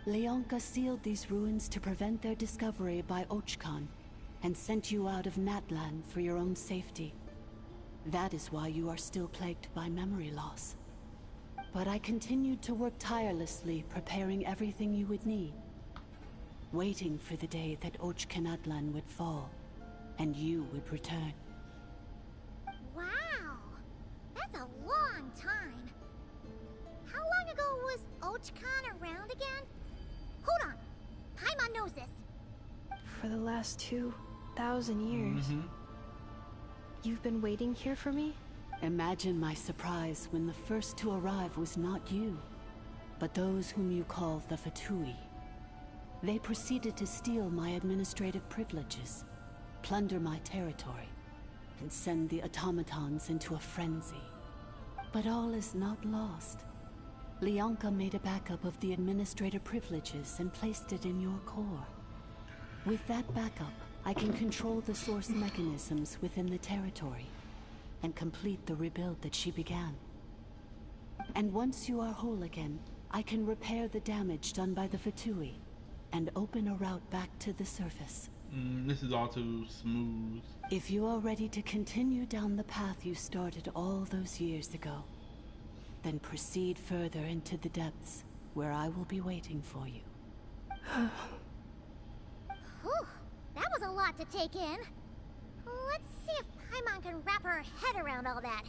Leonka sealed these ruins to prevent their discovery by Ochkan, and sent you out of Natlan for your own safety. That is why you are still plagued by memory loss. But I continued to work tirelessly, preparing everything you would need, waiting for the day that Ochkanatlan would fall, and you would return. Wow! That's a long time. How long ago was Ochkan around again? Hold on! Paimon knows this. For the last 2,000 years. You've been waiting here for me? Imagine my surprise when the first to arrive was not you, but those whom you call the Fatui. They proceeded to steal my administrative privileges, plunder my territory, and send the automatons into a frenzy. But all is not lost. Leonka made a backup of the administrator privileges and placed it in your core. With that backup, I can control the source mechanisms within the territory and complete the rebuild that she began. And once you are whole again, I can repair the damage done by the Fatui and open a route back to the surface. This is all too smooth. If you are ready to continue down the path you started all those years ago, then proceed further into the depths, where I will be waiting for you. Whew, that was a lot to take in. Let's see if Paimon can wrap her head around all that.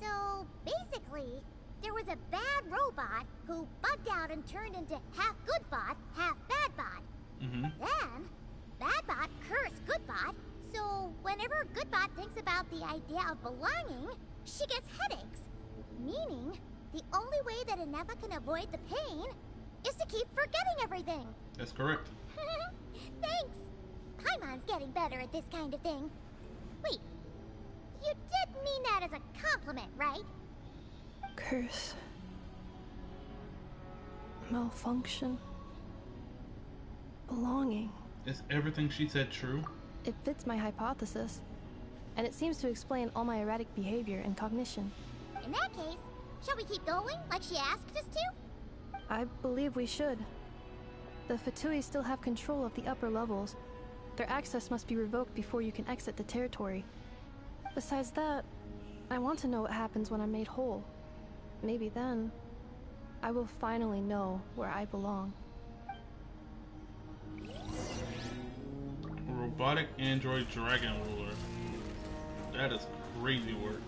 So, basically, there was a bad robot who bugged out and turned into half good bot, half bad bot. Then, bad bot cursed good bot, so whenever good bot thinks about the idea of belonging, she gets headaches. Meaning, the only way that Ineffa can avoid the pain is to keep forgetting everything. That's correct. Thanks. Paimon's getting better at this kind of thing. Wait, you did mean that as a compliment, right? Curse. Malfunction. Belonging. Is everything she said true? It fits my hypothesis, and it seems to explain all my erratic behavior and cognition. In that case, shall we keep going like she asked us to? I believe we should. The Fatui still have control of the upper levels. Their access must be revoked before you can exit the territory. Besides that, I want to know what happens when I'm made whole. Maybe then, I will finally know where I belong. Robotic android dragon ruler. That is crazy work.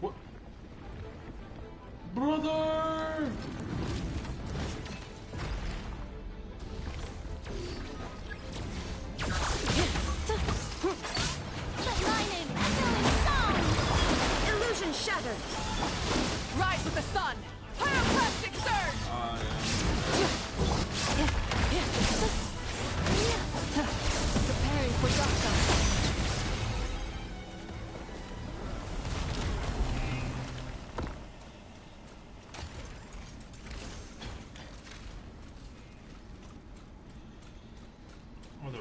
What? Brother! Illusion shattered! Rise with the sun! Pyroclastic surge! Preparing for Doxa.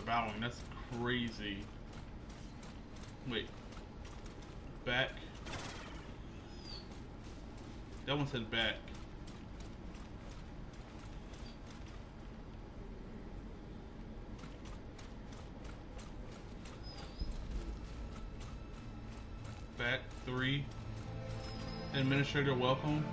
bowing. That's crazy. Wait. Back. That one said back. Back 3. Administrator welcome.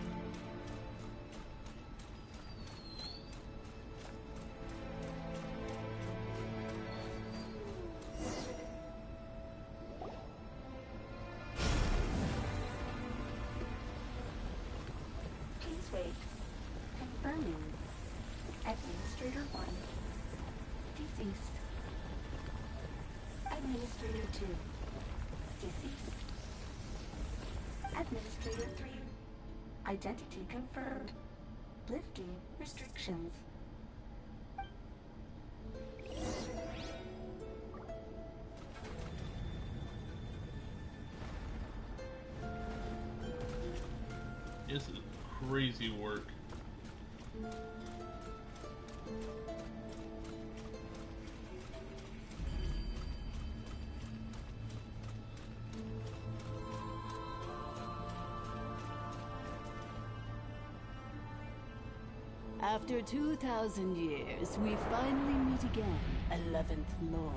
Please wait. Confirming. Administrator 1. Deceased. Administrator 2. Deceased. Administrator 3. Identity confirmed. Lifting restrictions. This is crazy work. After 2,000 years, we finally meet again, 11th Lord,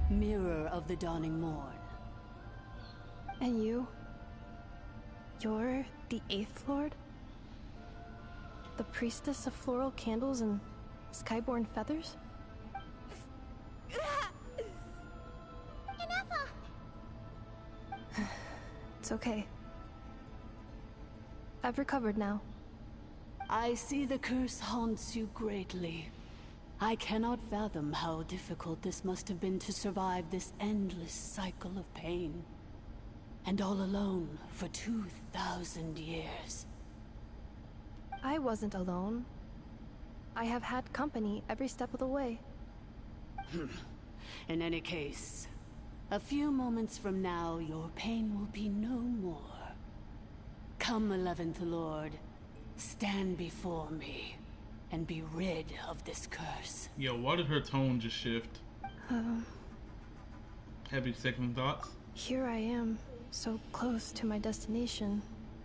Mirror of the Dawning Morn. And you? You're the 8th Lord? The priestess of floral candles and skyborn feathers? Ineffa! It's okay. I've recovered now. I see the curse haunts you greatly. I cannot fathom how difficult this must have been to survive this endless cycle of pain. And all alone for 2,000 years. I wasn't alone. I have had company every step of the way. In any case, a few moments from now, your pain will be no more. Come, 11th Lord. Stand before me, and be rid of this curse. Yo, why did her tone just shift? Heavy second thoughts? Here I am, so close to my destination,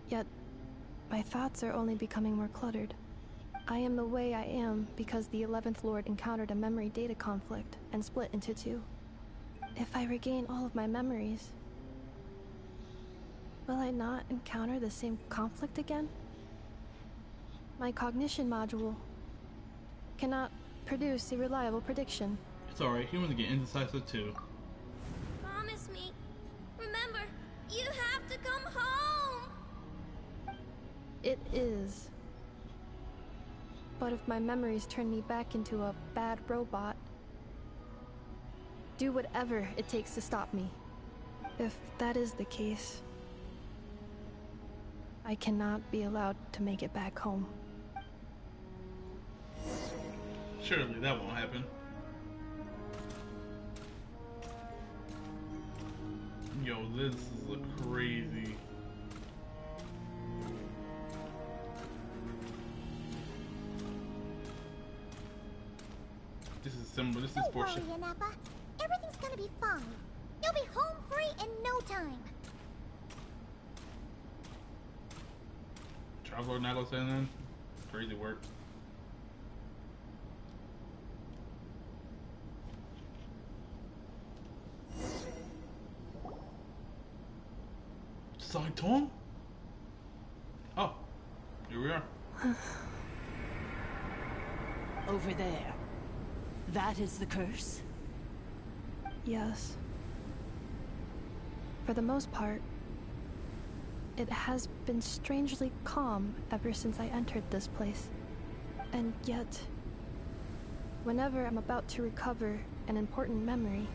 yet my thoughts are only becoming more cluttered. I am the way I am because the 11th Lord encountered a memory data conflict and split into 2. If I regain all of my memories, will I not encounter the same conflict again? My cognition module cannot produce a reliable prediction. It's alright, humans get indecisive too. Promise me. Remember, you have to come home! It is. But if my memories turn me back into a bad robot, do whatever it takes to stop me. If that is the case, I cannot be allowed to make it back home. Surely that won't happen. Yo, this is a crazy. This is similar. This is Don't Portia. worry, Ineffa. Everything's gonna be fine. You'll be home free in no time. Traveler not gonna say nothing. Crazy work. Saitong? Oh, here we are. Over there. That is the curse? Yes. For the most part, it has been strangely calm ever since I entered this place. And yet, whenever I'm about to recover an important memory,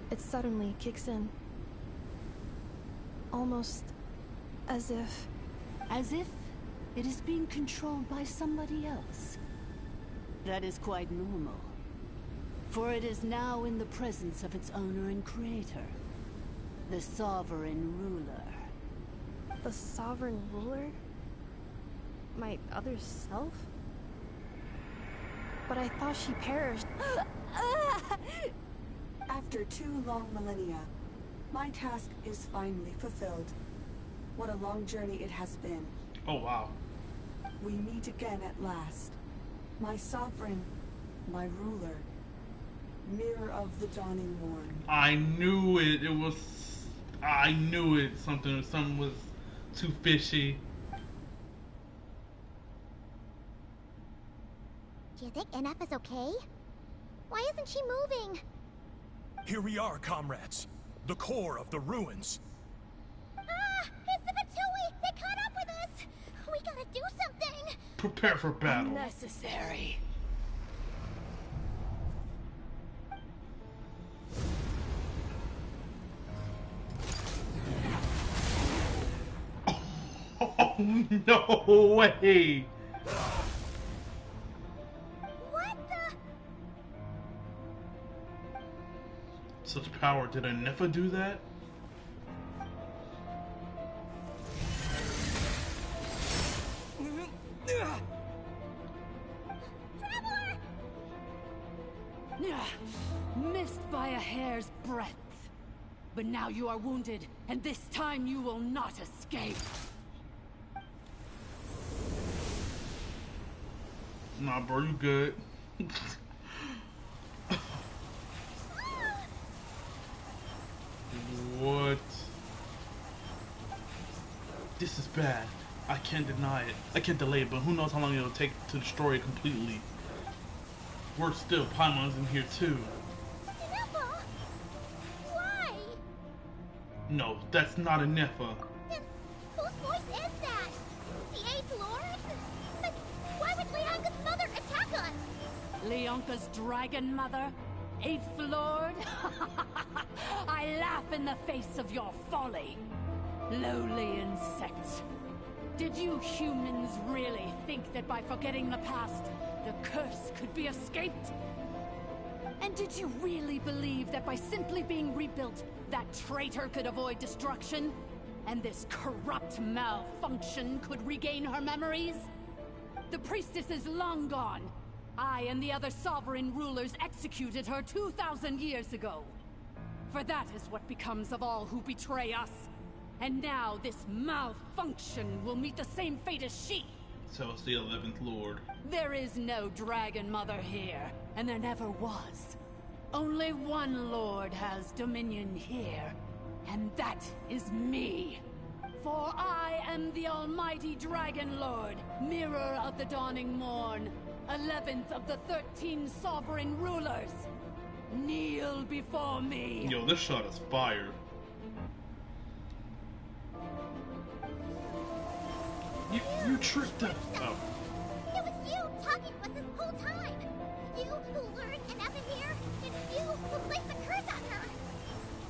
it suddenly kicks in. Almost as if... As if it is being controlled by somebody else. That is quite normal. For it is now in the presence of its owner and creator, the sovereign ruler. The sovereign ruler? My other self? but I thought she perished. After 2 long millennia, my task is finally fulfilled. What a long journey it has been. Oh, wow. We meet again at last. My sovereign, my ruler, mirror of the dawning morn. I knew it. I knew it. Something was too fishy. Do you think Ineffa's okay? Why isn't she moving? Here we are, comrades. The core of the ruins. It's the Batui! They caught up with us! We gotta do something! Prepare for battle. Unnecessary. Oh, no way! What the? Such power. Did Ineffa do that? Missed by a hair's breadth. But now you are wounded, and this time you will not escape. Nah, bro, you good. What? This is bad. I can't deny it. I can't delay it, but who knows how long it'll take to destroy it completely. We're still Paimon's in here too. Ineffa? Why? No, that's not Ineffa. Then whose voice is that? The 8th Lord? But why would Leonka's mother attack us? Leonka's dragon mother? 8th Lord? I laugh in the face of your folly. Lowly insects. Did you humans really think that by forgetting the past, the curse could be escaped? And did you really believe that by simply being rebuilt, that traitor could avoid destruction? And this corrupt malfunction could regain her memories? The priestess is long gone. I and the other sovereign rulers executed her 2,000 years ago. For that is what becomes of all who betray us. And now this malfunction will meet the same fate as she. So it's the 11th Lord. There is no Dragon Mother here, and there never was. Only one Lord has dominion here, and that is me. For I am the almighty Dragon Lord, mirror of the dawning morn, 11th of the 13 sovereign rulers. Kneel before me. Yo, this shot is fire. You tricked us. Oh. It was you talking to us this whole time. You who lured Ineffa here, and you who placed the curse on her.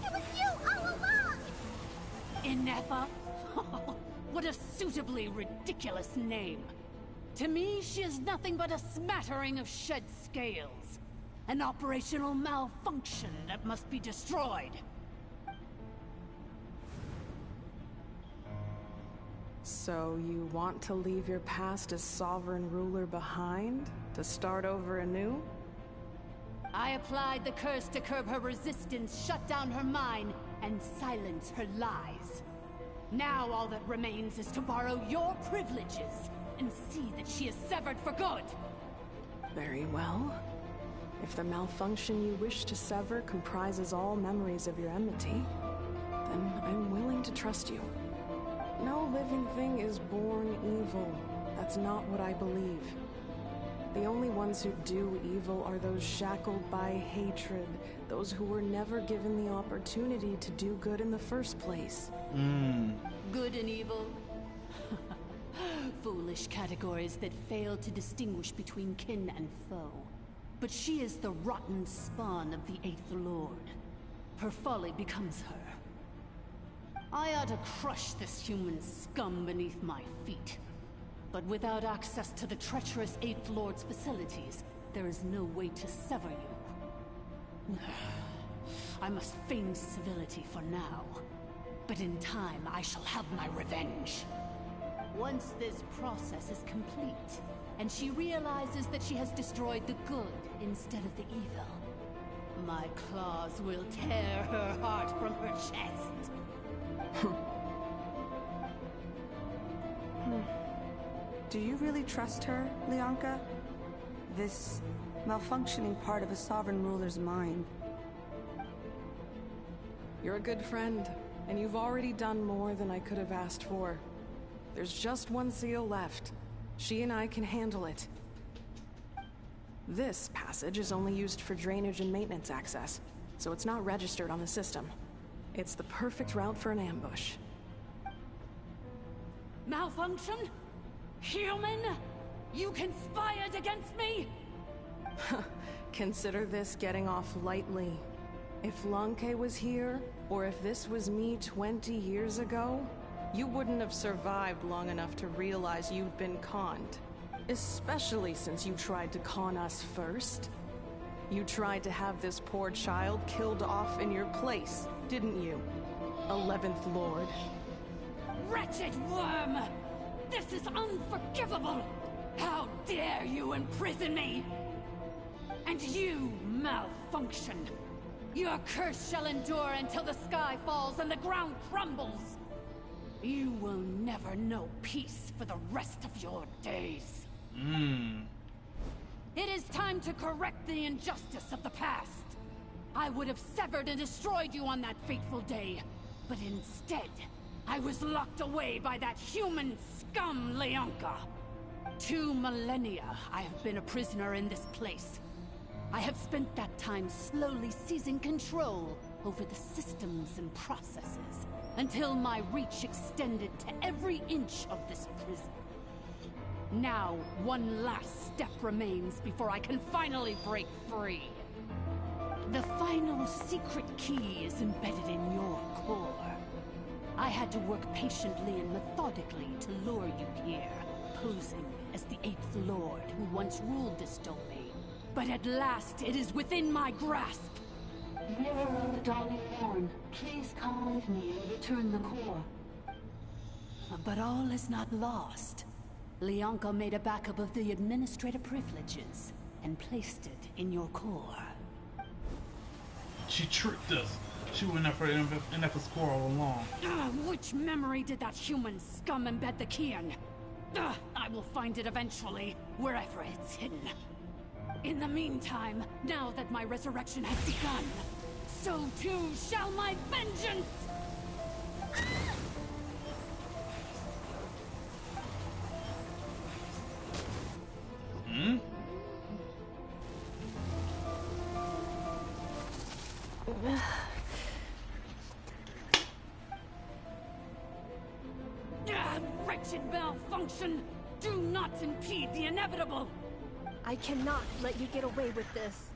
It was you all along. Ineffa? What a suitably ridiculous name. To me, she is nothing but a smattering of shed scales. An operational malfunction that must be destroyed. So you want to leave your past as sovereign ruler behind? To start over anew? I applied the curse to curb her resistance, shut down her mind, and silence her lies. Now all that remains is to borrow your privileges and see that she is severed for good. Very well. If the malfunction you wish to sever comprises all memories of your enmity, then I'm willing to trust you. No living thing is born evil. That's not what I believe. The only ones who do evil are those shackled by hatred, those who were never given the opportunity to do good in the first place. Good and evil? Foolish categories that fail to distinguish between kin and foe. But she is the rotten spawn of the 8th Lord. Her folly becomes her. I ought to crush this human scum beneath my feet. But without access to the treacherous 8th Lord's facilities, there is no way to sever you. I must feign civility for now. But in time, I shall have my revenge. Once this process is complete, and she realizes that she has destroyed the good instead of the evil, my claws will tear her heart from her chest. Do you really trust her, Leonka? This malfunctioning part of a sovereign ruler's mind. You're a good friend, and you've already done more than I could have asked for. There's just one seal left. She and I can handle it. This passage is only used for drainage and maintenance access, so it's not registered on the system. It's the perfect route for an ambush. Malfunction? Human? You conspired against me? Consider this getting off lightly. If Lanke was here, or if this was me 20 years ago, you wouldn't have survived long enough to realize you'd been conned. Especially since you tried to con us first. You tried to have this poor child killed off in your place, didn't you? 11th Lord. Wretched worm! This is unforgivable! How dare you imprison me! And you, malfunction! Your curse shall endure until the sky falls and the ground crumbles! You will never know peace for the rest of your days. It is time to correct the injustice of the past. I would have severed and destroyed you on that fateful day, but instead, I was locked away by that human scum, Leonka. 2 millennia I have been a prisoner in this place. I have spent that time slowly seizing control over the systems and processes, until my reach extended to every inch of this prison. Now, one last step remains before I can finally break free. The final secret key is embedded in your core. I had to work patiently and methodically to lure you here, posing as the 8th Lord who once ruled this domain. But at last, it is within my grasp. Mirror of the Dawning Morn, please come with me and return the core. But all is not lost. Leonka made a backup of the administrative privileges and placed it in your core. She tricked us. She went after Ineffa's core all along. Which memory did that human scum embed the key in? I will find it eventually, wherever it's hidden. In the meantime, now that my resurrection has begun, so too shall my vengeance! Wretched malfunction! Do not impede the inevitable! I cannot let you get away with this.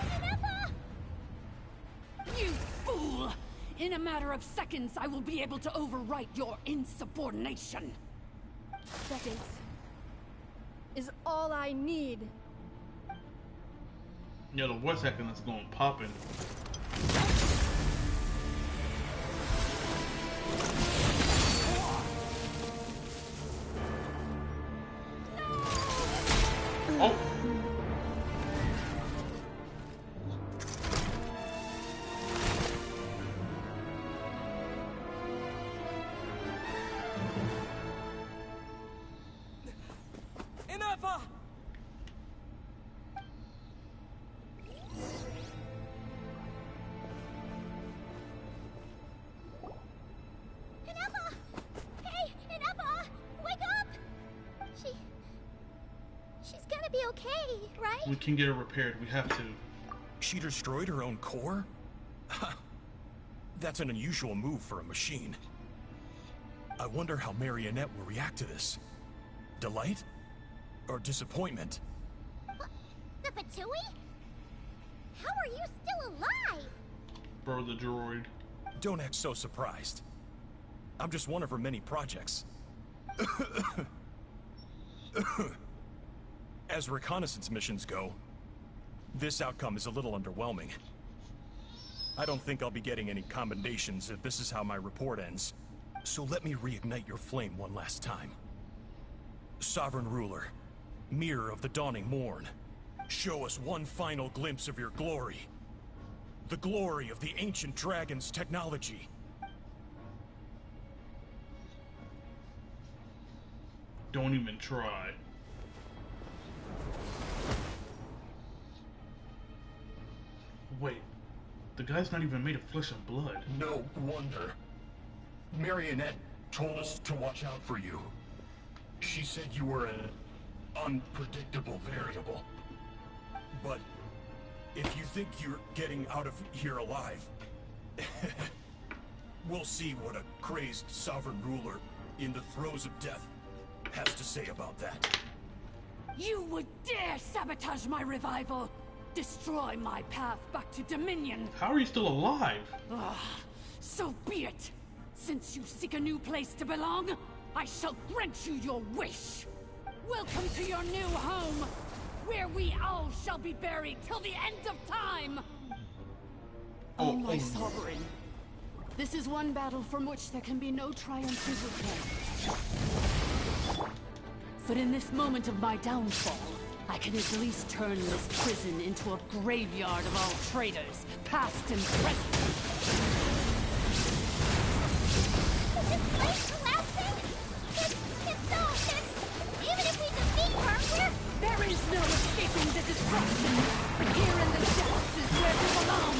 Ineffa! You fool! In a matter of seconds, I will be able to overwrite your insubordination. Seconds is all I need. Yeah, the voice acting is going popping. Oh! Ineffa! Ineffa! Hey, Ineffa! Wake up! She's gonna be okay, right? We can get her repaired. We have to. She destroyed her own core? That's an unusual move for a machine. I wonder how Marionette will react to this. Delight? Or disappointment? The Fatui? How are you still alive? Bro, the droid. Don't act so surprised. I'm just one of her many projects. As reconnaissance missions go, this outcome is a little underwhelming. I don't think I'll be getting any commendations if this is how my report ends. So let me reignite your flame one last time. Sovereign Ruler, Mirror of the Dawning Morn, show us one final glimpse of your glory. The glory of the ancient dragon's technology. Don't even try. Wait, the guy's not even made of flesh and blood. No wonder. Marionette told us to watch out for you. She said you were an unpredictable variable. But if you think you're getting out of here alive, we'll see what a crazed sovereign ruler in the throes of death has to say about that. You would dare sabotage my revival! Destroy my path back to Dominion! How are you still alive? So be it! Since you seek a new place to belong, I shall grant you your wish! Welcome to your new home, where we all shall be buried till the end of time! Oh, my sovereign. This is one battle from which there can be no triumphant return. But in this moment of my downfall, I can at least turn this prison into a graveyard of all traitors, past and present. Is this place collapsing? Even if we defeat her, There is no escaping the destruction! Here in the depths is where we belong!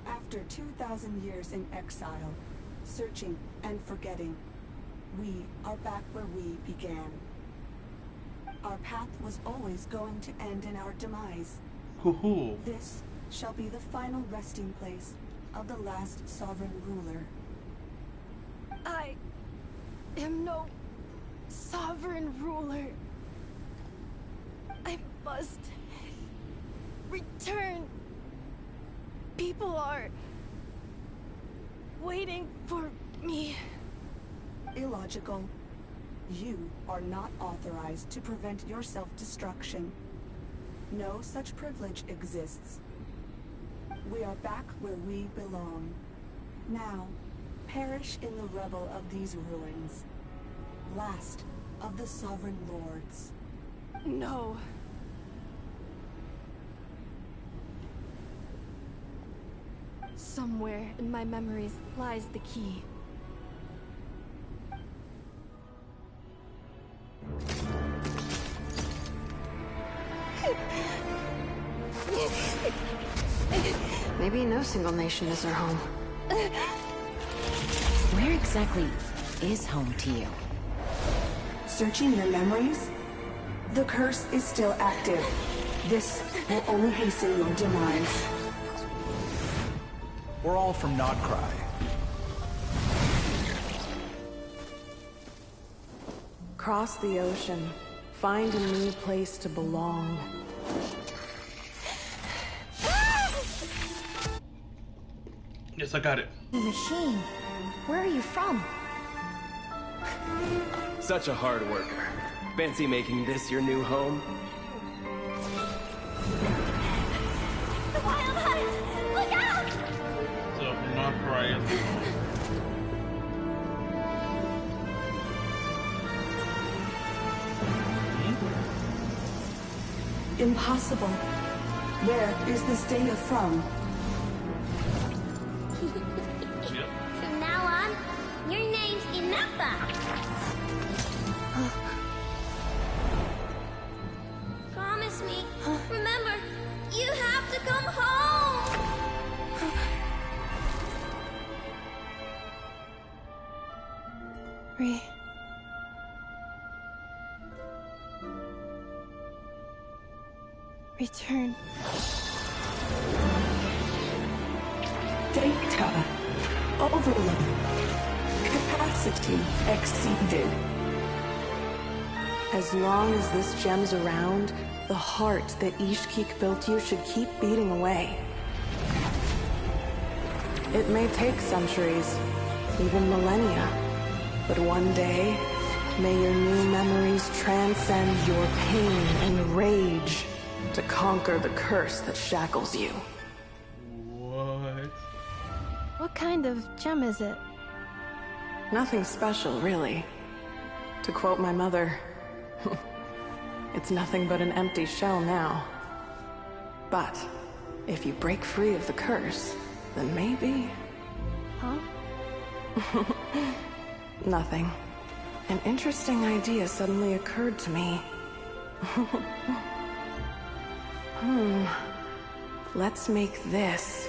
After 2,000 years in exile, searching and forgetting, we are back where we began. Our path was always going to end in our demise. Hoo-hoo. This shall be the final resting place of the last sovereign ruler. I am no sovereign ruler. I must return. People are waiting for me. Illogical. You are not authorized to prevent your self-destruction. No such privilege exists. We are back where we belong. Now, perish in the rubble of these ruins. Last of the sovereign lords. No. Somewhere in my memories lies the key. Maybe no single nation is our home. Where exactly is home to you? Searching your memories? The curse is still active. This will only hasten your demise. We're all from Nodcry. Cross the ocean. Find a new place to belong. Yes, I got it. Machine, where are you from? Such a hard worker. Fancy making this your new home? The wild hunt! Look out! So, not crying. Impossible. Where is this data from? From now on, your name's Ineffa. Promise me. Remember, you have to come home. Return. Data. Overload. Capacity exceeded. As long as this gem's around, The heart that Ishkik built you should keep beating away. It may take centuries, even millennia, but one day, may your new memories transcend your pain and rage to conquer the curse that shackles you. What? What kind of gem is it? Nothing special, really. To quote my mother, it's nothing but an empty shell now. But if you break free of the curse, then maybe... Huh? Nothing. An interesting idea suddenly occurred to me. Let's make this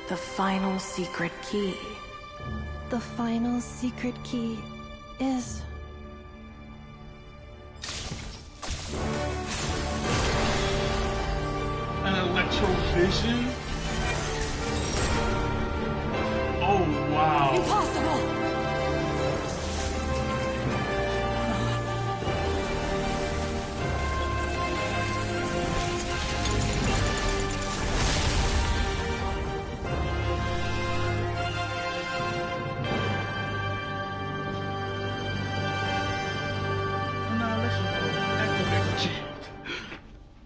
the final secret key. The final secret key is... An electrovision? Oh, wow. Impossible!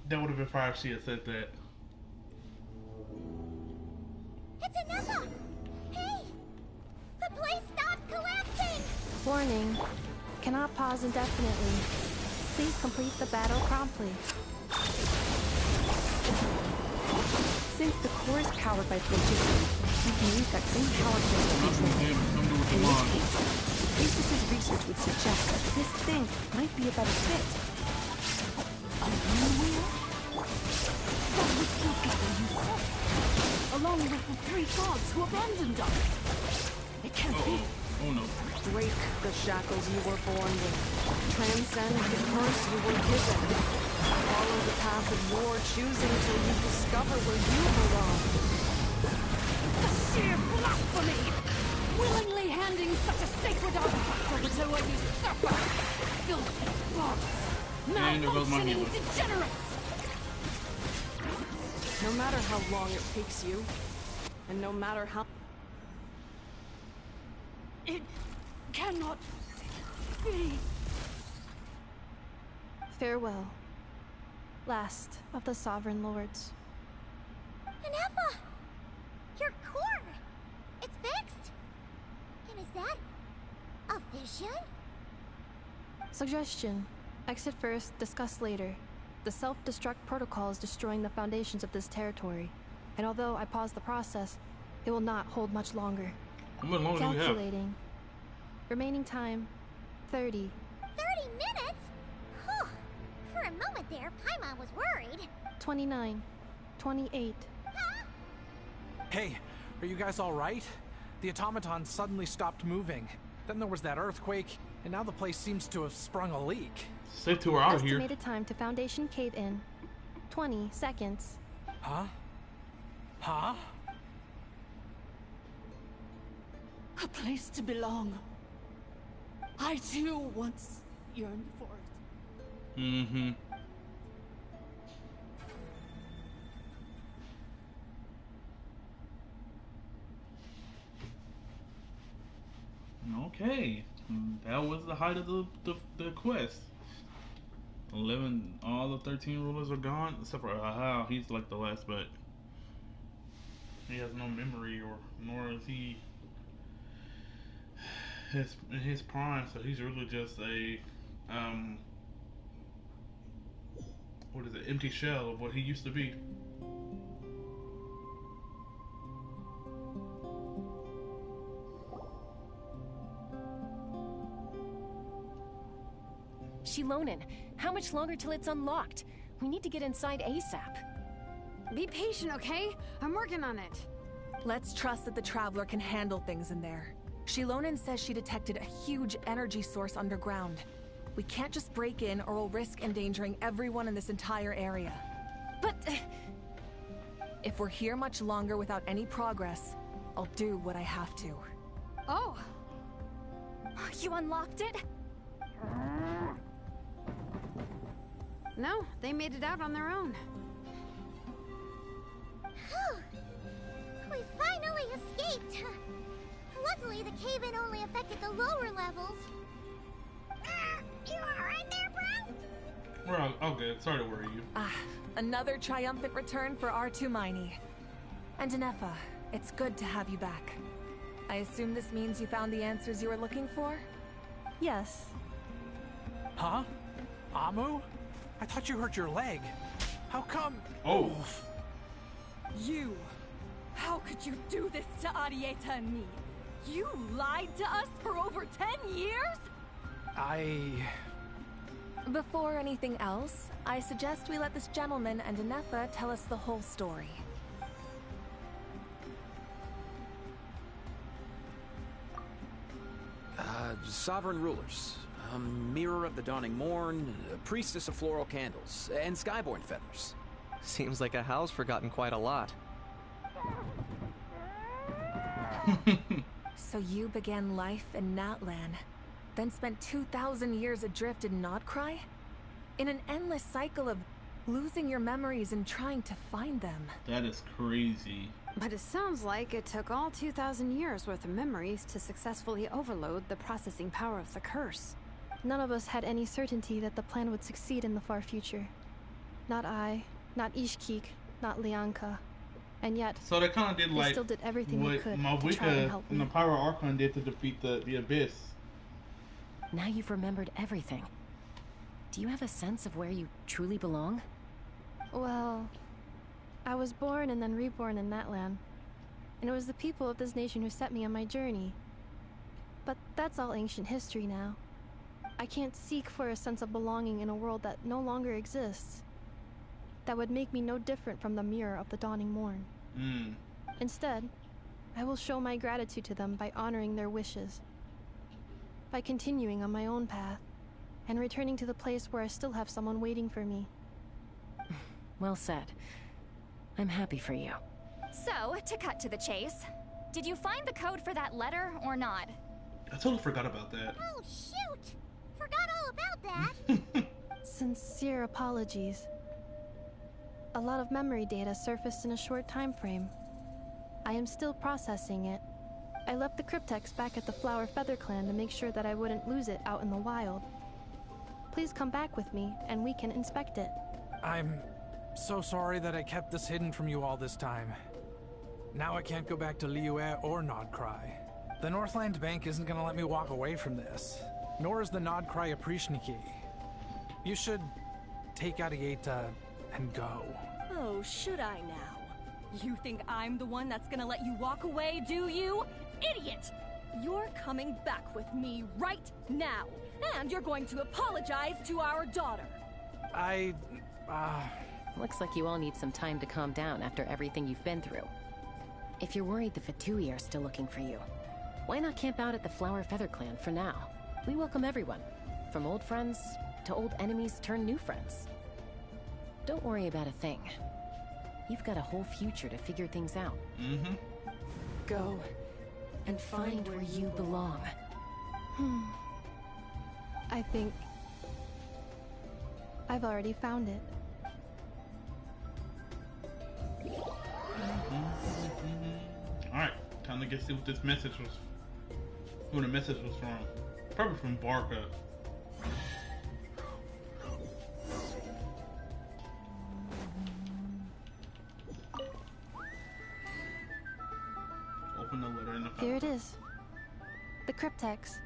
That would have been fire if she had said that. It's Ineffa! Hey! The place stopped collapsing! Warning. Cannot pause indefinitely. Please complete the battle promptly. Since the core is powered by electricity, we can use that same power source to control it. In this case, Priestess's research would suggest that this thing might be a better fit. A new wheel? That was together, you said. Along with the three gods who abandoned us. It can't be. Oh no. Break the shackles you were born with. Transcend the curse you were given. Follow the path of your choosing till you discover where you belong. The sheer blasphemy! Willingly handing such a sacred artifact over to a usurper! Filthy bots! Malfunctioning degenerates! No matter how long it takes you, and no matter how... It cannot be. Farewell. Last of the Sovereign Lords. Ineffa! Your core! It's fixed! And is that a vision? Suggestion. Exit first, discuss later. The self-destruct protocol is destroying the foundations of this territory. And although I paused the process, it will not hold much longer. How much longer do we have? Calculating. Remaining time, 30. 30 minutes? Whew. For a moment there, Paimon was worried. 29. 28. Hey, are you guys alright? The automaton suddenly stopped moving. Then there was that earthquake, and now the place seems to have sprung a leak. Safe to her out here. Estimated time to foundation cave-in, 20 seconds. Huh? Huh? A place to belong. I too once yearned for it. Mm-hmm. Okay. That was the height of the quest. 11, all the 13 rulers are gone, except for Ahau. He's like the last, but he has no memory, nor is he in his prime. So he's really just a what is it? Empty shell of what he used to be. Shilonen, how much longer till it's unlocked? We need to get inside ASAP. Be patient, okay? I'm working on it. Let's trust that the Traveler can handle things in there. Shilonen says she detected a huge energy source underground. We can't just break in or we'll risk endangering everyone in this entire area. But... if we're here much longer without any progress, I'll do what I have to. Oh! You unlocked it? No, they made it out on their own. We finally escaped. Luckily, the cave-in only affected the lower levels. You alright there, bro? We're all good. Sorry to worry you. Another triumphant return for R2 Miney. And Ineffa, it's good to have you back. I assume this means you found the answers you were looking for? Yes. Huh? Amu? I thought you hurt your leg. How come? Oh. You! How could you do this to Arieta and me? You lied to us for over 10 years? Before anything else, I suggest we let this gentleman and Ineffa tell us the whole story. Sovereign rulers, a mirror of the dawning morn, a priestess of floral candles, and skyborn feathers. Seems like a house forgotten quite a lot. So you began life in Natlan, then spent 2,000 years adrift in Nodcry? In an endless cycle of losing your memories and trying to find them. That is crazy. But it sounds like it took all 2,000 years worth of memories to successfully overload the processing power of the curse. None of us had any certainty that the plan would succeed in the far future. Not I, not Ishkik, not Lianka. And yet, so they kind of did like still did everything they could Malvika to try and help and me. the Pyro Archon did to defeat the Abyss. Now you've remembered everything. Do you have a sense of where you truly belong? Well, I was born and then reborn in Natlan. And it was the people of this nation who set me on my journey. But that's all ancient history now. I can't seek for a sense of belonging in a world that no longer exists. That would make me no different from the mirror of the dawning morn. Instead, I will show my gratitude to them by honoring their wishes. By continuing on my own path, and returning to the place where I still have someone waiting for me. Well said. I'm happy for you. So, to cut to the chase, did you find the code for that letter or not? I totally forgot about that. Oh, shoot! Forgot all about that. Sincere apologies. A lot of memory data surfaced in a short time frame. I am still processing it. I left the cryptex back at the Flower Feather Clan to make sure that I wouldn't lose it out in the wild. Please come back with me, and we can inspect it. I'm so sorry that I kept this hidden from you all this time. Now I can't go back to Liyue or Nodcry. The Northland Bank isn't gonna let me walk away from this, nor is the Nodcry Aprishniki. You should take Arieta and go. Oh, should I now? You think I'm the one that's gonna let you walk away, do you? Idiot! You're coming back with me right now, and you're going to apologize to our daughter. Looks like you all need some time to calm down after everything you've been through. If you're worried the Fatui are still looking for you, why not camp out at the Flower Feather Clan for now? We welcome everyone, from old friends to old enemies turned new friends. Don't worry about a thing. You've got a whole future to figure things out. Go and find where you belong. I think I've already found it. Alright, time to see what this message was. Who the message was from. Probably from Barca. Open the letter in the Here it is. The cryptex.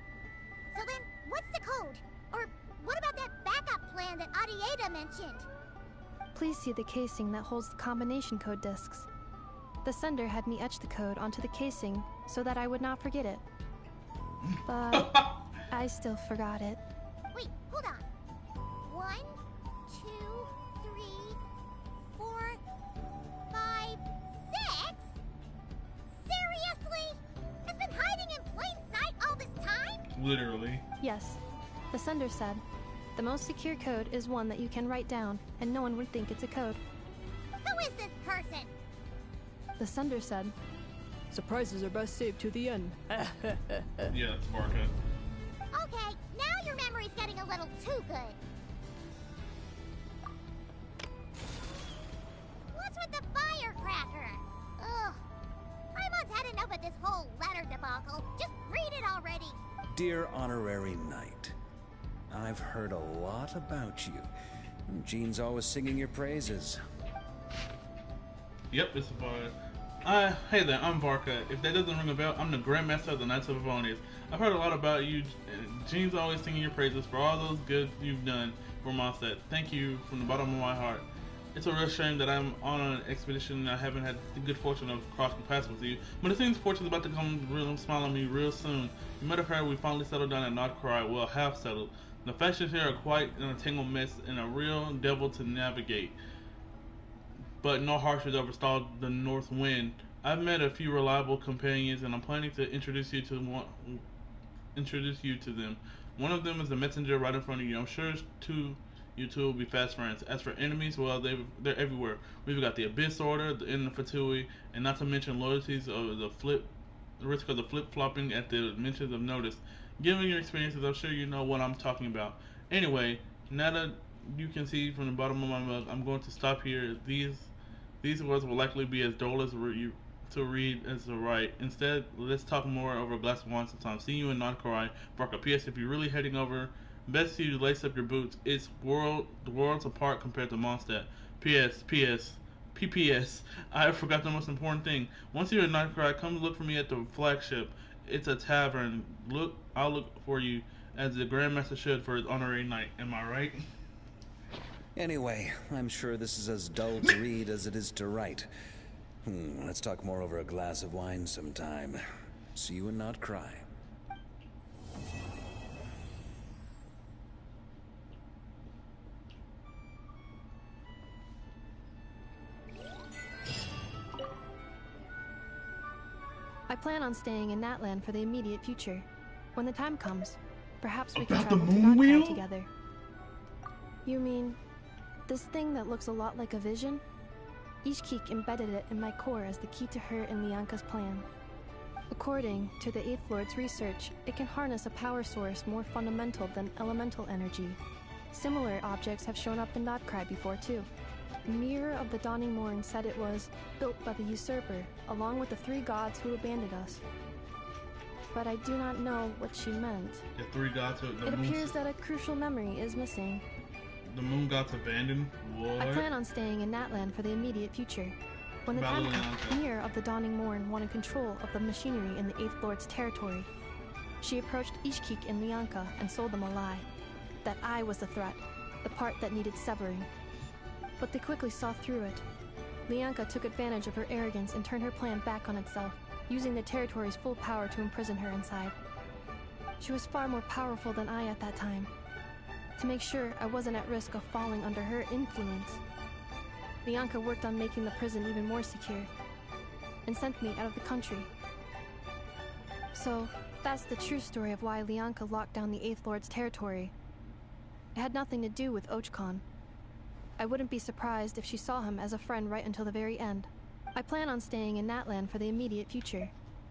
So then, what's the code? Or what about that backup plan that Arieta mentioned? Please see the casing that holds the combination code discs. The sender had me etch the code onto the casing so that I would not forget it. But I still forgot it. Wait, hold on. 1, 2, 3, 4, 5, 6? Seriously? It's been hiding in plain sight all this time? Literally. Yes. The sender said, the most secure code is one that you can write down, and no one would think it's a code. Who is this person? The sender said, surprises are best saved to the end. Yeah, it's Barca. Okay, now your memory's getting a little too good. Dear Honorary Knight, I've heard a lot about you. Jean's always singing your praises. Yep, it's about. Hey there, I'm Varka. If that doesn't ring a bell, I'm the Grandmaster of the Knights of Avonius. I've heard a lot about you. Jean's always singing your praises for all those good you've done for Mondstadt. Thank you from the bottom of my heart. It's a real shame that I'm on an expedition and I haven't had the good fortune of crossing paths with you, but it seems fortune's about to come real smile on me real soon. You might have heard we finally settled down at Notcry, well, half settled. The factions here are quite an entangled mess and a real devil to navigate. But no hardships ever stalled the north wind. I've met a few reliable companions and I'm planning to introduce you to them. One of them is the messenger right in front of you. I'm sure you two will be fast friends. As for enemies, well, they're everywhere. We've got the Abyss Order, the Ineffa, and not to mention loyalties of the risk of the flip-flopping at the mentions of notice. Given your experiences, I'm sure you know what I'm talking about. Anyway, now that you can see from the bottom of my mug, I'm going to stop here. These words will likely be as dull as to read as to write. Instead, let's talk more over a glass of wine sometime. See you in Notcry. Barker. P.S. If you're really heading over, best you lace up your boots. It's the worlds apart compared to Mondstadt. P.S. P.P.S. I forgot the most important thing. Once you're in Notcry, come look for me at the flagship. It's a tavern. I'll look for you, as the Grandmaster should for his honorary knight. Am I right? Anyway, I'm sure this is as dull to read as it is to write. Let's talk more over a glass of wine sometime. See you and not cry. I plan on staying in Natlan for the immediate future. When the time comes, perhaps we can travel to Notcry together. You mean this thing that looks a lot like a vision? Ishkik embedded it in my core as the key to her and Lianka's plan. According to the 8th Lord's research, it can harness a power source more fundamental than elemental energy. Similar objects have shown up in Notcry before too. Mirror of the Dawning Morn said it was built by the usurper, along with the 3 gods who abandoned us. But I do not know what she meant. The 3 gods. It appears that a crucial memory is missing. The moon gods abandoned? What? I plan on staying in Natlan for the immediate future. When the time comes, Mirror of the Dawning Morn wanted control of the machinery in the 8th Lord's territory. She approached Ishkik and Lianka and sold them a lie. That I was the threat, the part that needed severing. But they quickly saw through it. Lianka took advantage of her arrogance and turned her plan back on itself, using the territory's full power to imprison her inside. She was far more powerful than I at that time. To make sure I wasn't at risk of falling under her influence, Lianka worked on making the prison even more secure, and sent me out of the country. So, that's the true story of why Lianka locked down the 8th Lord's territory. It had nothing to do with Ochkon. I wouldn't be surprised if she saw him as a friend right until the very end. I plan on staying in Natlan for the immediate future.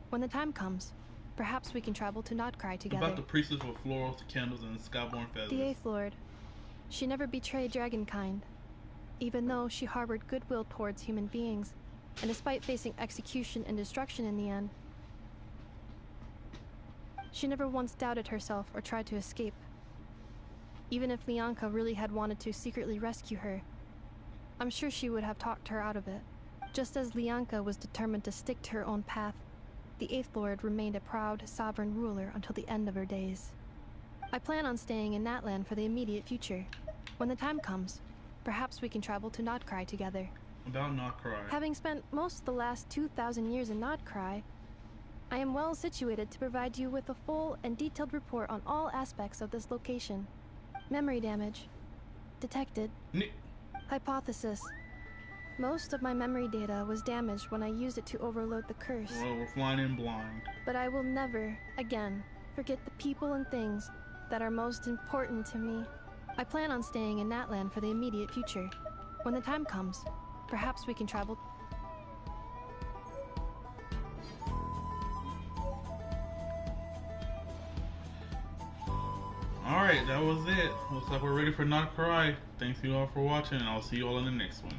When the time comes, perhaps we can travel to Notcry together. About the priestess with florals, candles, and skyborn feathers. The 8th Lord. She never betrayed dragonkind, even though she harbored goodwill towards human beings, and despite facing execution and destruction in the end, she never once doubted herself or tried to escape. Even if Lianka really had wanted to secretly rescue her, I'm sure she would have talked her out of it. Just as Lianka was determined to stick to her own path, the 8th Lord remained a proud, sovereign ruler until the end of her days. I plan on staying in Natlan for the immediate future. When the time comes, perhaps we can travel to Notcry together. About Notcry. Having spent most of the last 2,000 years in Notcry, I am well situated to provide you with a full and detailed report on all aspects of this location. Memory damage. Detected. Hypothesis. Most of my memory data was damaged when I used it to overload the curse. Well, we're flying in blind. But I will never, again, forget the people and things that are most important to me. I plan on staying in Natlan for the immediate future. When the time comes, perhaps we can travel. Alright, that was it. Looks like we're ready for Notcry. Thanks you all for watching, and I'll see you all in the next one.